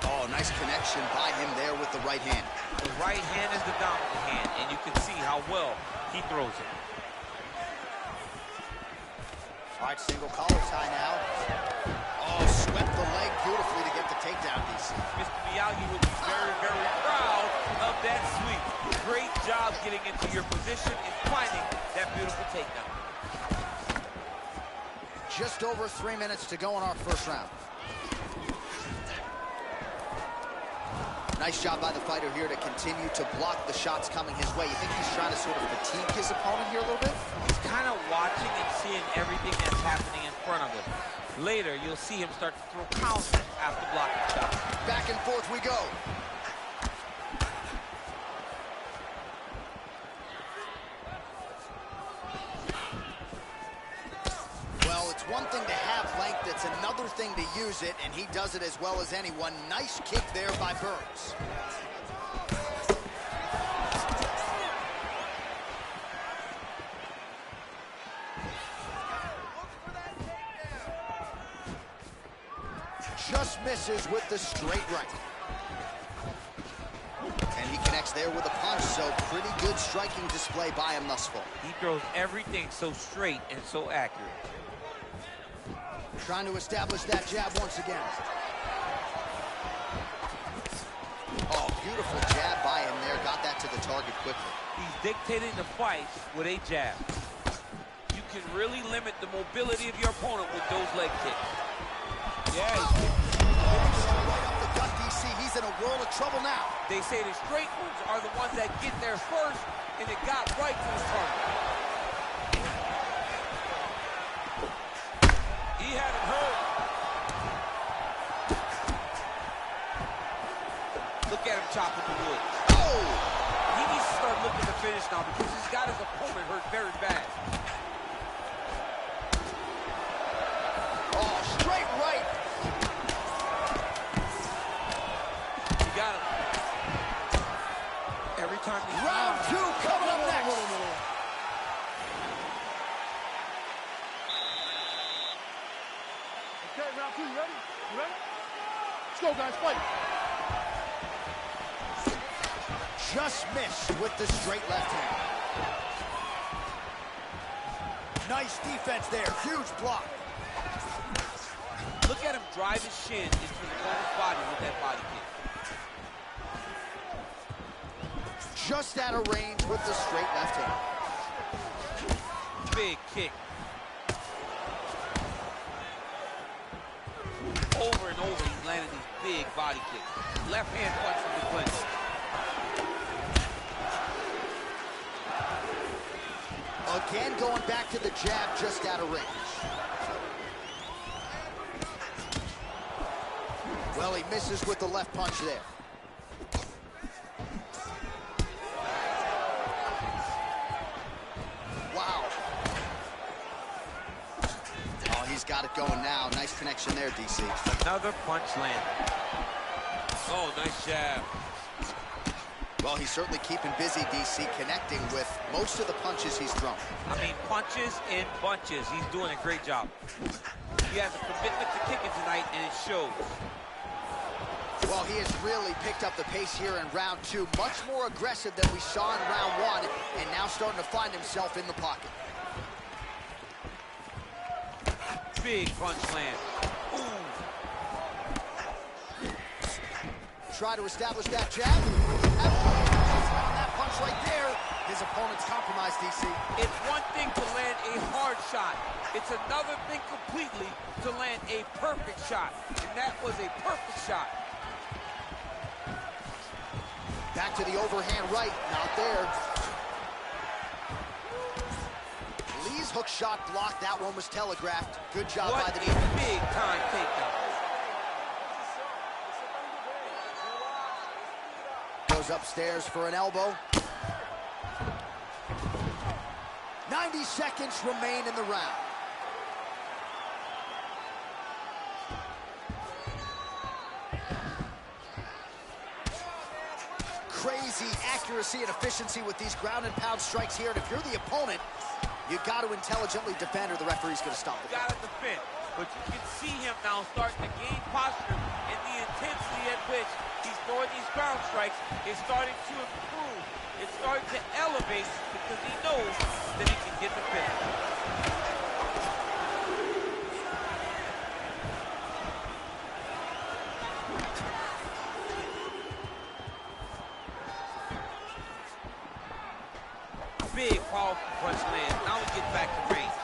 Oh, nice connection by him there with the right hand. The right hand is the dominant hand, and you can see how well he throws it. All right, single collar tie now. Oh, swept the leg beautifully to get the takedown, DC. Mr. Miyagi would be very, very proud of that sweep. Great job getting into your position and finding that beautiful takedown. Just over 3 minutes to go in our first round. Nice job by the fighter here to continue to block the shots coming his way. You think he's trying to sort of fatigue his opponent here a little bit? He's kind of watching and seeing everything that's happening in front of him. Later, you'll see him start to throw counters after blocking shots. Back and forth we go. Well, it's one thing to have length, it's another thing to use it, and he does it as well as anyone. Nice kick there by Burns. Just misses with the straight right. And he connects there with a punch, so pretty good striking display by him thus far. He throws everything so straight and so accurate. Trying to establish that jab once again. Oh, beautiful jab by him there. Got that to the target quickly. He's dictating the fight with a jab. You can really limit the mobility of your opponent with those leg kicks. Yeah. Right up the gut, DC. He's in a world of trouble now. They say the straight ones are the ones that get there first, and it got right to his target. He had him hurt. Look at him chopping the wood. Oh! He needs to start looking to finish now because he's got his opponent hurt very bad. Oh, straight right. He got him. Every time he... Round 2 coming up next. Okay, round 2, you ready? You ready? Let's go, guys, fight. Just missed with the straight left hand. Nice defense there. Huge block. Look at him drive his shin into his opponent's body with that body kick. Just out of range with the straight left hand. Big kick. Over and over, he's landing these big body kicks. Left hand punch from the clinch. Again, going back to the jab, just out of range. Well, he misses with the left punch there. Wow. Oh, he's got it going now. Nice connection there, DC. Another punch landed. Oh, nice jab. Well, he's certainly keeping busy, DC, connecting with most of the punches he's thrown. I mean, punches in bunches. He's doing a great job. He has a commitment to kicking tonight, and it shows. Well, he has really picked up the pace here in round 2. Much more aggressive than we saw in round 1, and now starting to find himself in the pocket. Big punch land. Ooh. Try to establish that jab. Found that punch right there. His opponent's compromised, DC. It's one thing to land a hard shot. It's another thing completely to land a perfect shot. And that was a perfect shot. Back to the overhand right. Not there. Lee's hook shot blocked. That one was telegraphed. Good job by the defense. Big time takedown. Goes upstairs for an elbow. 90 seconds remain in the round. Crazy accuracy and efficiency with these ground and pound strikes here. And if you're the opponent, you got to intelligently defend or the referee's going to stop it. You got to defend. But you can see him now starting to gain posture, and the intensity at which he's throwing these ground strikes is starting to improve. It's starting to elevate because he knows that he can get the finish. Big, powerful punch land. Now we get back to range.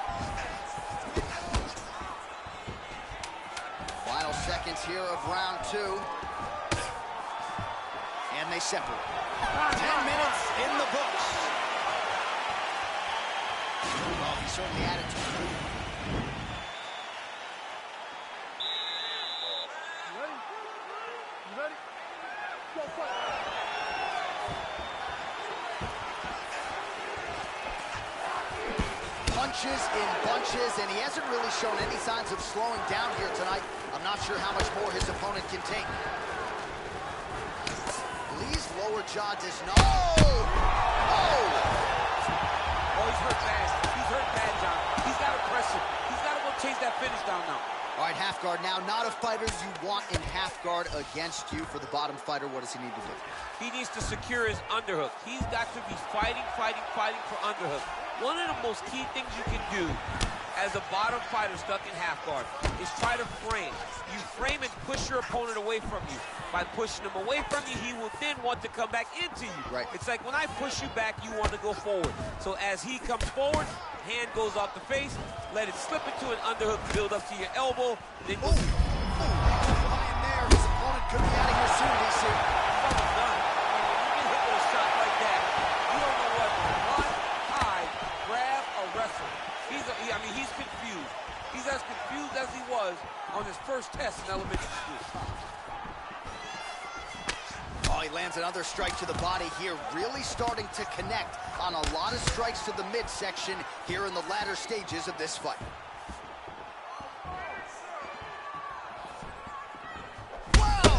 Final seconds here of round 2. And they separate. 10 minutes in the books. Well, he certainly added to it. You ready? You ready? Go fight. Punches in bunches, and he hasn't really shown any signs of slowing down here tonight. I'm not sure how much more his opponent can take. Lee's lower jaw does not... Oh, he's hurt bad. He's hurt bad, John. He's got to press him. He's got to go chase that finish down now. All right, half guard now. Not a fighter you want in half guard against you. For the bottom fighter, what does he need to do? He needs to secure his underhook. He's got to be fighting for underhook. One of the most key things you can do as a bottom fighter stuck in half guard is try to frame. You frame and push your opponent away from you. By pushing him away from you, he will then want to come back into you. Right. It's like when I push you back, you want to go forward. So as he comes forward, hand goes off the face, let it slip into an underhook, build up to your elbow, then go. Lying there, his opponent could be out of here soon, DC. Almost done. I mean, when you get hit with a shot like that, you don't know what to run, hide, grab, or wrestle. He's confused. He's as confused as he was on his first test in elementary school. Oh, Lands another strike to the body here, really starting to connect on a lot of strikes to the midsection here in the latter stages of this fight. Whoa!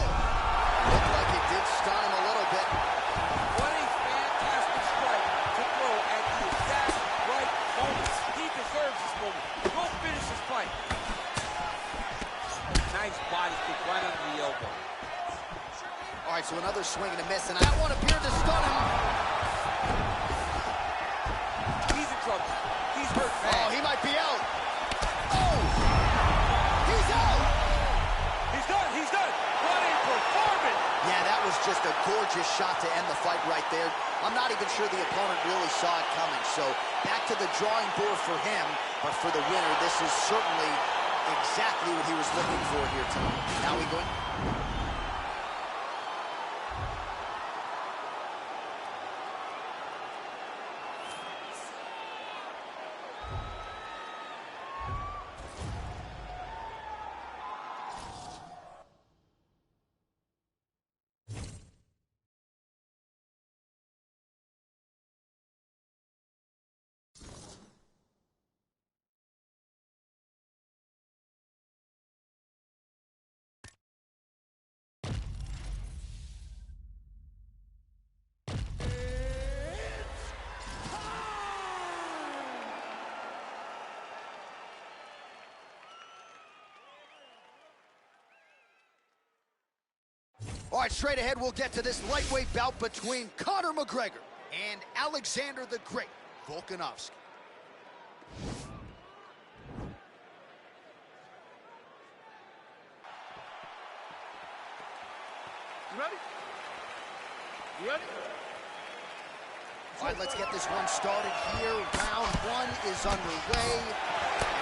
Looked like it did stun him a little bit. What a fantastic strike to throw at the exact right moment. He deserves this moment. Go finish this fight. Nice body kick right under the elbow. All right, so another swing and a miss, and that one appeared to stun him. He's in trouble. He's hurt bad. Oh, he might be out. Oh! He's out! He's done. He's done. What a performance. Yeah, that was just a gorgeous shot to end the fight right there. I'm not even sure the opponent really saw it coming. So back to the drawing board for him, but for the winner, this is certainly exactly what he was looking for here tonight. Now we go. All right, straight ahead, we'll get to this lightweight bout between Conor McGregor and Alexander the Great Volkanovski. You ready? You ready? All right, let's get this one started here. Round one is underway.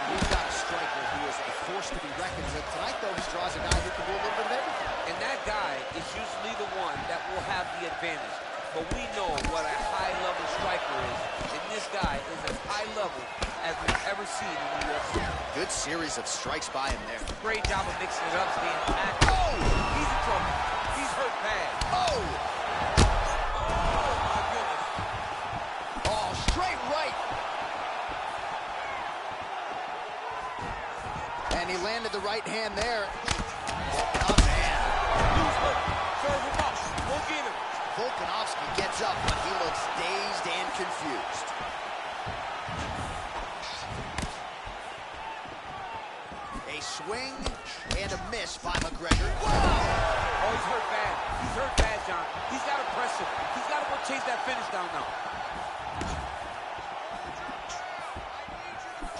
And we've got a striker who is a force to be reckoned with. Tonight, though, he draws a guy who can do a little bit of everything. And that guy is usually the one that will have the advantage. But we know what a high-level striker is. And this guy is as high level as we've ever seen in the UFC. Good series of strikes by him there. Great job of mixing it up, staying active. Oh! He's in trouble. He's hurt bad. Oh! Oh, my goodness. Oh, straight right. And he landed the right hand there. Oh, man. Lose hook. Serve him up. We'll get him. Volkanovski gets up, but he looks dazed and confused. A swing and a miss by McGregor. Wow! Oh, he's hurt bad. He's hurt bad, John. He's got to press him. He's got to go chase that finish down now.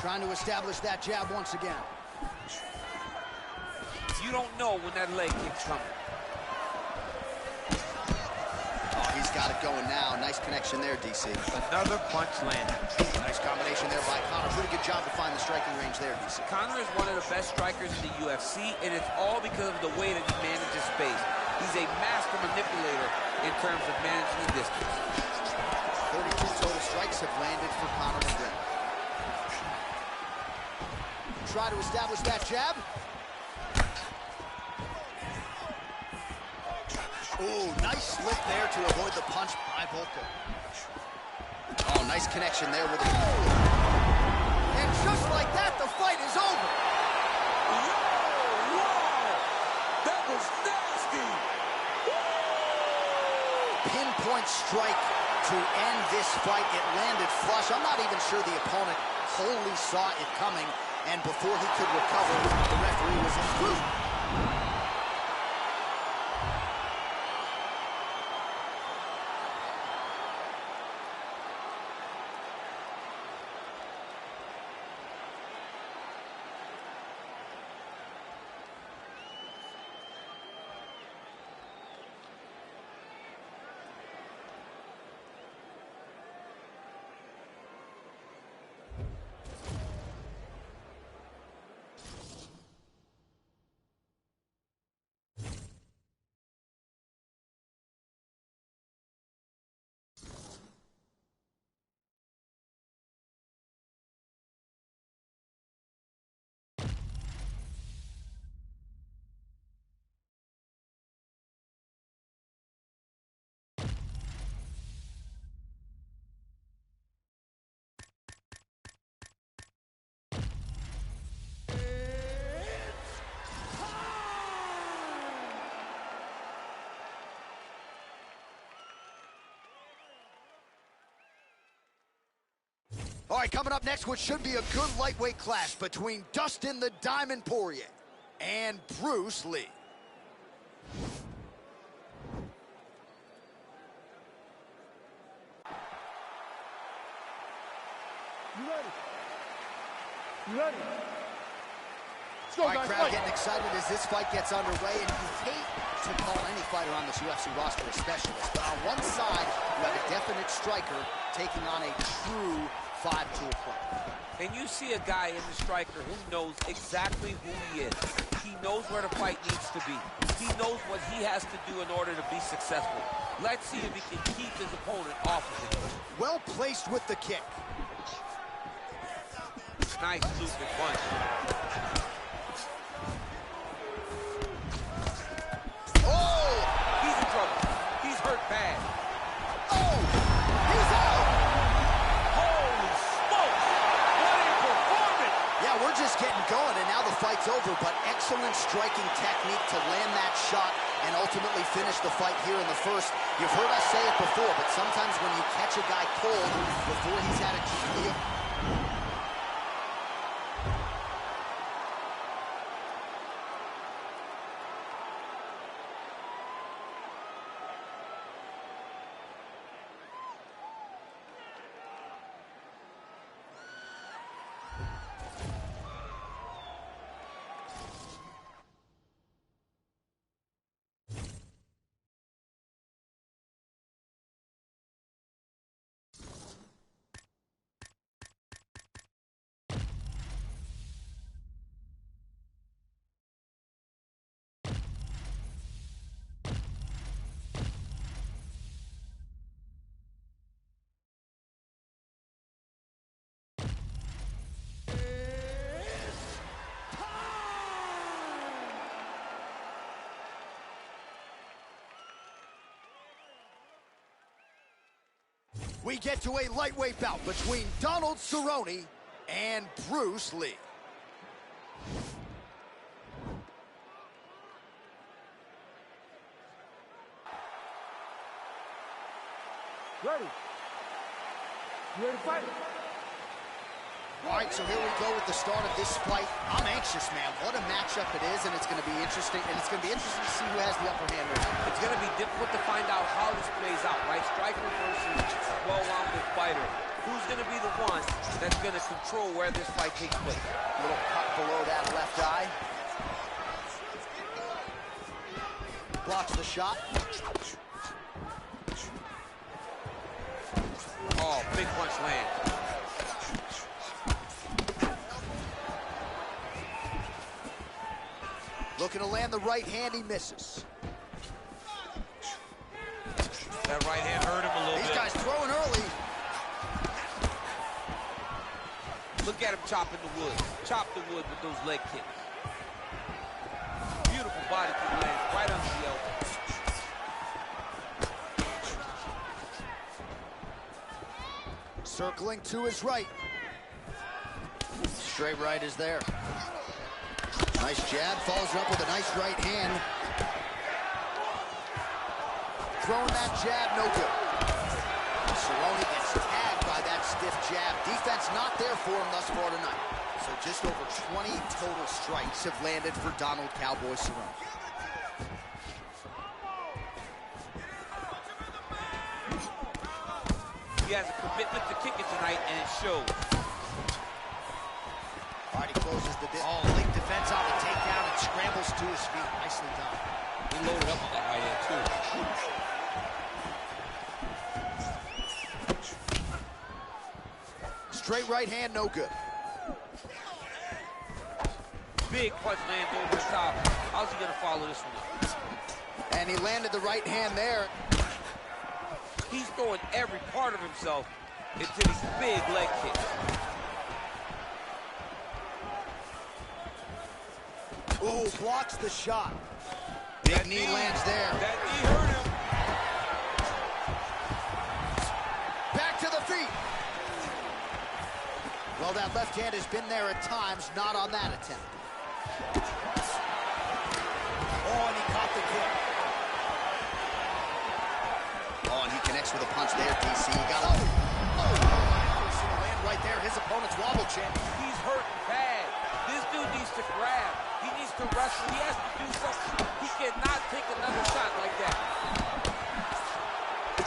Trying to establish that jab once again. You don't know when that leg kick's coming. Oh, he's got it going now. Nice connection there, DC. Another punch landed. Nice combination there by Conor. Pretty good job to find the striking range there, DC. Conor is one of the best strikers in the UFC, and it's all because of the way that he manages space. He's a master manipulator in terms of managing the distance. 32 total strikes have landed for Conor McGregor. Try to establish that jab. Ooh, nice slip there to avoid the punch by Volka. Oh, nice connection there with it. And just like that, the fight is over. Wow! That was nasty! Pinpoint strike to end this fight. It landed flush. I'm not even sure the opponent wholly saw it coming. And before he could recover, the referee was in. All right, coming up next, what should be a good lightweight clash between Dustin the Diamond Poirier and Bruce Lee. You ready? You ready? Let's go, All right, guys. crowd Fight. getting excited as this fight gets underway, and you hate to call any fighter on this UFC roster a specialist, but on one side, you have a definite striker taking on a true five-tool player. And you see a guy in the striker who knows exactly who he is. He knows where the fight needs to be. He knows what he has to do in order to be successful. Let's see if he can keep his opponent off of him. Well placed with the kick. Nice looping punch. Oh! He's in trouble. He's hurt bad. Oh! He's out! Holy smokes! What a performance! Yeah, we're just getting going, and now the fight's over, but excellent striking technique to land that shot and ultimately finish the fight here in the first. You've heard us say it before, but sometimes when you catch a guy cold before he's had a chance. We get to a lightweight bout between Donald Cerrone and Bruce Lee. Ready? You ready to fight? All right, so here we go with the start of this fight. I'm anxious, man. What a matchup it is, and it's going to be interesting. And it's going to be interesting to see who has the upper hand right now. It's going to be difficult to find out how this plays out, right? Striker versus well-rounded fighter. Who's going to be the one that's going to control where this fight takes place? Little cut below that left eye. Blocks the shot. Oh, big punch land. Looking to land the right hand, he misses. That right hand hurt him a little bit. These guys throwing early. Look at him chopping the wood. Chop the wood with those leg kicks. Beautiful body kick lands right under the elbow. Circling to his right. Straight right is there. Nice jab, follows up with a nice right hand. Throwing that jab, no good. Cerrone gets tagged by that stiff jab. Defense not there for him thus far tonight. So just over 20 total strikes have landed for Donald Cowboy Cerrone. He has a commitment to kicking tonight, and it shows. All right, he closes the late defense on the takedown and scrambles to his feet. Nicely done. He loaded up on that right hand, too. Straight right hand, no good. Big punch lands over the top. How's he going to follow this one up? And he landed the right hand there. He's throwing every part of himself into these big leg kicks. Ooh, blocks the shot. Big knee lands there. That knee hurt him. Back to the feet. Well, that left hand has been there at times, not on that attempt. Oh, and he caught the kick. Oh, and he connects with a punch there, DC. He got a... Oh! right there. His opponent's wobble chin. He's hurting bad. This dude needs to grab. He needs to wrestle. He has to do something. He cannot take another shot like that.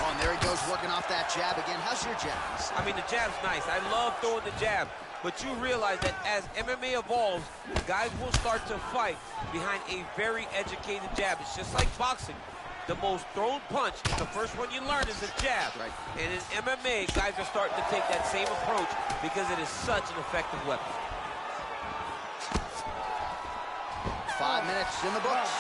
Oh, and there he goes working off that jab again. How's your jab? I mean, the jab's nice. I love throwing the jab. But you realize that as MMA evolves, guys will start to fight behind a very educated jab. It's just like boxing. The most thrown punch, the first one you learn is a jab. Right. And in MMA, guys are starting to take that same approach because it is such an effective weapon. 5 minutes in the books.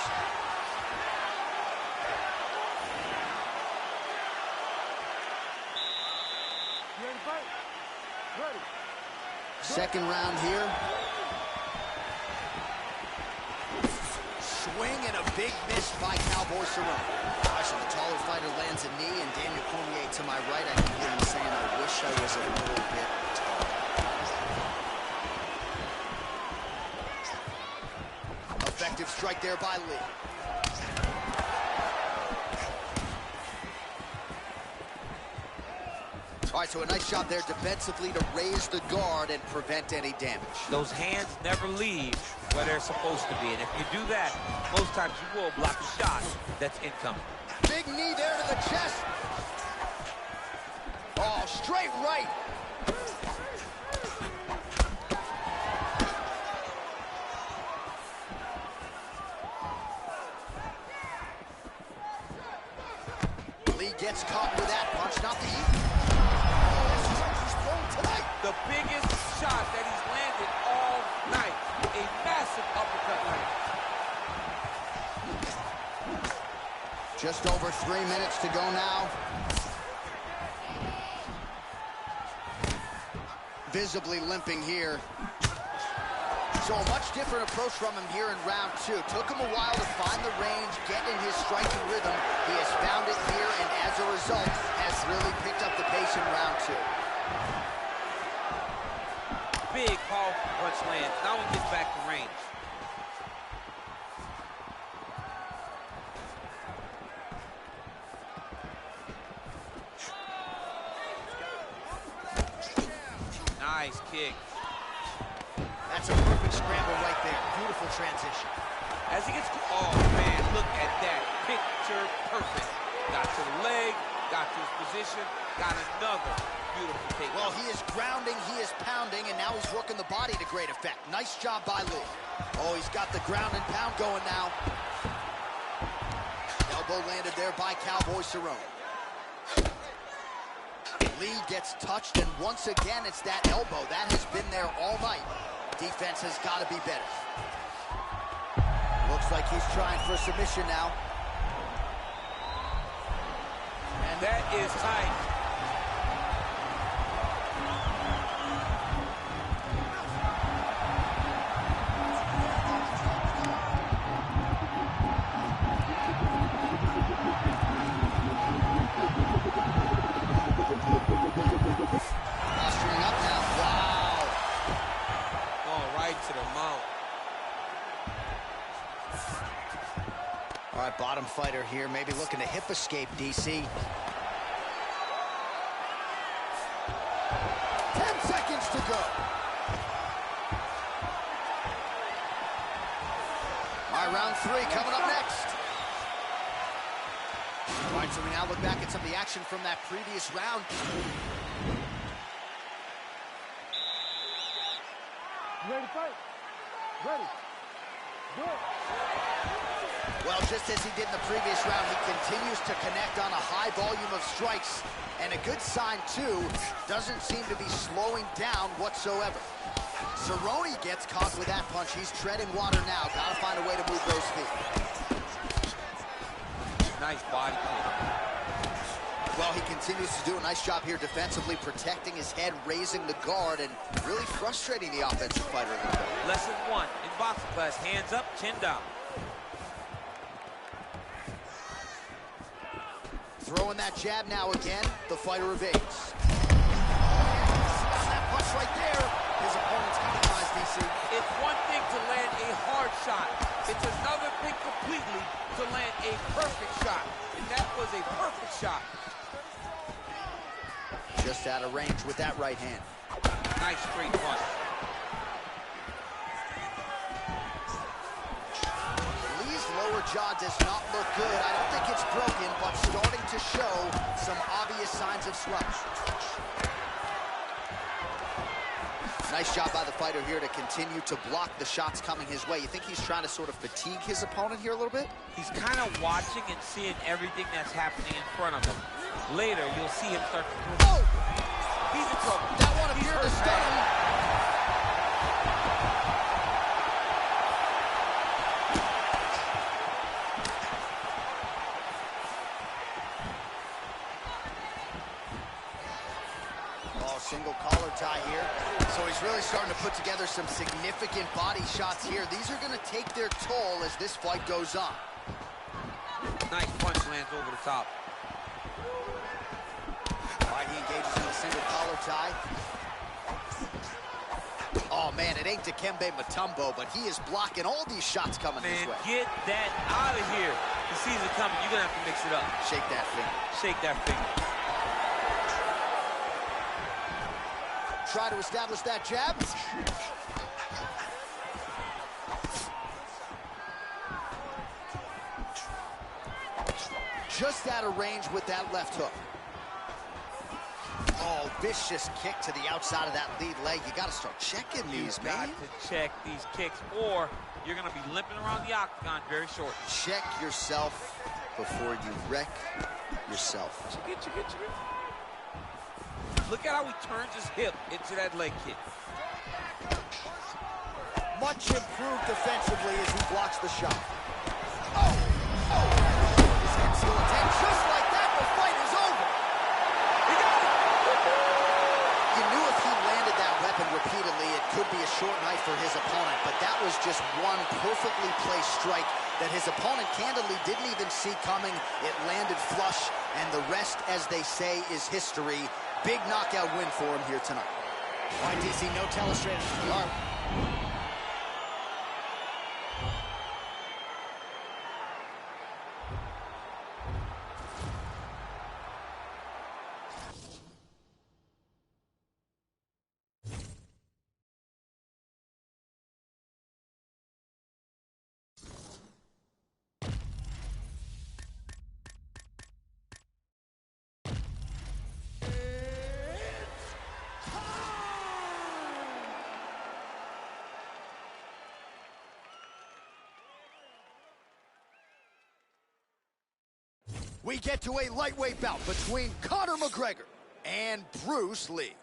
You ready to fight? Ready. Second round here. Swing and a big miss by Cowboy Cerrone. Gosh, and the taller fighter lands a knee, and Daniel Cormier to my right, I can hear him saying, I wish I was a little bit taller. Effective strike there by Lee. All right, so a nice job there defensively to raise the guard and prevent any damage. Those hands never leave where they're supposed to be. And if you do that, most times you will block a shot that's incoming. Big knee there to the chest. Oh, straight right. Lee gets caught with that punch, not the the biggest shot that he's landed all night. A massive uppercut land. Just over 3 minutes to go now. Visibly limping here. So a much different approach from him here in round 2. Took him a while to find the range, get in his striking rhythm. He has found it here, and as a result, has really picked up the pace in round 2. Big, powerful punch lands. Now he gets back to range. Nice kick. That's a perfect scramble right there. Beautiful transition. As he gets, oh man, look at that. Picture perfect. Got to the leg, got to his position, got another beautiful take. Well, he is grounding, he is pounding, and now he's working the body to great effect. Nice job by Lee. Oh, he's got the ground and pound going now. Elbow landed there by Cowboy Cerrone. Lee gets touched, and once again, it's that elbow. That has been there all night. Defense has got to be better. Looks like he's trying for a submission now. And that is tight. Posturing up now. Wow. Going right to the mount. All right, bottom fighter here, maybe looking to hip escape, DC. 10 seconds to go. All right, round 3 coming up next. All right, so we now look back at some of the action from that previous round. You ready to fight? Ready. Do it. Well, just as he did in the previous round, he continues to connect on a high volume of strikes. And a good sign, too, doesn't seem to be slowing down whatsoever. Cerrone gets caught with that punch. He's treading water now. Got to find a way to move those feet. Nice body kick. Well, he continues to do a nice job here defensively, protecting his head, raising the guard, and really frustrating the offensive fighter a little bit. Lesson 1 in boxing class, hands up, chin down. Throwing that jab now again, the fighter evades. That punch right there, his opponent's compromised, DC. It's one thing to land a hard shot. It's another thing completely to land a perfect shot. And that was a perfect shot. Just out of range with that right hand. Nice straight punch. Lee's lower jaw does not look good. I don't think it's broken, but starting to show some obvious signs of swelling. Nice job by the fighter here to continue to block the shots coming his way. You think he's trying to sort of fatigue his opponent here a little bit? He's kind of watching and seeing everything that's happening in front of him. Later, you'll see him start to... Oh! He's in trouble. That one appeared to stun him. Oh, single collar tie here. So he's really starting to put together some significant body shots here. These are going to take their toll as this fight goes on. Nice punch lands over the top. All right, he engages in a single collar tie. Oh, man, it ain't Dikembe Mutombo, but he is blocking all these shots coming his way. Get that out of here. He sees it coming. You're going to have to mix it up. Shake that finger. Shake that finger. Try to establish that jab. Just out of range with that left hook. Oh, vicious kick to the outside of that lead leg. You got to start checking these, man. You got to check these kicks, or you're going to be limping around the octagon very short. Check yourself before you wreck yourself. Look at how he turns his hip into that leg kick. Much improved defensively as he blocks the shot. Oh! His head's still intact. Just like that, the fight is over. He got it! You knew if he landed that weapon repeatedly, it could be a short night for his opponent, but that was just one perfectly placed strike that his opponent candidly didn't even see coming. It landed flush, and the rest, as they say, is history. Big knockout win for him here tonight. All right, DC, no telestrator from the arm. We get to a lightweight bout between Conor McGregor and Bruce Lee.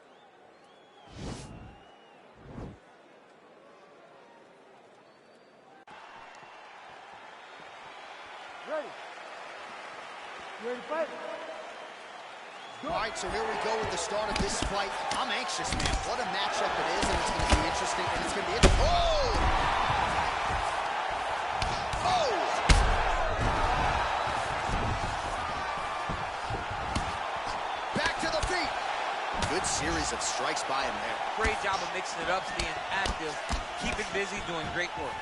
Ready? You ready to fight? All right, so here we go with the start of this fight. I'm anxious, man. What a matchup it is, and it's going to be interesting, and it's going to be... Oh! Oh! Back to the feet. Good series of strikes by him there. Great job of mixing it up, staying active, keeping busy, doing great work.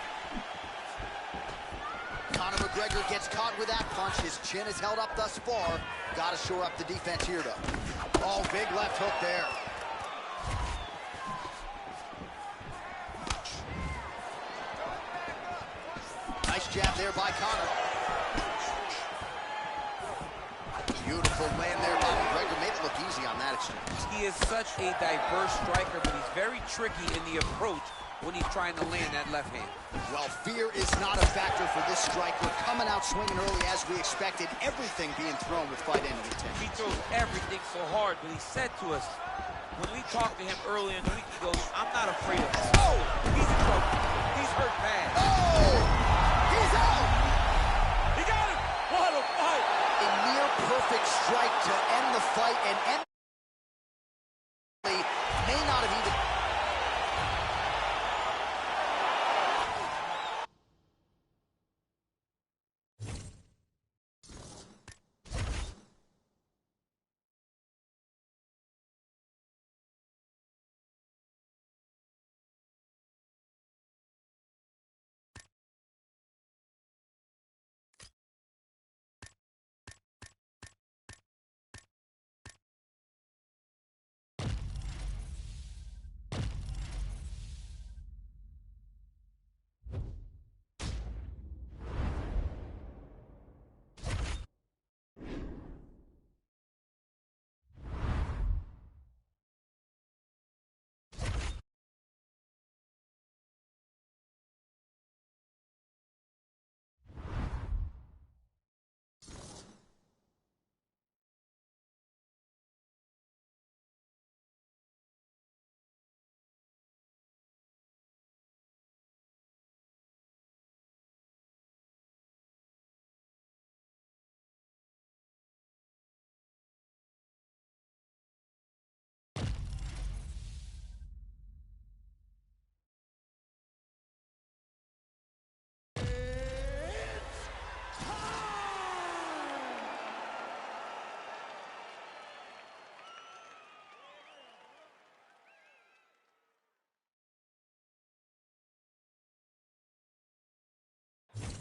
Conor McGregor gets caught with that punch. His chin is held up thus far. Got to shore up the defense here, though. Oh, big left hook there. Nice jab there by Conor. Beautiful land there by McGregor. Made it look easy on that exchange. He is such a diverse striker, but he's very tricky in the approach when he's trying to land that left hand. Well, fear is not a factor for this striker. Coming out swinging early as we expected. Everything being thrown with fight ending intent. He throws everything so hard, but he said to us, when we talked to him earlier in the week, he goes, I'm not afraid of this. Oh! He's in trouble. He's hurt bad. Oh! He's out! He got him! What a fight! A near perfect strike to end the fight and end may not have even...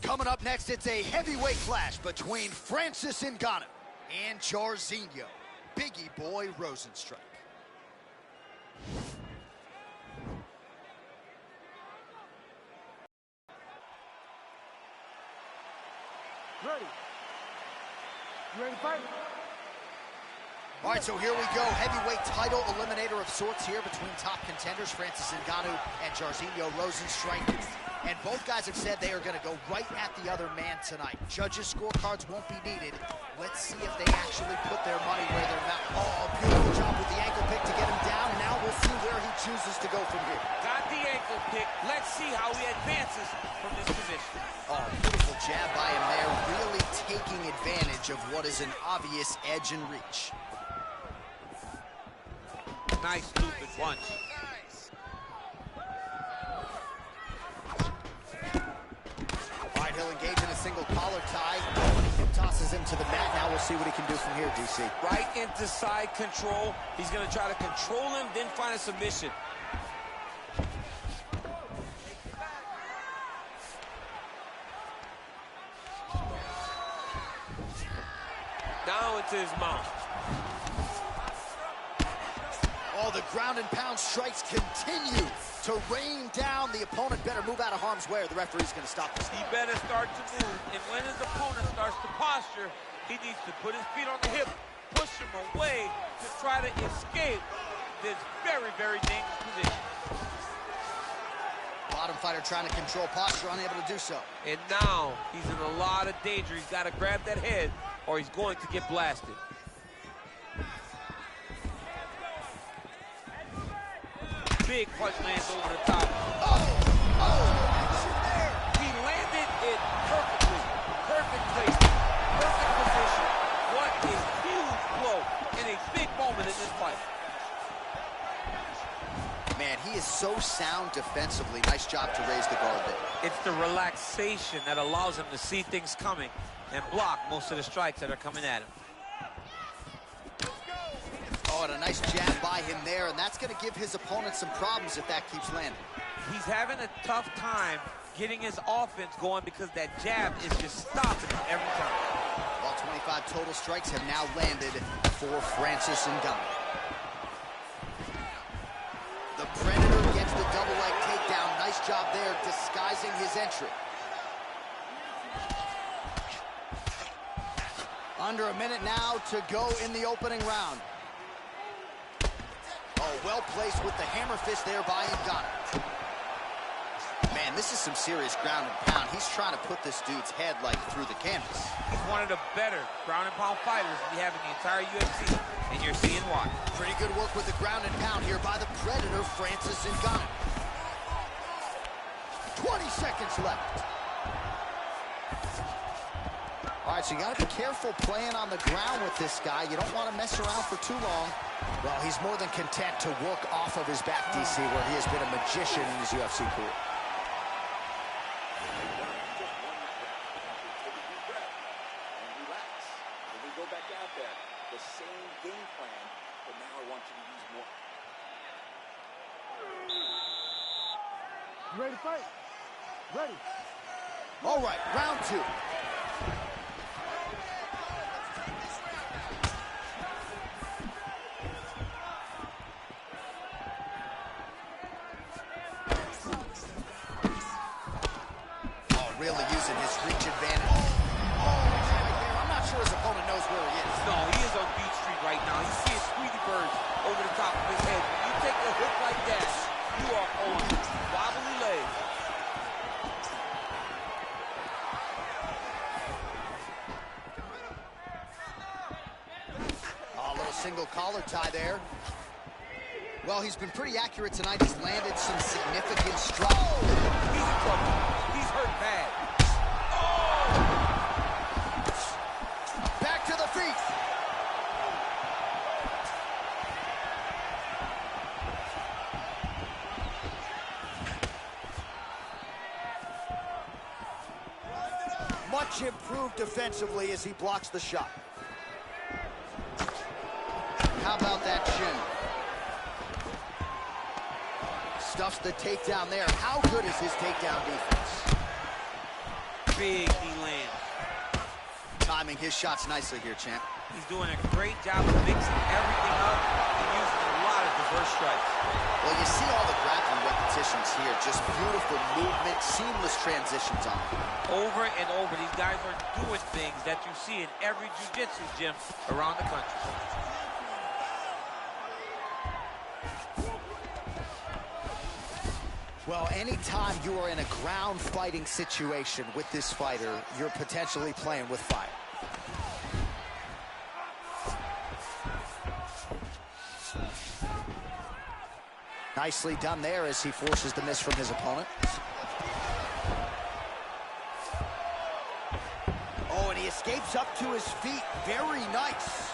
Coming up next, it's a heavyweight clash between Francis Ngannou and Jairzinho, Biggie Boy Rosenstrike. Ready. You ready to fight? All right, so here we go. Heavyweight title eliminator of sorts here between top contenders, Francis Ngannou and Jairzinho Rosenstrike. And both guys have said they are going to go right at the other man tonight. Judges' scorecards won't be needed. Let's see if they actually put their money where their mouth. Oh, beautiful job with the ankle pick to get him down. Now we'll see where he chooses to go from here. Got the ankle pick. Let's see how he advances from this position. Oh, beautiful jab by him there, really taking advantage of what is an obvious edge and reach. Nice looping punch. All right, he'll engage in a single collar tie. Tosses him to the mat. Now we'll see what he can do from here, DC. Right into side control. He's going to try to control him, then find a submission. Down into his mouth. Oh, the ground and pound strikes continue to rain down. The opponent better move out of harm's way or the referee's going to stop this. He better start to move, and when his opponent starts to posture, he needs to put his feet on the hip, push him away to try to escape this very, very dangerous position. Bottom fighter trying to control posture, unable to do so. And now he's in a lot of danger. He's got to grab that head or he's going to get blasted. Big punch lands over the top. He landed it perfectly. Perfect placement. Perfect position. What a huge blow in a big moment in this fight. Man, he is so sound defensively. Nice job to raise the guard there. It's the relaxation that allows him to see things coming and block most of the strikes that are coming at him. Oh, and a nice jab by him there, and that's going to give his opponent some problems if that keeps landing. He's having a tough time getting his offense going because that jab is just stopping him every time. Well, 25 total strikes have now landed for Francis Ngannou. The Predator gets the double leg takedown. Nice job there, disguising his entry. Under a minute now to go in the opening round. Oh, well placed with the hammer fist there by Ngannou. Man, this is some serious ground and pound. He's trying to put this dude's head like through the canvas. He's one of the better ground and pound fighters we have in the entire UFC, and you're seeing why. Pretty good work with the ground and pound here by the Predator, Francis Ngannou. 20 seconds left. All right, so you got to be careful playing on the ground with this guy. You don't want to mess around for too long. Well, he's more than content to work off of his back, DC, where he has been a magician in his UFC career. You ready to fight? Ready. All right, round two. Really using his reach advantage. I'm not sure his opponent knows where he is. No, he is on Beach Street right now. He's seeing Tweety Birds over the top of his head. When you take a hook like that, you are on wobbly legs. Oh, a little single collar tie there. Well, he's been pretty accurate tonight. He's landed some significant strikes. He's in trouble. He's hurt bad. Oh! Back to the feet. Much improved defensively as he blocks the shot. How about that shin? Stuffs the takedown there. How good is his takedown defense? big knee lands. Timing his shots nicely here, champ. He's doing a great job of mixing everything up and using a lot of diverse strikes. Well, you see all the grappling repetitions here. Just beautiful movement, seamless transitions on it. Over and over, these guys are doing things that you see in every jiu-jitsu gym around the country. Well, anytime you are in a ground fighting situation with this fighter, you're potentially playing with fire. Nicely done there as he forces the miss from his opponent. Oh, and he escapes up to his feet. Very nice.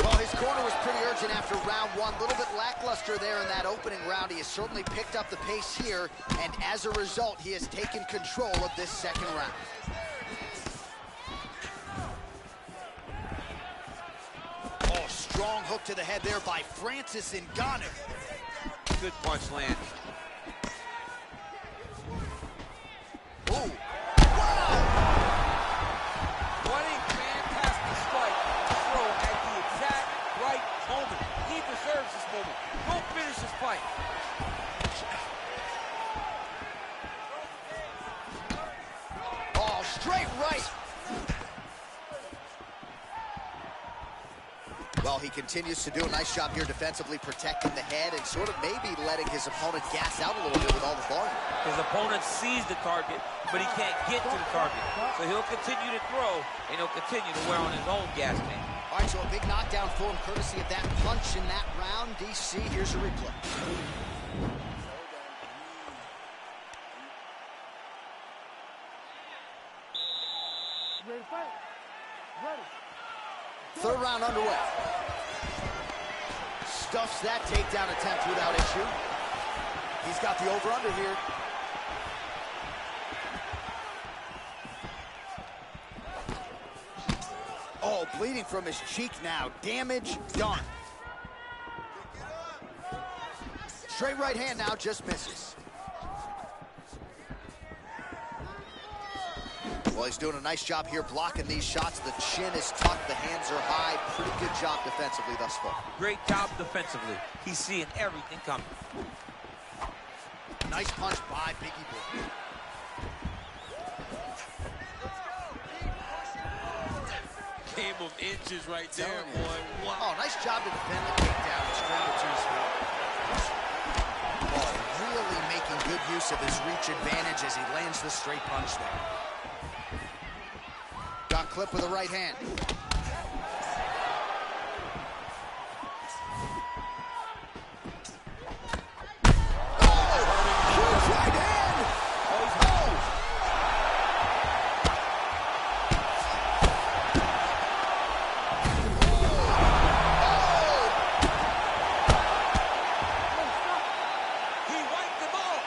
Well, his corner was pretty urgent after round one. A little bit lackluster there in that opening round. He has certainly picked up the pace here, and as a result, he has taken control of this second round. Oh, strong hook to the head there by Francis Ngannou. Good punch land. Ooh. What a fantastic strike to throw at the exact right moment. He deserves this moment. Go finish this fight. Oh, straight right. Well, he continues to do a nice job here defensively, protecting the head and sort of maybe letting his opponent gas out a little bit with all the volume. His opponent sees the target, but he can't get to the target. So he'll continue to throw, and he'll continue to wear on his own gas tank. All right, so a big knockdown for him, courtesy of that punch in that round. DC, here's a replay. Ready to fight? Ready. Third round underway. Stuffs that takedown attempt without issue. He's got the over-under here. Oh, bleeding from his cheek now. Damage done. Straight right hand now, just misses. Well, he's doing a nice job here blocking these shots. The chin is tucked, the hands are high. Pretty good job defensively thus far. Great job defensively. He's seeing everything coming. Nice punch by Biggie Boy. Game of inches right there, boy. Wow. Oh, nice job to defend the takedown and scramble to his feet. Oh, really making good use of his reach advantage as he lands the straight punch there. Got clipped with the right hand. Oh, huge right hand! Oh! He wiped them off.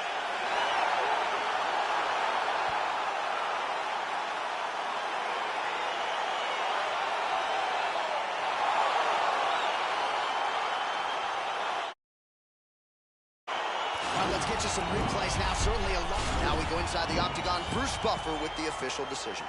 Let's get you some replays now. Certainly a lot. Now we go inside the octagon. Bruce Buffer with the official decision.